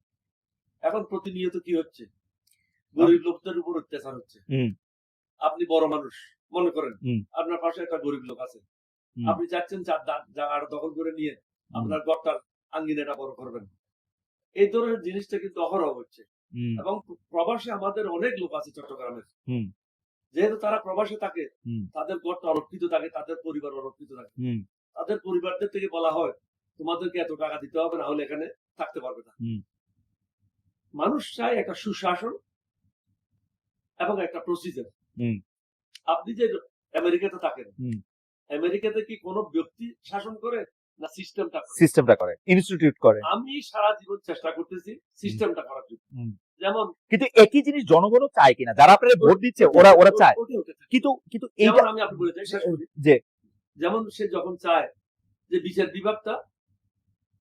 B: এখন প্রতিনিয়ত কি হচ্ছে, গরিব লোকদের উপর অত্যাচার হচ্ছে। আপনি বড় মানুষ, মনে করেন আপনার পাশে একটা গরিব লোক আছে, আপনি চাচ্ছেন জায়গাটা দখল করে নিয়ে আপনার ঘরটার আঙ্গিনাটা বড় করবেন। এই ধরনের জিনিসটা কিন্তু অহরহ হচ্ছে। এবং প্রবাসে আমাদের অনেক লোক আছে চট্টগ্রামের, যেহেতু তারা প্রবাসে থাকে, তাদের ঘরটা অরক্ষিত থাকে, তাদের পরিবার অরক্ষিত থাকে। তাদের পরিবারদের থেকে বলা হয় তোমাদেরকে এত টাকা দিতে হবে, না হলে এখানে থাকতে পারবে না। মানুষ চায় একটা সুশাসন এবং একটা প্রসিজার। আপনি যে আমেরিকাতে থাকেন, আমেরিকাতে কি কোনো ব্যক্তি শাসন করে না সিস্টেমটা করে, ইনস্টিটিউট করে? আমি সারা জীবন চেষ্টা করতেছি সিস্টেমটা করার জন্য। যেমন কিন্তু একই জিনিস জনগণও চায় কিনা, যারা আপনারা ভোট দিচ্ছে ওরা চায়, কিন্তু এইটা আমি আপনি বলে যাই যে যেমন সে যখন চায় যে বিচার বিভাগটা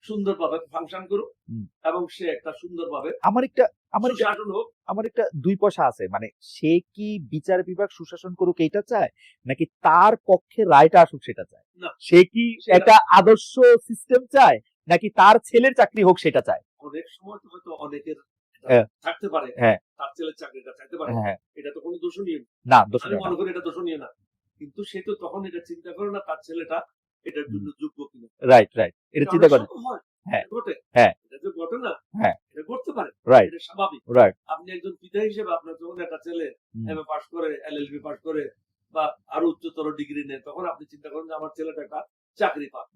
B: সুন্দরভাবে ফাংশন করুক এবং সে একটা সুন্দরভাবে আমার একটা 2 পয়সা আছে, মানে সে কি বিচার বিভাগ সুশাসন করুক এইটা চায়, নাকি তার পক্ষে রায়টা আসুক সেটা চায়? সে কি একটা আদর্শ সিস্টেম চায়, নাকি তার ছেলের চাকরি হোক সেটা চায়? অনেক সময় তো হয়তো অনেকের থাকতে পারে তার ছেলের চাকরিটা চাইতে পারে, এটা তো কোনো দোষণীয় না, আমি মনে করি এটা দোষণীয় না, কিন্তু সে তো তখন এটা চিন্তা করে না তার ছেলেটা এটার জন্য যোগ্য কিনা। রাইট, এটা চিন্তা করে। আপনি একজন পিতা হিসেবে আপনার যখন একটা ছেলে এমএ পাস করে, এলএলবি পাস করে বা আরো উচ্চতর ডিগ্রি নেয়, তখন আপনি চিন্তা করেন যে আমার ছেলেটা একটা চাকরি পাক,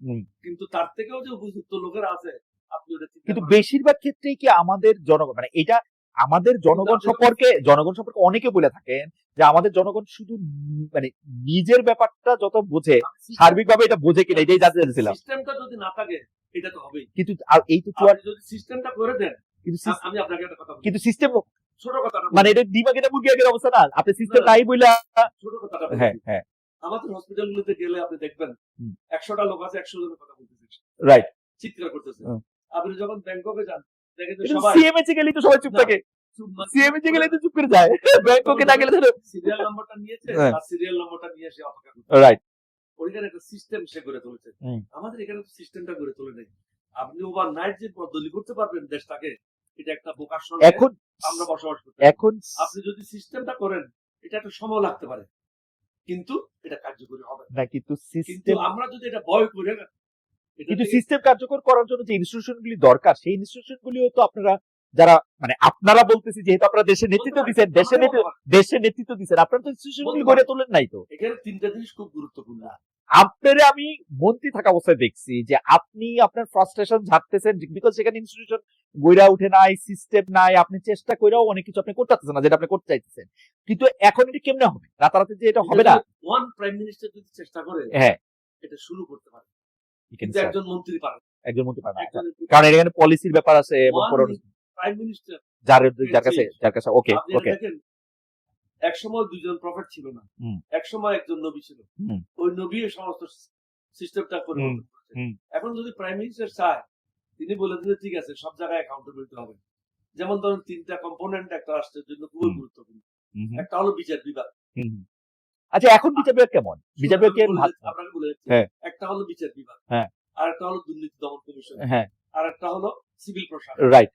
B: কিন্তু তার থেকেও যে উপযুক্ত লোকেরা আছে আপনি ওটা, কিন্তু বেশিরভাগ ক্ষেত্রেই কি আমাদের জনগণ, মানে এটা আমাদের জনগণ সম্পর্কে অনেকে বলে থাকেন যে আমাদের জনগণ শুধু মানে নিজের ব্যাপারটা যত বোঝে, সার্বিকভাবে এটা বোঝে কিনা এটাই জানতে চাইছিলাম। সিস্টেমটা যদি না থাকে এটা তো হবেই, কিন্তু এই তো যদি সিস্টেমটা করে দেন, কিন্তু আমি আপনাকে একটা কথা বলি, কিন্তু সিস্টেম ছোট কথা, মানে এটা দিমাগে এটা মুরগি আগের অবস্থা না, আপনি সিস্টেম নাই বইলা ছোট কথাটা। হ্যাঁ, আমাদের হসপিটালগুলোতে গেলে আপনি দেখবেন 100টা লোক আছে, 100 জনের কথা বলতেছে, রাইট, চিৎকার করতেছে। আপনি যখন ব্যাংককে যান দেখেন সবাই, সিএমএইচ গেলেই তো সবাই চুপ থাকে, সিএমএইচ গেলেই তো চুপ করে যায়, ব্যাংককে না গেলে তো সিরিয়াল নাম্বারটা নিয়েছে, আর সিরিয়াল নাম্বারটা নিয়ে এসে অপেক্ষা করতে, রাইট। ওইখানে একটা সিস্টেম সে গড়ে তুলেছে, আমাদের এখানে তো সিস্টেমটা গড়ে তোলে নাই। আপনি ওভারনাইট যে বদলি করতে পারবেন দেশটাকে, এটা একটা বোকার সঙ্গে এখন আমরা বসবাস করতে। এখন আপনি যদি সিস্টেমটা করেন, এটা একটা সময় লাগতে পারে, কিন্তু এটা কার্যকরী হবে না। কিন্তু সিস্টেম আমরা যদি এটা ভয় করে, কিন্তু সিস্টেম কার্যকর করার জন্য যে ইনস্টিটিউশন গুলি দরকার, সেই ইনস্টিটিউশন গুলিও তো আপনারা, যারা মানে আপনারা বলতেছি যেহেতু আপনারা দেশের নেতৃত্ব দিচ্ছেন, দেশের নেতৃত্ব দিচ্ছেন, আপনারা তো ইনস্টিটিউশন গুলি গড়ে তোলেন নাই তো। এখানে 3টা জিনিস খুব গুরুত্বপূর্ণ। আপনারে আমি মন্ত্রী থাকা অবস্থায় দেখছি যে আপনি আপনার ফ্রাস্ট্রেশন ঝাড়তেছেন, বিকজ সেখানে ইনস্টিটিউশন গইরা উঠে নাই, সিস্টেম নাই, আপনি চেষ্টা করেও অনেক কিছু আপনি করতে পারতেছেন না যেটা আপনি করতে চাইতেছেন। কিন্তু এখন এটা কেমনে হবে? রাতারাতি যে এটা হবে না। ওয়ান প্রাইম মিনিস্টার যদি চেষ্টা করে, হ্যাঁ, এটা শুরু করতে পারে,
A: You can
B: কিন্তু
A: start.
B: একজন মন্ত্রী পারে না।
A: একজন মন্ত্রী পারে না।
B: একজন
A: কারণ এখানে পলিসির ব্যাপার আছে এবং
B: প্রাইম মিনিস্টার
A: যার কাছে ওকে
B: আপনি
A: ওকে
B: দেখেন, একসময় দুজন প্রফেট ছিল না,
A: হুম।
B: একসময় একজন নবী ছিল,
A: হুম।
B: ওই নবী এই সমস্ত সিস্টেমটা পরিবর্তন করেছে।
A: হুম।
B: এখন যদি প্রাইম মিনিস্টার চায়, তিনি বলে দিলে ঠিক আছে, সব জায়গায় অ্যাকাউন্টেবিলিটি হবে। যেমন ধরুন 3টা কম্পোনেন্ট একটা রাষ্ট্রের জন্য খুবই গুরুত্বপূর্ণ। একটা হলো বিচার বিভাগ।
A: আচ্ছা, এখন বিচার বিভাগ কেমন? বিচার বিভাগ
B: আপনাকে বলে যাচ্ছি,
A: হ্যাঁ।
B: একটা হলো বিচার বিভাগ,
A: হ্যাঁ।
B: আর একটা হলো দুর্নীতি দমন কমিশন,
A: হ্যাঁ,
B: আর একটা হলো সিভিল প্রশাসন।
A: রাইট।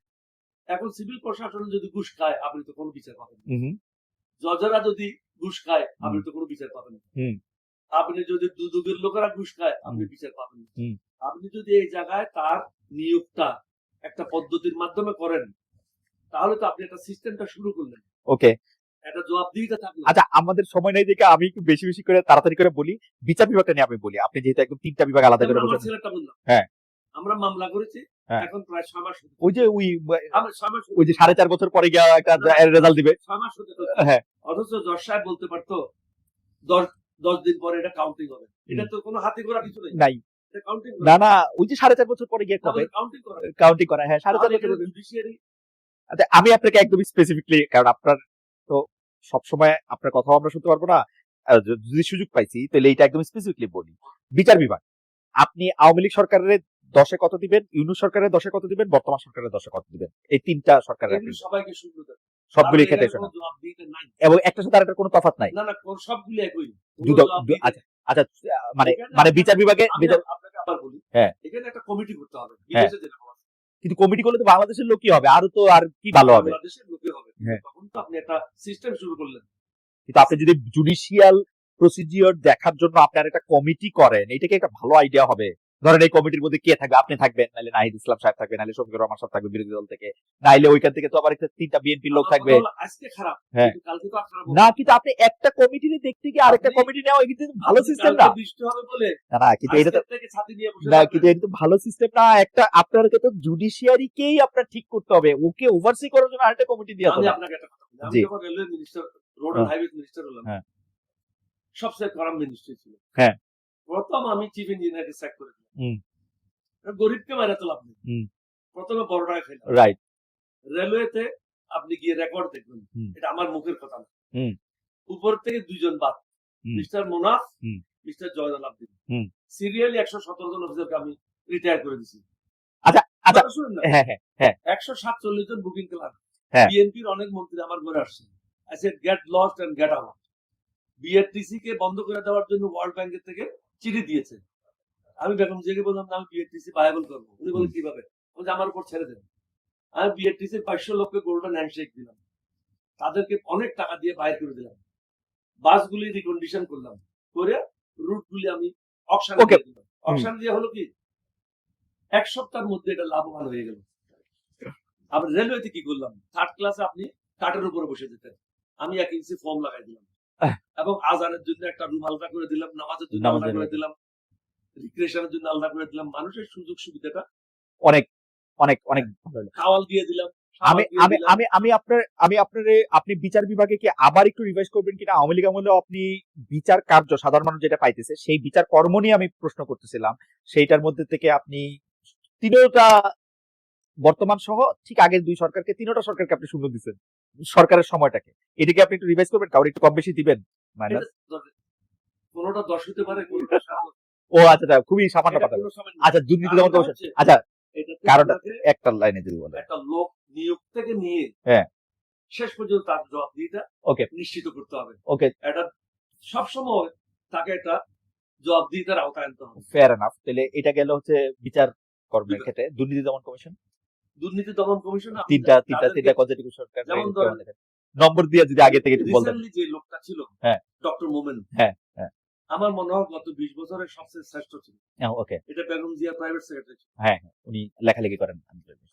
B: এখন সিভিল প্রশাসন যদি ঘুষ খায়, আপনি তো কোনো বিচার পাবেন না। জজরা যদি ঘুষ খায়, আপনি তো কোনো বিচার পাবেন না। আপনি যদি দুদকের লোকেরা ঘুষ খায়, আপনি বিচার পাবেন না। আপনি যদি এই জায়গায় তার নিয়োগটা একটা পদ্ধতির মাধ্যমে করেন, তাহলে তো আপনি একটা সিস্টেমটা শুরু করলেন।
A: ওকে,
B: একটা জবাবদিহিতা থাকলো।
A: আচ্ছা, আমাদের সময় নেই দেখে আমি একটু বেশি বেশি করে তাড়াতাড়ি করে বলি। বিচার বিভাগটা নিয়ে আমি বলি, আপনি যেহেতু একদম 3টা বিভাগ আলাদা করে
B: আমার
A: বলছেন।
B: ছেলেটা বললাম,
A: হ্যাঁ,
B: আমরা মামলা করেছি,
A: হ্যাঁ।
B: এখন প্রায় 6 মাস হতে
A: ওই যে
B: আমরা 6 মাস
A: ওই যে 4.5 বছর পরে গিয়ে একটা রেজাল্ট দিবে।
B: 6 মাস হতে
A: হ্যাঁ,
B: অথচ জজ সাহেব বলতে পারতো 10 দিন পরে এটা কাউন্টিং হবে। এটা তো কোনো হাতে গোড়া কিছু
A: নাই।
B: এটা কাউন্টিং
A: না না, ওই যে 4.5 বছর পরে গিয়ে কবে কাউন্টিং করা। হ্যাঁ, 4.5 বছর।
B: জুডিশিয়ারি।
A: আচ্ছা, আমি আপনাকে একদম স্পেসিফিকলি, কারণ আপনার তো সবসময় আপনার কথাও আমরা শুনতে পারবো না, যদি সুযোগ পাইছি তাহলে এইটা একদম স্পেসিফিকলি বলি। বিচার বিভাগ, আপনি আওয়ামী লীগ সরকারের 10-এ কত দিবেন, ইউনূস সরকারের 10-এ কত দিবেন, বর্তমান সরকারের 10-এ কত দিবেন? এই 3টা সরকারের
B: সবাইকে শূন্য দেন,
A: সবগুলি ক্ষেত্রে এবং একটার সাথে আরেকটার কোনো তফাৎ নাই।
B: না না, সবগুলি একই।
A: আচ্ছা আচ্ছা, মানে বিচার বিভাগে
B: আপনাকে আবার বলি,
A: হ্যাঁ,
B: এখানে একটা কমিটি করতে হবে, বিদেশে যেরকম আছে।
A: কিন্তু কমিটি করলে তো বাংলাদেশের লোকই হবে, আর তো আর কি ভালো হবে?
B: বাংলাদেশের লোকই হবে। তখন তো আপনি একটা সিস্টেম শুরু করলেন।
A: কিন্তু আপনি যদি জুডিশিয়াল প্রসিডিওর দেখার জন্য আপনার একটা কমিটি করেন, এটা কি একটা ভালো আইডিয়া হবে? ধরেন এই কমিটির মধ্যে কে থাকবে? আপনি থাকবেন, নাহলে নাহিদ ইসলাম সাহেব থাকবে, নাহলে শফিকুর রহমান সাহেব থাকবে বিরোধী দল থেকে, নাহলে ওইখান থেকে তো আবার একটা 3টা বিএনপির লোক থাকবে।
B: আজকে খারাপ,
A: হ্যাঁ,
B: কালকে তো খারাপ
A: না, কিন্তু আপনি একটা কমিটিতে দেখতে গিয়ে আরেকটা কমিটি নেওয়া, এটা তো ভালো সিস্টেম না।
B: বৃষ্টি হবে বলে
A: না, কিন্তু এটা তো
B: ছাতি নিয়ে বসে
A: না, কিন্তু এটা তো ভালো সিস্টেম না। একটা আপনাকে তো জুডিশিয়ারিকেই আপনার ঠিক করতে হবে, ওকে ওভারসি করার জন্য আরেকটা কমিটি দিয়ে
B: আমি আপনাকে একটা কথা বলি, আমি যখন railway minister, road and highway minister হলাম, সবচেয়ে করাম মিনিস্ট্রি ছিল।
A: হ্যাঁ,
B: প্রথম আমি চিফ ইঞ্জিনিয়ারকে স্যাক করে দিলাম। গরিবকে মারা তো লাভ নেই, প্রথমে বড়রাই ফেলা। রাইট। রেলওয়েতে আপনি গিয়ে রেকর্ড দেখবেন, এটা আমার মুখের কথা না, উপর থেকে 2 জন বাদ, mister Monaf, mister Joynal Abdin, serially 117 জন অফিসারকে আমি রিটায়ার করে দিয়েছি।
A: আচ্ছা আচ্ছা, শুনুন না, হ্যাঁ হ্যাঁ,
B: 147 জন বুকিং ক্লার্ক। বিএনপির অনেক মন্ত্রী আমার ঘরে আসছে, I said get lost and get out. BRTC কে বন্ধ করে দেওয়ার জন্য ওয়ার্ল্ড ব্যাংকের থেকে চিঠি দিয়েছে। আমি বেগম জিয়াকে বললাম আমি বিআরটিসি ভায়াবল করবো। উনি বলেন কিভাবে? বলছে আমার উপর ছেড়ে দেন। আমি বিআরটিসির 500 লোককে গোল্ডেন হ্যান্ডশেক দিলাম, তাদেরকে অনেক টাকা দিয়ে বাইর করে দিলাম, বাসগুলি রিকন্ডিশন করলাম, করে রুটগুলি আমি অকশন দিয়ে দিলাম। অকশন দিয়ে হলো কি, 1 সপ্তাহের মধ্যে এটা লাভবান হয়ে গেল। আবার রেলওয়েতে কি করলাম, 3rd ক্লাসে আপনি কাঠের উপরে বসে যেতেন, আমি 1 ইঞ্চি ফর্ম লাগাই দিলাম, এবং আজানের জন্য একটা রুম আলাদা করে দিলাম, নামাজের জন্য আলাদা করে দিলাম, রিক্রিয়েশনের জন্য আলাদা করে দিলাম। মানুষের সুযোগ সুবিধাটা অনেক অনেক অনেক খাওয়াল দিয়ে দিলাম।
A: আপনি বিচার বিভাগে কি আবার একটু রিভাইজ করবেন কিনা? আওয়ামী লীগ আমলেও আপনি বিচার কার্য সাধারণ মানুষ যেটা পাইতেছে, সেই বিচার কর্ম নিয়ে আমি প্রশ্ন করতেছিলাম। সেইটার মধ্যে থেকে আপনি 3টা বর্তমান সহ ঠিক আগের 2 সরকারকে, 3টা সরকারকে আপনি শূন্য দিচ্ছেন সরকারের সময়টাকে, এটাকে আপনি একটু রিভাইজ করবেন, কাউর একটু কম বেশি দিবেন?
B: কোনটা 10 হতে পারে, কোনটা 7।
A: ও আচ্ছা, খুবই সামান্য কথা। আচ্ছা, দুর্নীতি দমন কমিশন, আচ্ছা কারণটা একটা লাইনে যদি বলেন।
B: একটা লোক নিয়োগ থেকে নিয়ে শেষ পর্যন্ত তার জবাবদিহিতা নিশ্চিত করতে হবে। ওকে, এটা সবসময় তাকে একটা জবাবদিহিতার আওতায় আনতে হবে।
A: Fair enough. তাহলে এটা গেল হচ্ছে বিচার কর্মের ক্ষেত্রে। দুর্নীতি দমন কমিশন, তিনটা কনজারভেটিভ সরকার,
B: যেমন ধরেন
A: নম্বর দিয়ে যদি আগে থেকে একটু বলতেন।
B: যে লোকটা ছিল ডক্টর মোমেন, আমার মনে হয় গত 20 বছরের সবচেয়ে শ্রেষ্ঠ ছিল। ওকে, এটা বেগম জিয়া প্রাইভেট সেক্রেটারি।
A: উনি লেখালেখি করেন।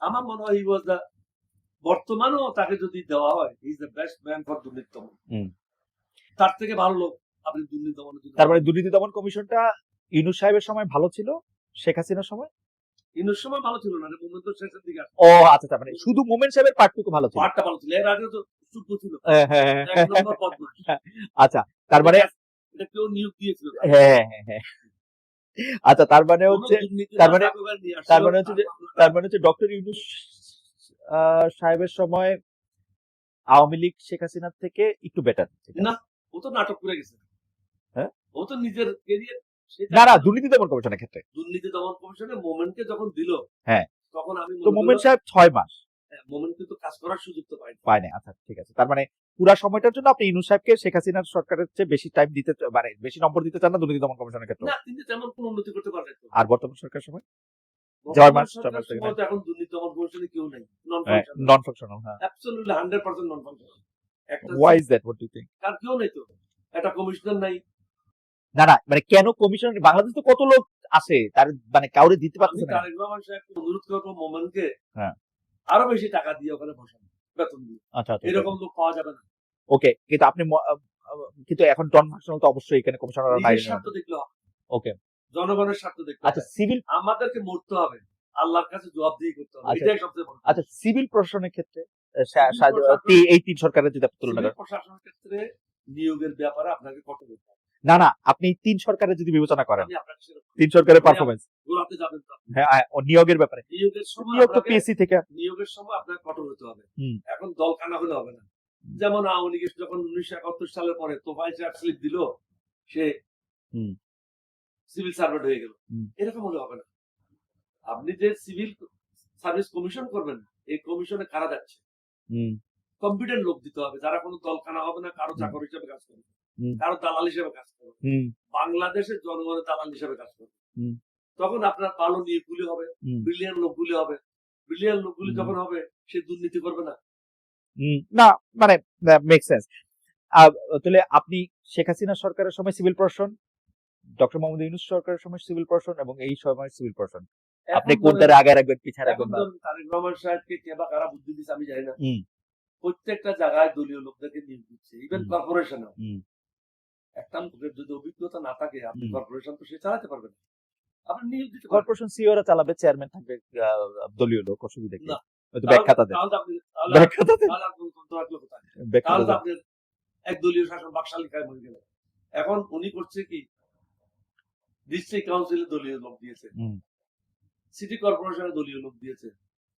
B: আমার মনে হয় হি ওয়াজ দা, বর্তমানেও তাকে যদি দেওয়া হয়, he is the best man for দুর্নীতি দমন। তার থেকে ভালো লোক আপনি দুর্নীতি দমনের জন্য।
A: তারপরে দুর্নীতি দমন কমিশনটা ইউনূস সাহেবের সময় ভালো ছিল, শেখ হাসিনার সময়?
B: ইউনূস সময় ভালো ছিল না, মোমেন তো শেষের দিকে।
A: ও আচ্ছা, মানে শুধু মোমেন সাহেবের পার্টটুকু ভালো ছিল।
B: পার্টটা ভালো ছিল, এর আগে তো চুপ ছিল।
A: আচ্ছা, তারপরে
B: এটা কেউ নিয়োগ দিয়েছিল।
A: আচ্ছা, তার মানে
B: কোনো
A: হচ্ছে
B: দুর্নীতি
A: তার
B: না
A: মানে
B: থাকুক আর নিয়ে
A: তার
B: আসলেও
A: মানে হচ্ছে যে ডক্টর ইউনূস সাহেবের সময় আওয়ামী লীগ শেখ হাসিনার থেকে একটু বেটার।
B: না, ও তো নাটক করে গেছে।
A: হ্যাঁ?
B: ও তো নিজের কেরিয়ার
A: না, দুর্নীতি দমন কমিশনের ক্ষেত্রে।
B: দুর্নীতি দমন কমিশনে মোমেন্টকে যখন দিল,
A: হ্যাঁ,
B: তখন আমি
A: তো
B: মনে
A: মোমেন্ট
B: করলাম
A: সাহেব 6 মাস
B: মোমেন্ট কিন্তু কাজ করার সুযোগ তো পাইনি।
A: পায় না। আচ্ছা, ঠিক আছে। তার মানে পুরা সময়টার জন্য আপনি ইউনূস সাহেবকে শেখ হাসিনার সরকারের চেয়ে বেশি টাইম দিতে মানে বেশি নম্বর দিতে চান না দুর্নীতি দমন কমিশনের ক্ষেত্রে।
B: না, তিনি তেমন কোনো উন্নতি করতে পারলেন না।
A: আর বর্তমান সরকার সময়
B: বর্তমান
A: মাস,
B: সরকার
A: থেকে
B: সময় তো এখন দুর্নীতি দমন কমিশনে কেউ নেই, নন
A: হ্যাঁ,
B: ফাংশনাল,
A: নন ফাংশনাল। হ্যাঁ,
B: অ্যাবসলিউটলি 100% নন ফাংশনাল। একটা
A: why is that? What do you think?
B: কার কেউ নেই তো, একটা কমিশনার নাই।
A: না, মানে কেন কমিশনার? বাংলাদেশে তো কত লোক আছে, তার মানে কাউরে দিতে
B: আমি
A: পারতেছে না।
B: তারেক রহমান সাহেবকে অনুরোধ করবো মোমেন্টকে
A: হ্যাঁ,
B: আরো বেশি টাকা দিয়ে ওখানে বসানো, বেতন দিয়ে।
A: আচ্ছা,
B: এরকম লোক পাওয়া যাবে না।
A: ওকে, কিন্তু আপনি কিন্তু এখন নন ফাংশনাল তো অবশ্যই এখানে কমিশনার নাই।
B: নিজের স্বার্থ দেখলে হবে,
A: ওকে,
B: জনগণের স্বার্থ দেখলে
A: আচ্ছা
B: হবে।
A: সিভিল
B: আমাদেরকে মরতে হবে, আল্লাহর কাছে জবাবদিহি করতে হবে,
A: আচ্ছা,
B: এটাই সবচেয়ে বড়।
A: আচ্ছা সিভিল প্রশাসনের ক্ষেত্রে
B: সিভিল প্রশাসন
A: এই 3 সরকারের যদি আপনি তুলনা
B: সিভিল
A: করেন,
B: প্রশাসনের ক্ষেত্রে নিয়োগের ব্যাপারে আপনাকে কঠোর হতে হবে।
A: না আপনি 3 সরকারের যদি বিবেচনা করেন,
B: আমি আপনাকে সেরকম
A: 3 সরকারের পারফরম্যান্স,
B: গোলাতে যাবেন তো আপনি।
A: হ্যাঁ, ও নিয়োগের ব্যাপারে,
B: নিয়োগের সময়
A: নিয়োগ তো
B: আপনাকে
A: পিএসসি থেকে।
B: নিয়োগের সময় আপনাকে কঠোর হতে হবে।
A: হুম,
B: এখন দল কানা হলে হবে না। যেমন আওয়ামী লীগের যখন 1971 সালের পরে তোফায়েল সাহেব স্লিপ দিল, সে
A: হুম,
B: সিভিল সার্ভেন্ট হয়ে গেল,
A: হুম,
B: এরকম হলে হবে না। আপনি যে সিভিল সার্ভিস কমিশন করবেন, এই কমিশনে কারা যাচ্ছে?
A: হুম,
B: কম্পিটেন্ট লোক দিতে হবে, যারা কোনো দল কানা হবে না, কারো
A: হুম,
B: চাকর হিসেবে কাজ করবে,
A: হুম,
B: কারো দালাল হিসেবে কাজ করবে,
A: হুম,
B: বাংলাদেশের জনগণের দালাল হিসেবে কাজ করবে।
A: হুম,
B: তখন আপনার ভালো নিয়োগগুলি হবে,
A: হুম,
B: ব্রিলিয়ান লোকগুলি হবে। ব্রিলিয়ান লোকগুলি
A: হুম,
B: যখন হবে, সে দুর্নীতি করবে না।
A: না মানে মেক সেন্স। তাহলে আপনি শেখ হাসিনা সরকারের সময় সিভিল প্রশাসন, ডক্টর মোহাম্মদ ইউনূস সরকারের সময় সিভিল প্রশাসন এবং এই সময় সিভিল প্রশাসন, আপনি
B: এখন
A: কোনটারে আগে রাখবেন পিছায়
B: এখন
A: রাখবেন?
B: ধরুন তারেক রহমান সাহেবকে কে বা কারা বুদ্ধি দিচ্ছে আমি জানি না।
A: হুম,
B: প্রত্যেকটা জায়গায় দলীয় লোকদেরকে নিয়োগ দিচ্ছে, ইভেন
A: হুম,
B: কর্পোরেশনে।
A: হুম,
B: একটা লোকের যদি অভিজ্ঞতা না থাকে, আপনি
A: হুম।
B: কর্পোরেশন তো সে চালাতে পারবেন না। আপনি নিয়োগ দিতে পারেন
A: কর্পোরেশন সিইওরা চালাবে, চেয়ারম্যান থাকবে দলীয় লোক, অসুবিধা কি?
B: না।
A: হয়তো
B: তাহলে
A: ব্যাখ্যা তাদের,
B: তাহলে আপনি
A: ব্যাখ্যা তাদের,
B: তাহলে আপনি তন্ত্র রাখলো কোথায়?
A: ব্যাখ্যা
B: তাহলে তো
A: তাদের।
B: আপনি একদলীয় শাসন বাকশালিকায় মরে গেল। এখন উনি করছে কি, ডিস্ট্রিক্ট কাউন্সিলে দলীয় লোক দিয়েছে,
A: হুম,
B: সিটি কর্পোরেশনে দলীয় লোক দিয়েছে,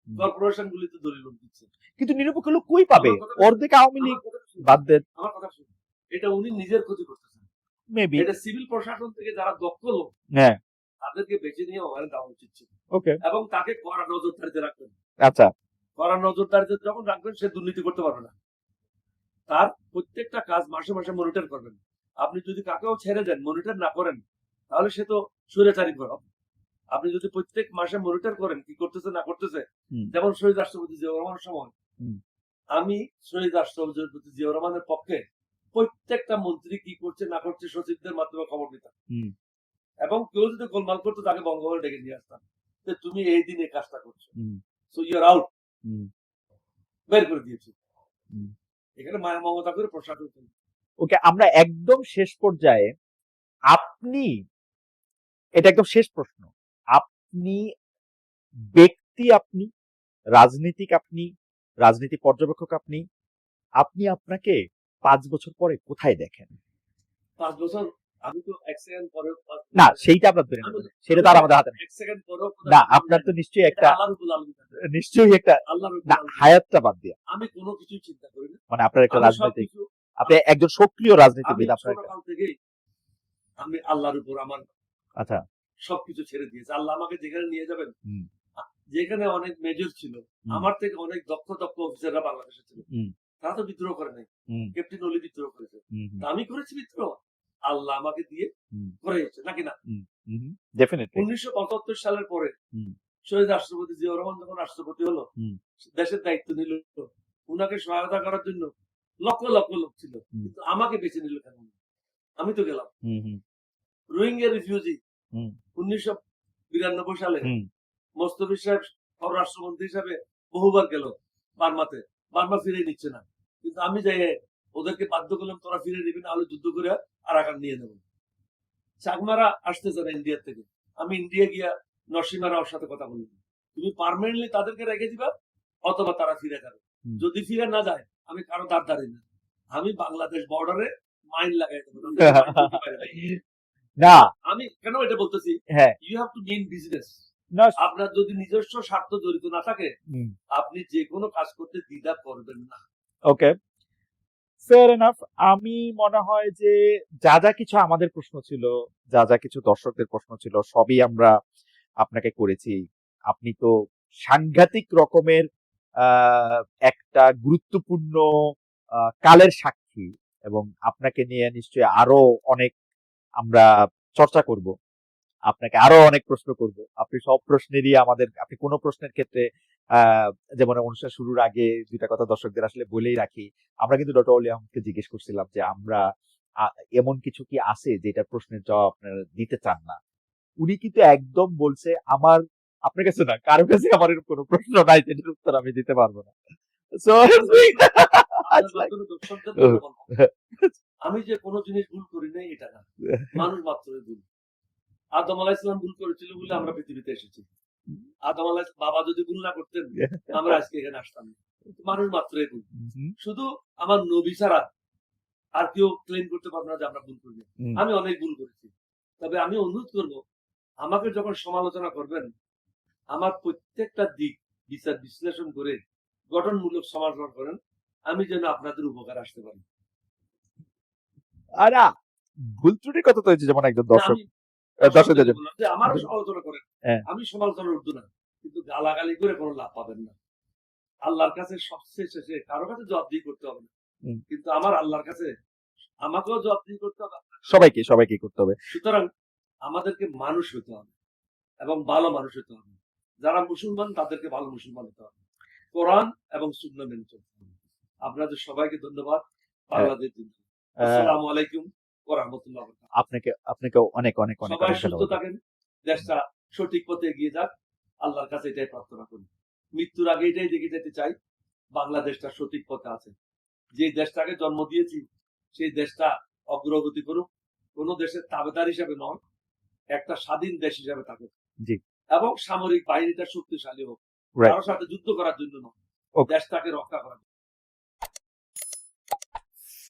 A: হুম।
B: কর্পোরেশন গুলিতে দলীয় লোক দিচ্ছে।
A: কিন্তু নিরপেক্ষ লোক কই পাবে?
B: আমার কথা
A: অর্ধেক আওয়ামী লীগ
B: আমার কথা শুনুন,
A: বাদ দেন,
B: আমার কথা শুনুন। এটা উনি নিজের ক্ষতি করতেছেন।
A: মেবি।
B: এটা সিভিল প্রশাসন থেকে যারা দক্ষ লোক,
A: হ্যাঁ,
B: তাদেরকে বেছে নিয়ে ওখানে দেওয়া উচিত ছিল,
A: ওকে,
B: এবং তাকে কড়া নজরদারিতে রাখবেন।
A: আচ্ছা,
B: কড়া নজরদারিতে যখন রাখবেন, সে দুর্নীতি করতে পারবে না। তার প্রত্যেকটা কাজ মাসে মাসে মনিটর করবেন। আপনি যদি কাকেও ছেড়ে দেন, মনিটর না করেন, তাহলে সে তো স্বৈরাচারী করা। আপনি যদি প্রত্যেক মাসে মনিটর করেন কি করতেছে না করতেছে,
A: হুম,
B: যেমন শহীদ রাষ্ট্রপতি জিয়াউর রহমানের সময়
A: হুম,
B: আমি শহীদ রাষ্ট্রপতি জিয়াউর রহমানের পক্ষে প্রত্যেকটা মন্ত্রী কি করছে না করছে সচিবদের মাধ্যমে খবর দিতাম,
A: হুম,
B: এবং কেউ যদি গোলমাল করতো তাকে বঙ্গভবনে ডেকে নিয়ে আসতাম, যে তুমি এই দিন এই কাজটা করছো,
A: হুম,
B: সো ইউ আর আউট,
A: হুম,
B: বের করে দিয়েছি।
A: হুম।
B: এখানে মায়া মমতা করে প্রশাসন চলছে।
A: ওকে, আমরা একদম শেষ পর্যায়ে, আপনি, এটা একদম শেষ প্রশ্ন, আপনি ব্যক্তি, আপনি রাজনীতিক, আপনি রাজনীতি পর্যবেক্ষক, আপনি আপনি আপনাকে 5 বছর পরে কোথায় দেখেন?
B: 5 বছর আমি তো 1 সেকেন্ড পরেও
A: না, সেইটা আমরা ধরে নেব, সেটা তো আর আমাদের হাতে নেই।
B: 1 সেকেন্ড পরেও
A: না, আপনার তো নিশ্চয়ই একটা,
B: আল্লাহর উপর আল্লাহ,
A: নিশ্চয়ই একটা,
B: আল্লাহর উপর
A: না
B: আল্লাহ।
A: হায়াতটা বাদ দিয়ে,
B: আমি কোনো কিছুই চিন্তা করি না।
A: মানে আপনার একটা
B: আমি
A: রাজনৈতিক,
B: সবকিছু,
A: আপনি একজন সক্রিয়
B: আমি
A: রাজনীতিবিদ, আপনার একটা,
B: ছোটকাল থেকেই আমি আল্লাহর উপর আমার
A: আচ্ছা,
B: সবকিছু ছেড়ে দিয়েছি। আল্লাহ আমাকে যেখানে নিয়ে যাবেন,
A: হুম,
B: যেখানে অনেক মেজর ছিল,
A: হুম,
B: আমার থেকে অনেক দক্ষ দক্ষ অফিসাররা বাংলাদেশে ছিল,
A: হুম,
B: তারা তো বিদ্রোহ করে নাই।
A: হুম,
B: ক্যাপ্টেন অলি বিদ্রোহ করেছে,
A: হুম,
B: তা আমি করেছি বিদ্রোহ, আল্লাহ আমাকে দিয়ে
A: হুম,
B: করেছে নাকি না?
A: হুম, হুম, ডেফিনেটলি,
B: 1975 সালের পরে
A: হুম,
B: শহীদ রাষ্ট্রপতি জিয়াউর রহমান যখন রাষ্ট্রপতি হলো,
A: হুম,
B: দেশের দায়িত্ব নিল, উনাকে সহায়তা করার জন্য লক্ষ লক্ষ লোক ছিল,
A: হুম,
B: কিন্তু আমাকে বেছে নিল কেন? আমি তো গেলাম।
A: হুম, হুম,
B: রোহিঙ্গা রিফিউজি
A: হুম,
B: 1992 সালে
A: হুম,
B: মোস্তফিজ সাহেব পররাষ্ট্রমন্ত্রী হিসাবে বহুবার গেল বার্মাতে, বার্মা ফিরে নিচ্ছে না, কিন্তু আমি যাই ওদেরকে বাধ্য করলাম, তোরা ফিরে নিবি না হলে যুদ্ধ করে আরাকান নিয়ে নেব। চাকমারা আসতেছে না ইন্ডিয়া থেকে, আমি ইন্ডিয়া গিয়া নরসিমা রাওর সাথে কথা বললাম, তুমি পার্মানেন্টলি তাদেরকে রেখে দিবা অথবা তারা ফিরে যাবে,
A: হুম।
B: যদি ফিরে না যায় আমি কারো দাঁড় দাঁড়িয়ে না, আমি বাংলাদেশ বর্ডারে মাইন লাগাই দেবো।
A: না
B: আমি কেন এটা বলতেছি,
A: হ্যাঁ
B: you have to mean business.
A: না
B: আপনার যদি নিজস্ব স্বার্থ জড়িত না থাকে,
A: হুম,
B: আপনি যে কোনো কাজ করতে দ্বিধা করবেন না।
A: ওকে ফেয়ার এনাফ। আমি মনে হয় যে যা যা কিছু আমাদের প্রশ্ন ছিল, যা যা কিছু দর্শকদের প্রশ্ন ছিল, সবই আমরা আপনাকে করেছি। আপনি তো সাংঘাতিক রকমের একটা গুরুত্বপূর্ণ কালের সাক্ষী, এবং আপনাকে নিয়ে নিশ্চয়ই আরো অনেক আমরা চর্চা করব, আপনাকে আরো অনেক প্রশ্ন করব। আপনি সব প্রশ্নেরই আপনি কোনো প্রশ্নের ক্ষেত্রে যেমন অনুষ্ঠান শুরুর আগে দুইটা কথা দর্শকদের আসলে বলেই রাখি। আমরা কিন্তু ডক্টর অলি আহমদকে জিজ্ঞেস করছিলাম যে আমরা এমন কিছু কি আছে যেটা প্রশ্নের জবাব আপনারা দিতে চান না। উনি কিন্তু একদম বলছে আপনার কাছে না, কারো কাছে আমার এরকম কোনো প্রশ্ন নাই যেটার উত্তর আমি দিতে পারবো না। সো
B: আমি যে কোনো জিনিস ভুল করি নাই এটা না, মানুষ মাত্রই ভুল। আদম আলাইহিস সালাম ভুল করেছিল বলে আমরা পৃথিবীতে এসেছি। আদম আলাইহিস বাবা যদি ভুল না করতেন, আমরা আজকে এখানে আসতাম না। মানুষ মাত্রই ভুল। শুধু আমার নবী ছাড়া আর কেউ ক্লেম করতে পারবে না যে আমরা ভুল করি। আমি অনেক ভুল করেছি, তবে আমি অনুরোধ করব, আমাকে যখন সমালোচনা করবেন, আমার প্রত্যেকটা দিক বিচার বিশ্লেষণ করে গঠনমূলক সমালোচনা করেন, আমি যেন আপনাদের উপকার আসতে পারি।
A: আর ভুল ত্রুটির কথা তো হয়েছে, যেমন একজন দর্শক
B: আমারও সমালোচনা করেন, আমি সমালোচনার ঊর্ধ্বে না, কিন্তু গালাগালি করে কোনো লাভ পাবেন না। আল্লাহর কাছে সবচেয়ে শেষে কারো কাছে জবাবদিহি করতে হবে না, কিন্তু আমার আল্লাহর কাছে আমাকেও জবাবদিহি করতে হবে,
A: সবাইকে করতে হবে।
B: সুতরাং আমাদেরকে মানুষ হতে হবে এবং ভালো মানুষ হতে হবে। যারা মুসলমান তাদেরকে ভালো মুসলমান হতে হবে, কোরআন এবং সুন্নাহ মেনে চলতে হবে। আপনাদের সবাইকে ধন্যবাদ। বাংলাদেশ জিন্দাবাদ। আসসালামু আলাইকুম ওয়া রাহমাতুল্লাহি ওয়া বারাকাতুহু।
A: আপনাকে অনেক অনেক অনেক
B: সবাই সুস্থ থাকেন, দেশটা সঠিক পথে এগিয়ে যাক, আল্লাহর কাছে এটাই প্রার্থনা করি। মৃত্যুর আগে এটাই দেখে যেতে চাই, বাংলাদেশটা সঠিক পথে আছে। যে দেশটাকে জন্ম দিয়েছি সেই দেশটা অগ্রগতি করুক, কোন দেশের তাবেদার হিসাবে নয়, একটা স্বাধীন দেশ হিসাবে থাকুক, এবং সামরিক বাহিনীটা শক্তিশালী হোক, কারোর সাথে যুদ্ধ করার জন্য নয়, দেশটাকে রক্ষা করার জন্য।